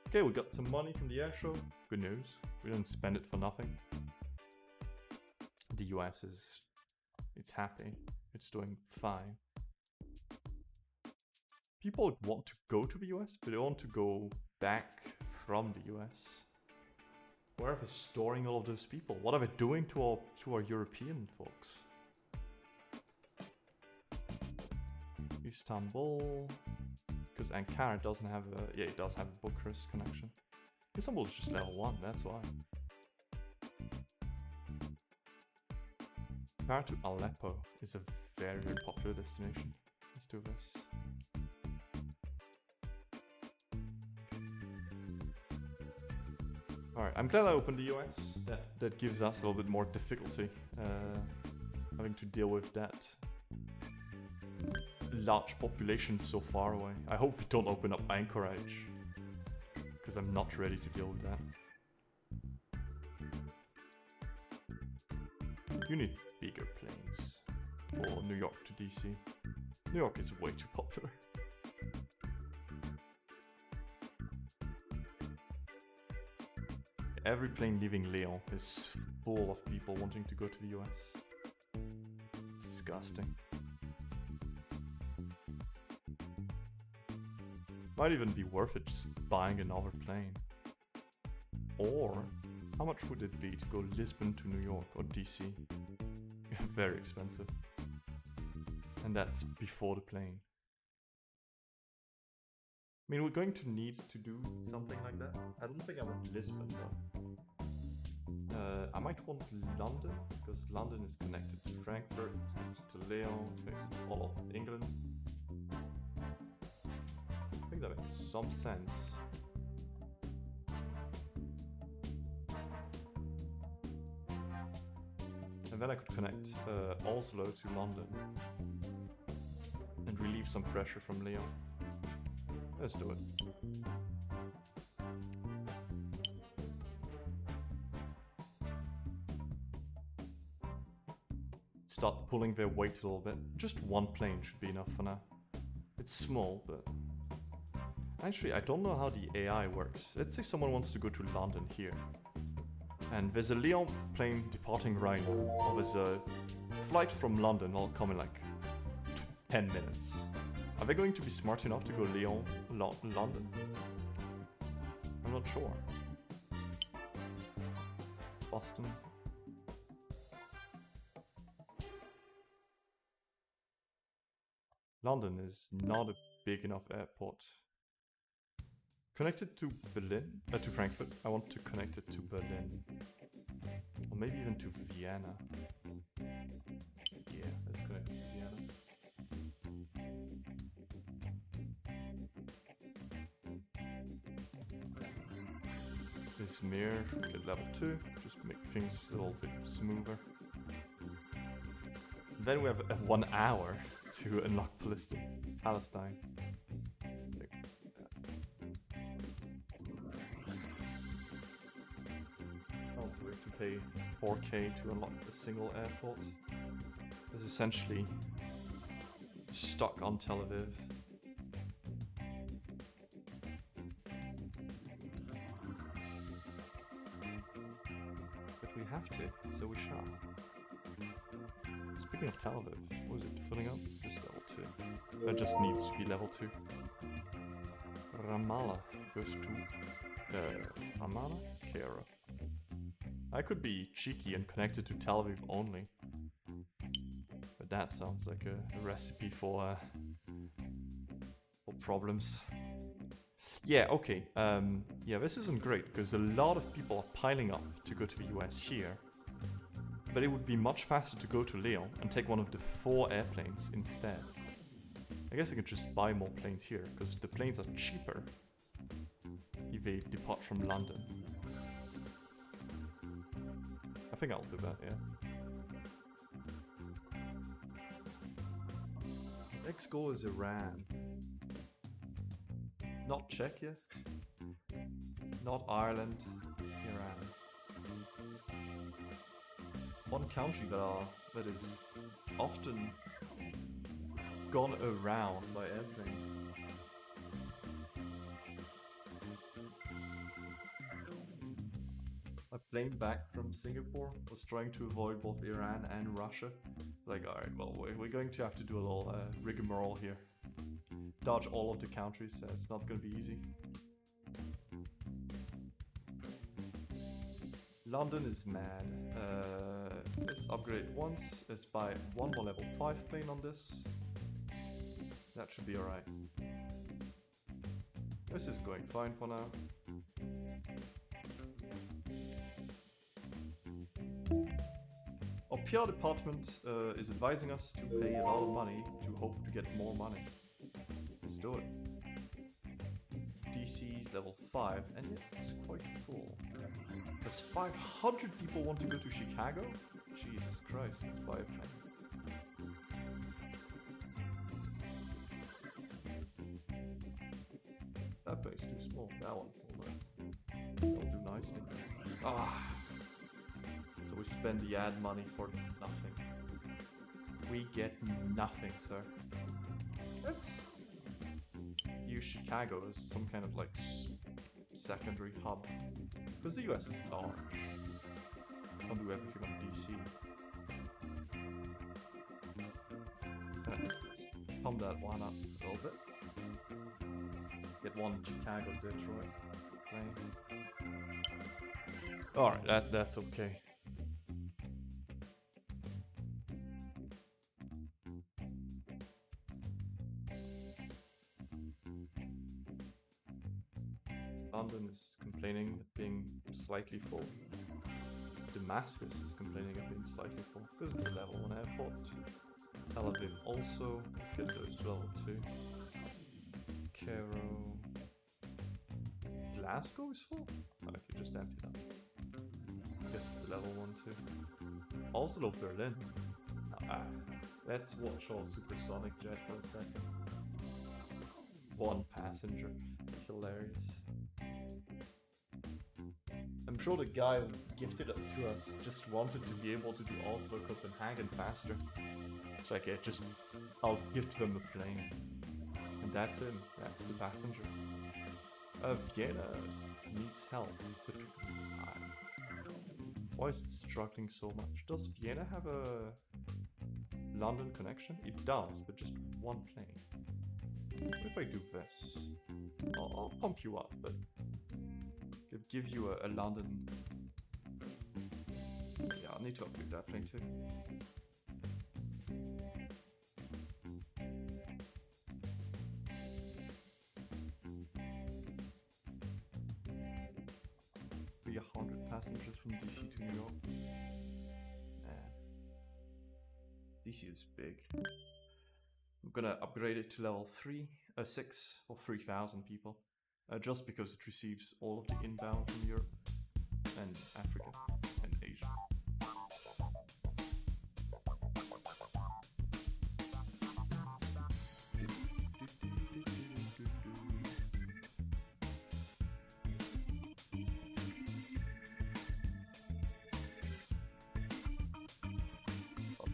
Okay, we got some money from the air show. Good news, we didn't spend it for nothing. The US it's happy, it's doing fine. People want to go to the US, but they want to go back from the US. Where are they storing all of those people? What are they doing to our European folks? Istanbul, because Ankara doesn't have a, yeah, it does have a Bucharest connection. Istanbul is just level 1, that's why. Ankara to Aleppo is a very, very popular destination. Let's do this. Alright, I'm glad I opened the US. That gives us a little bit more difficulty having to deal with that large population so far away. I hope we don't open up Anchorage, because I'm not ready to deal with that. You need bigger planes. Or New York to DC. New York is way too popular. Every plane leaving Lyon is full of people wanting to go to the US. Disgusting. Might even be worth it just buying another plane. Or, how much would it be to go Lisbon to New York or DC? Very expensive. And that's before the plane. I mean, we're going to need to do something like that. I don't think I want Lisbon though. I might want London, because London is connected to Frankfurt, it's connected to Lyon, it's connected to all of England. I think that makes some sense. And then I could connect Oslo to London and relieve some pressure from Lyon. Let's do it. Start pulling their weight a little bit. Just one plane should be enough for now. It's small, but... Actually, I don't know how the AI works. Let's say someone wants to go to London here. And there's a Lyon plane departing right now. Or there's a flight from London all coming like 10 minutes. Are they going to be smart enough to go Lyon, London? I'm not sure. Boston. London is not a big enough airport. Connected to Berlin, to Frankfurt. I want to connect it to Berlin. Or maybe even to Vienna. Izmir should get level 2, just to make things a little bit smoother. Then we have 1 hour to unlock Palestine. Oh, we have to pay 4k to unlock a single airport. It's essentially stuck on Tel Aviv. But we have to, so we shall. Speaking of Tel Aviv, was it filling up? Just level 2. It just needs to be level 2. Ramallah goes to Ramallah? Cairo. I could be cheeky and connect it to Tel Aviv only. But that sounds like a recipe for problems. Yeah, okay. Yeah, this isn't great because a lot of people are piling up to go to the US here. But it would be much faster to go to Lyon and take one of the 4 airplanes instead. I guess I could just buy more planes here because the planes are cheaper if they depart from London. I think I'll do that, yeah. Next goal is Iran. Not Czechia, not Ireland, Iran. One country that is often gone around by airplanes. My plane back from Singapore was trying to avoid both Iran and Russia. Like, alright, well, we're going to have to do a little rigmarole here. Dodge all of the countries, it's not gonna be easy. London is mad. Let's upgrade once. Let's buy one more level 5 plane on this. That should be alright. This is going fine for now. Our PR department is advising us to pay a lot of money to hope to get more money. Let's do it. DC's level 5 and yet it's quite full. Does 500 people want to go to Chicago? Jesus Christ, let's buy a plane. That plane's too small. That one will do nicely. Ah. So we spend the ad money for nothing. We get nothing, sir. Let's use Chicago as some kind of like secondary hub. Because the US is large. Can't do everything on DC. Let's pump that one up a little bit. Get one Chicago, Detroit plane. Alright, that's okay. London is complaining of being slightly full. Damascus is complaining of being slightly full because it's a level 1 airport. Tel Aviv also. Let's get those to level 2. Cairo. Glasgow is full? Oh, if you just empty that. I guess it's a level 1 too. Also Berlin. Let's watch our supersonic jet for a second. 1 passenger. Hilarious. I'm sure the guy who gifted it to us just wanted to be able to do Oslo Copenhagen faster. It's like, I'll gift them a plane. And that's him, that's the passenger. Vienna needs help, but why is it struggling so much? Does Vienna have a London connection? It does, but just 1 plane. What if I do this? I'll pump you up, but give you a London. Yeah, I'll need to upgrade that plane too. Be 100 passengers from DC to New York. Man, DC is big. I'm gonna upgrade it to level 6 or 3,000 people. Just because it receives all of the inbound from Europe.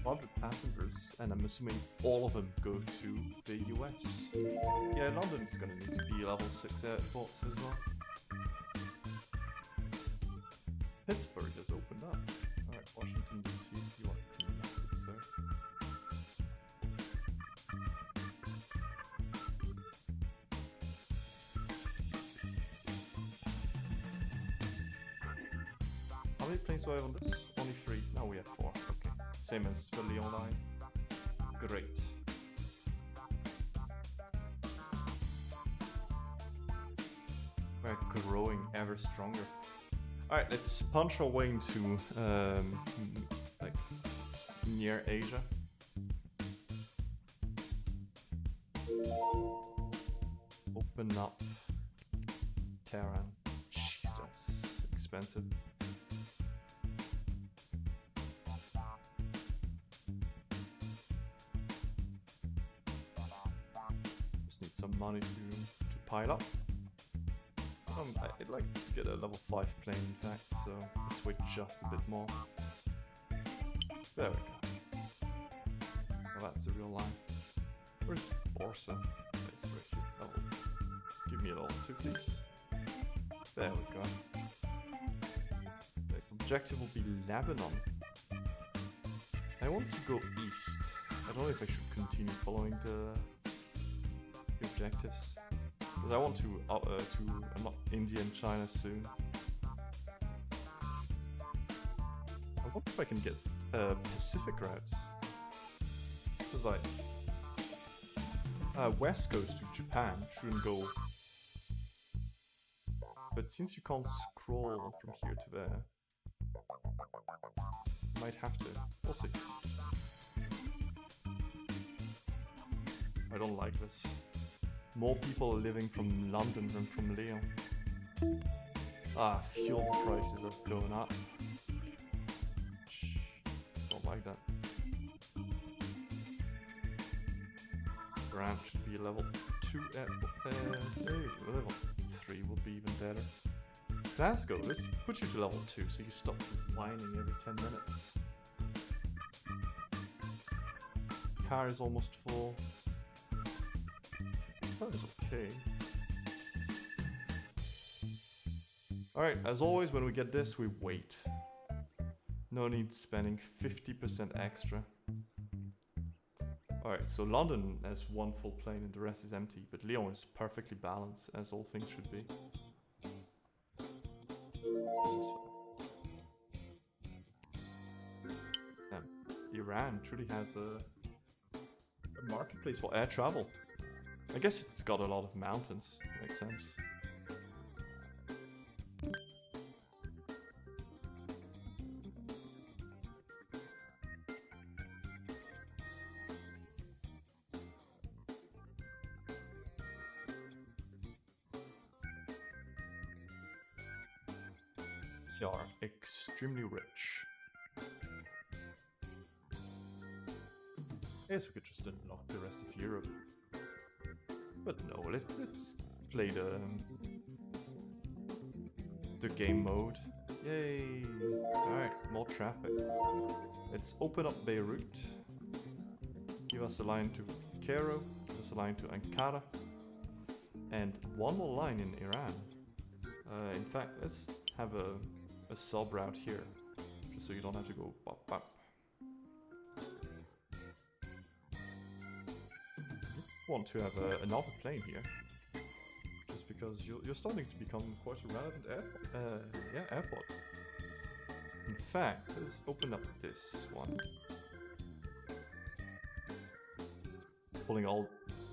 100 passengers, and I'm assuming all of them go to the US. Yeah, London's gonna need to be level 6 airport as well. Pittsburgh has opened up. Alright, Washington DC, you are connected, sir. How many planes do I have on this? Only 3. Now we have 4. Okay. Same as the Lyon line. Great. We're growing ever stronger. Alright, let's punch our way into like near Asia. Open up Tehran. Jeez, that's expensive. Just need some money to pile up. I'd like to get a level 5 plane in fact, so let's wait just a bit more. There we go. Now that's a real line. Where's Borsa? It's right here. Level. Give me a level 2 please. There we go. Next objective will be Lebanon. I want to go east. I don't know if I should continue following the objectives. Because I want to unlock India and China soon. I wonder if I can get Pacific routes. Because like West Coast to Japan shouldn't go. But since you can't scroll from here to there, you might have to. We'll see. I don't like this. More people are living from London than from Lyon. Fuel prices are going up. Don't like that. Grant should be level 2 level 3 will be even better. Glasgow, let's put you to level 2 so you stop whining every 10 minutes. Car is almost full. That is okay. Alright, as always when we get this we wait. No need spending 50% extra. Alright, so London has 1 full plane and the rest is empty, but Lyon is perfectly balanced as all things should be. Iran truly has a marketplace for air travel. I guess it's got a lot of mountains, makes sense. You are extremely rich. I guess we could just unlock the rest of Europe. But no, let's play the game mode. Yay! Alright, more traffic. Let's open up Beirut. Give us a line to Cairo, give us a line to Ankara, and 1 more line in Iran. In fact, let's have a sub route here, just so you don't have to go bop bop. Want to have another plane here, just because you're starting to become quite a relevant airport. In fact, let's open up this one.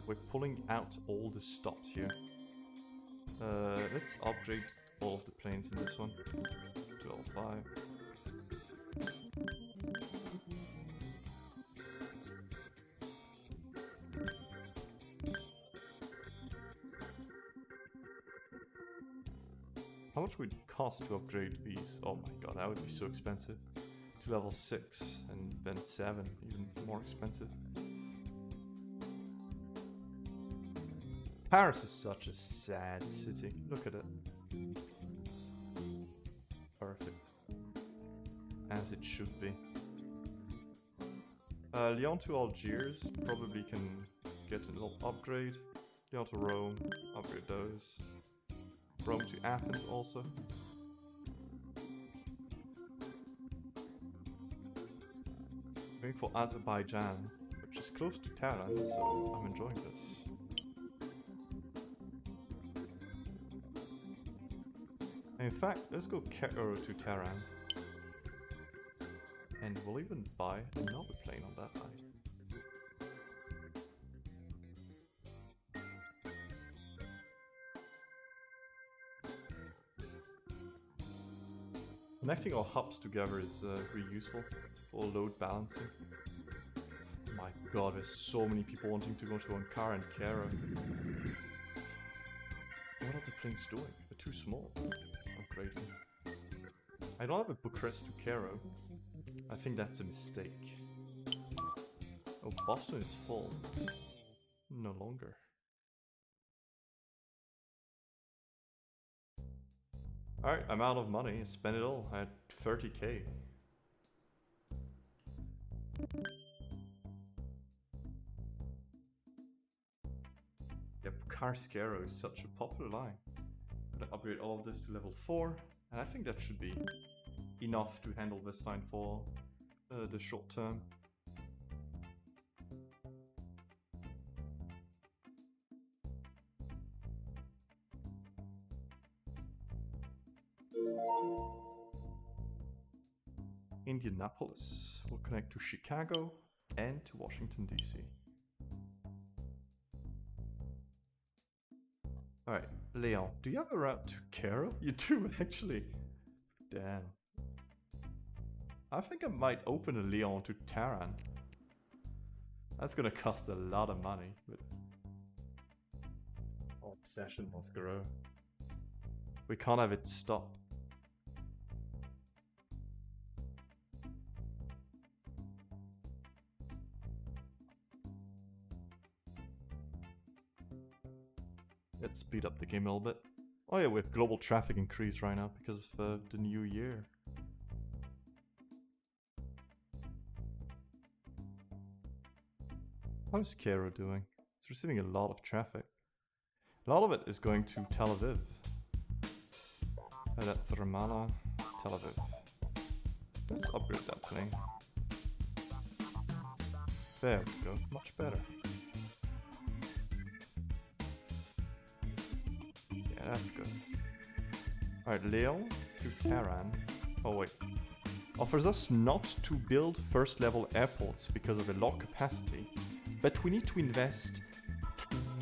We're pulling out all the stops here. Let's upgrade all of the planes in this one. 12.5. How much would it cost to upgrade these? Oh my god, that would be so expensive. To level 6 and then 7, even more expensive. Paris is such a sad city. Look at it. Perfect. As it should be. Lyon to Algiers probably can get a little upgrade. Lyon to Rome, upgrade those. Rome to Athens also. Going for Azerbaijan, which is close to Tehran, so I'm enjoying this. In fact, let's go Cairo to Tehran. And we'll even buy another plane on that line. Connecting our hubs together is really useful for load balancing. My god, there's so many people wanting to go to Ankara and Cairo. What are the planes doing? They're too small. Upgrading. I don't have a Bucharest to Cairo. I think that's a mistake. Oh, Boston is full. No longer. Alright, I'm out of money. I spent it all. I had 30k. Yep, Cairo is such a popular line. I'm gonna upgrade all of this to level 4, and I think that should be enough to handle this line for the short term. Indianapolis will connect to Chicago and to Washington, D.C. Alright, Leon, do you have a route to Cairo? You do, actually. Damn. I think I might open a Leon to Tehran. That's gonna cost a lot of money, but our obsession must grow. We can't have it stop. Let's speed up the game a little bit. Oh yeah, we have global traffic increase right now because of the new year. How's Cairo doing? It's receiving a lot of traffic. A lot of it is going to Tel Aviv. That's Ramallah, Tel Aviv. Let's upgrade that plane. There we go, much better. Yeah, that's good. Alright, Leon to Tehran. Oh wait. Offers us not to build first level airports because of the low capacity, but we need to invest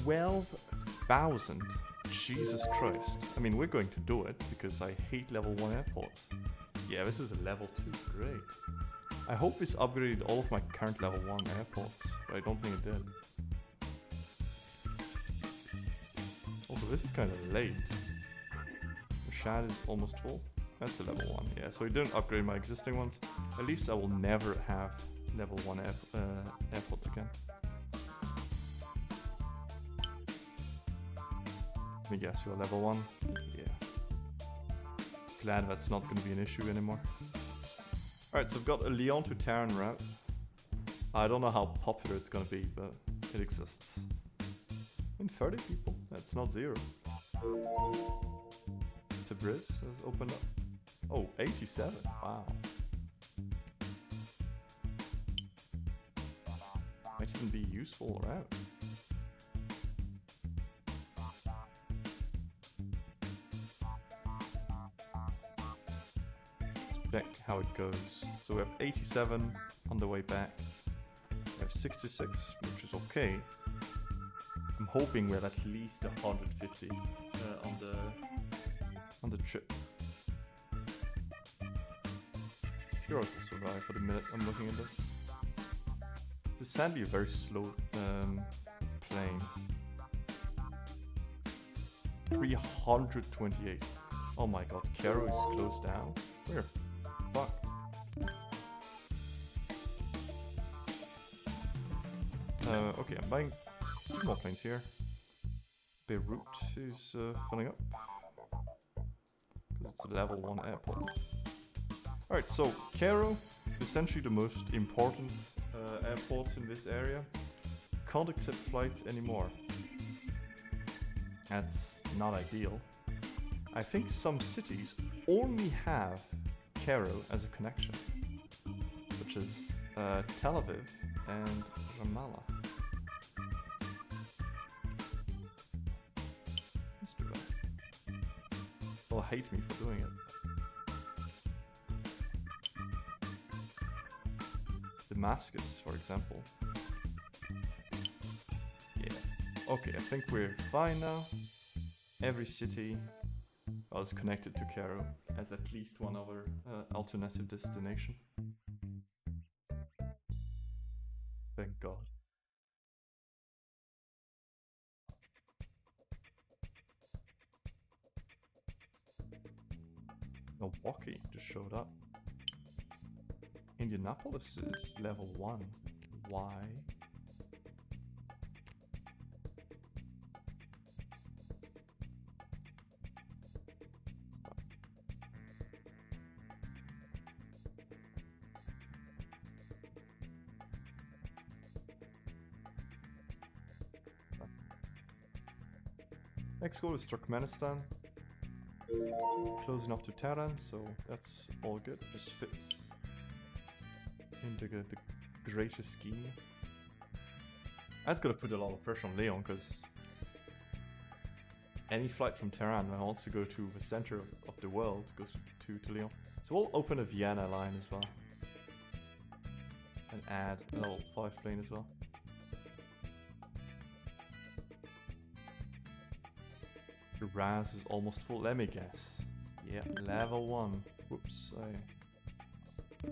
12,000. Jesus Christ. I mean, we're going to do it because I hate level 1 airports. Yeah, this is a level 2. Great. I hope this upgraded all of my current level 1 airports, but I don't think it did. Also, this is kind of late. The Shad is almost full. That's a level 1, yeah, so I didn't upgrade my existing ones. At least I will never have level 1 airports again. Let me guess, you're level 1? Yeah. Glad that's not going to be an issue anymore. Alright, so I've got a Lyon to Tehran route. I don't know how popular it's going to be, but it exists. And 30 people, that's not zero. Tabriz has opened up. Oh, 87, wow. Might even be useful route. Check how it goes. So we have 87 on the way back. We have 66, which is okay. I'm hoping we have at least 150 on the trip. Sure, I can survive for the minute I'm looking at this. This is sadly a very slow plane. 328. Oh my god, Cairo is closed down. Where? Fuck. Okay, I'm buying 2 more planes here. Beirut is filling up. Because it's a level 1 airport. Alright, so Cairo, essentially the most important airports in this area can't accept flights anymore. That's not ideal. I think some cities only have Cairo as a connection, such as Tel Aviv and Ramallah. Let's do that. They'll hate me for doing it. Damascus, for example. Yeah. Okay, I think we're fine now. Every city is connected to Cairo as at least one other alternative destination. Thank God. Milwaukee just showed up. Indianapolis is level 1. Why? Next goal is Turkmenistan. Close enough to Tehran, so that's all good. Just fits into the greater scheme. That's gonna put a lot of pressure on Leon, because any flight from Tehran that wants to go to the center of the world goes to Leon. So we'll open a Vienna line as well. And add a level 5 plane as well. The RAS is almost full. Let me guess. Yeah, level 1. Whoops, I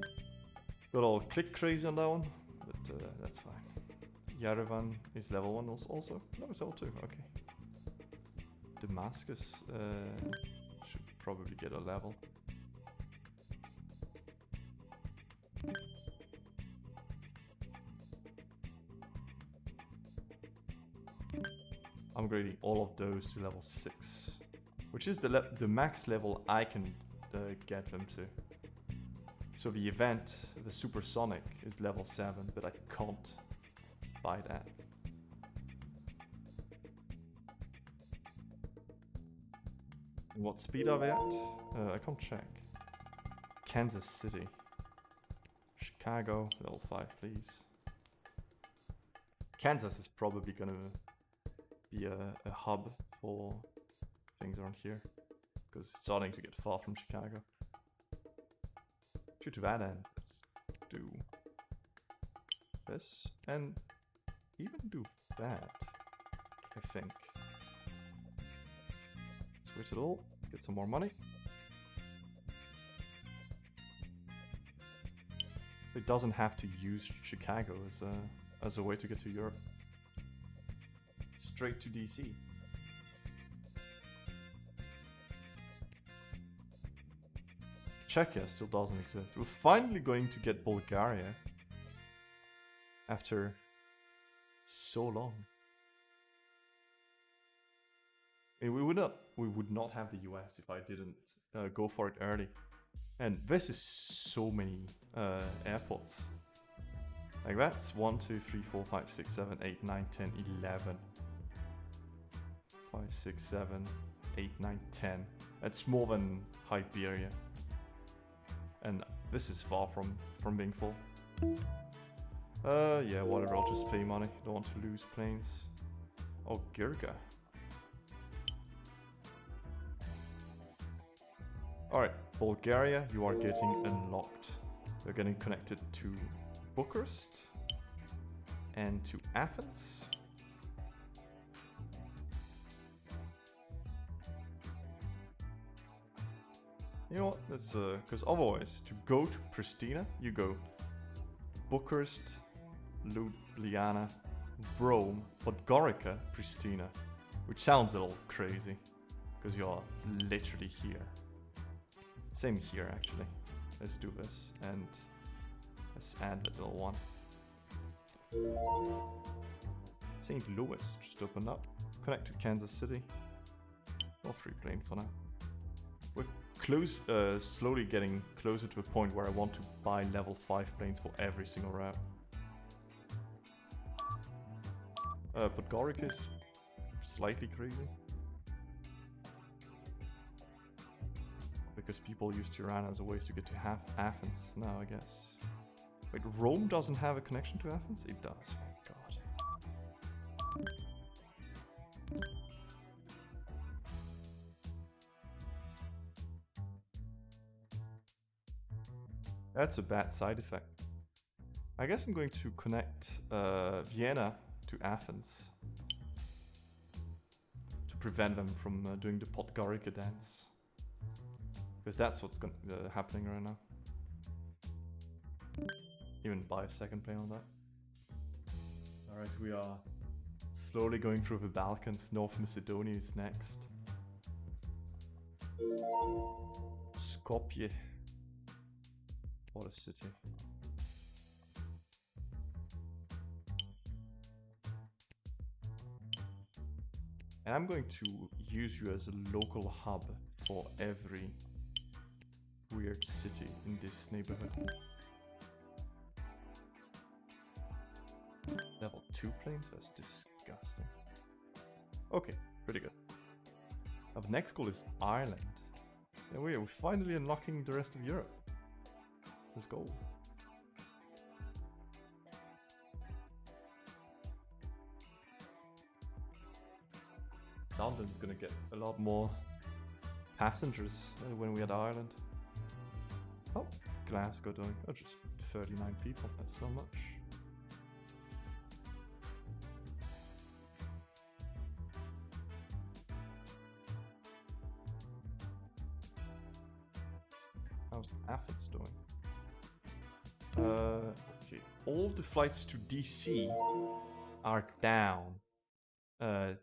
got all click crazy on that one, but that's fine. Yerevan is level 1 also. No, it's level 2. Okay. Damascus should probably get a level. I'm upgrading all of those to level 6, which is the max level I can get them to. So the event, the Supersonic, is level 7, but I can't buy that. And what speed are they at? I can't check. Kansas City. Chicago, level 5, please. Kansas is probably gonna be a hub for things around here, because it's starting to get far from Chicago. To that end, let's do this and even do that, I think. Switch it all, get some more money. It doesn't have to use Chicago as a way to get to Europe. Straight to DC. Czechia still doesn't exist. We're finally going to get Bulgaria after so long. I mean, we would not have the US if I didn't go for it early. And this is so many airports. Like that's 1, 2, 3, 4, 5, 6, 7, 8, 9, 10, 11. 5, 6, 7, 8, 9, 10. That's more than Iberia. And this is far from being full. Yeah, whatever, I'll just pay money. Don't want to lose planes. Oh, Girga. Alright, Bulgaria, you are getting unlocked. They're getting connected to Bucharest and to Athens. You know what, let's, because otherwise, to go to Pristina, you go Bucharest, Ljubljana, Rome, Podgorica, Pristina, which sounds a little crazy, because you're literally here. Same here, actually. Let's do this, and let's add a little one. St. Louis just opened up. Connect to Kansas City. Or free plane for now. We're slowly getting closer to a point where I want to buy level 5 planes for every single route. Podgorica is slightly crazy. Because people use Tirana as a way to get to Athens now, I guess. Wait, Rome doesn't have a connection to Athens? It does, thank God. That's a bad side effect. I guess I'm going to connect Vienna to Athens to prevent them from doing the Podgorica dance. Because that's what's happening right now. Even buy a second plane on that. Alright, we are slowly going through the Balkans. North Macedonia is next. Skopje. What a city. And I'm going to use you as a local hub for every weird city in this neighborhood. Level 2 planes? That's disgusting. Okay, pretty good. Now the next goal is Ireland. Yeah, we're finally unlocking the rest of Europe. Let's go. London's gonna get a lot more passengers when we had Ireland. Oh, it's Glasgow doing? Oh, just 39 people. That's not much. How's Athens doing? Okay, all the flights to DC are down. Okay,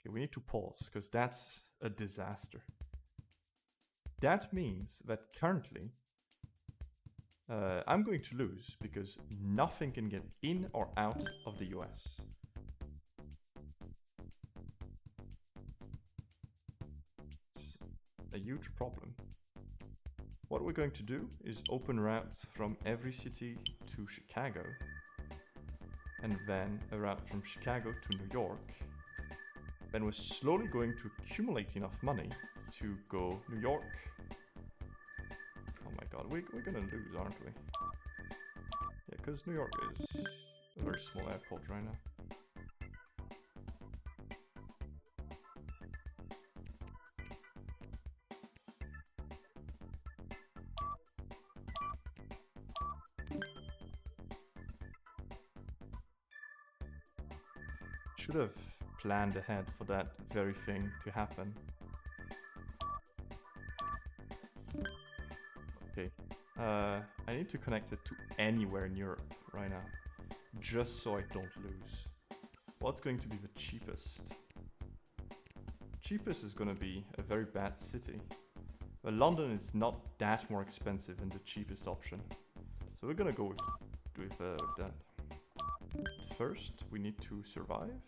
we need to pause, because that's a disaster. That means that currently, I'm going to lose, because nothing can get in or out of the US. It's a huge problem. What we're going to do is open routes from every city to Chicago, and then a route from Chicago to New York. Then we're slowly going to accumulate enough money to go New York. Oh my god, we're gonna lose, aren't we? Yeah, because New York is a very small airport right now. Should have planned ahead for that very thing to happen. Okay, I need to connect it to anywhere in Europe right now, just so I don't lose. What's going to be the cheapest? Cheapest is going to be a very bad city. Well, London is not that more expensive than the cheapest option, so we're gonna go with that. First, we need to survive.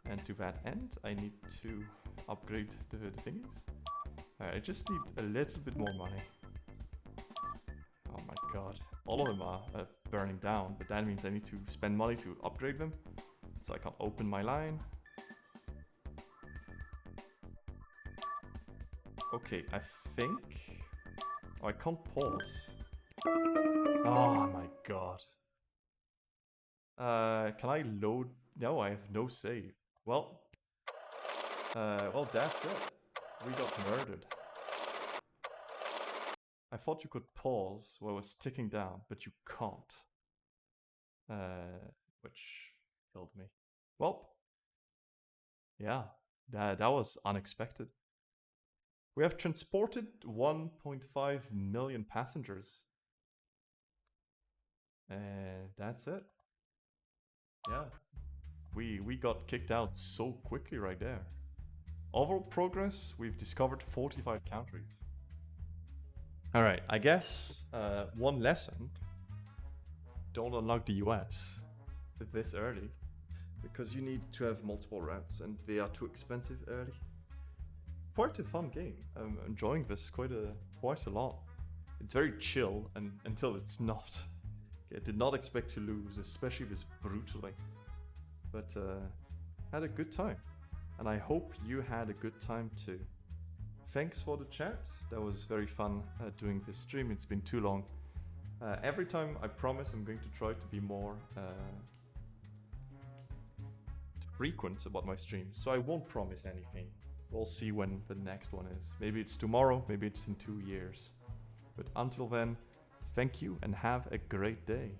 And to that end, I need to upgrade the thingies. I just need a little bit more money. Oh my god. All of them are burning down, but that means I need to spend money to upgrade them. So I can open my line. Okay, I think... Oh, I can't pause. Oh my god. Can I load? No, I have no save. Well, that's it. We got murdered. I thought you could pause while it was ticking down, but you can't. Which killed me. Well, yeah, that was unexpected. We have transported 1.5 million passengers. That's it. Yeah. We got kicked out so quickly right there. Overall progress, we've discovered 45 countries. Alright, I guess one lesson. Don't unlock the US this early. Because you need to have multiple routes and they are too expensive early. Quite a fun game. I'm enjoying this quite a lot. It's very chill and until it's not. I did not expect to lose, especially this brutally. but had a good time. And I hope you had a good time too. Thanks for the chat. That was very fun doing this stream. It's been too long. Every time I promise I'm going to try to be more frequent about my streams. So I won't promise anything. We'll see when the next one is. Maybe it's tomorrow, maybe it's in 2 years. But until then, thank you and have a great day.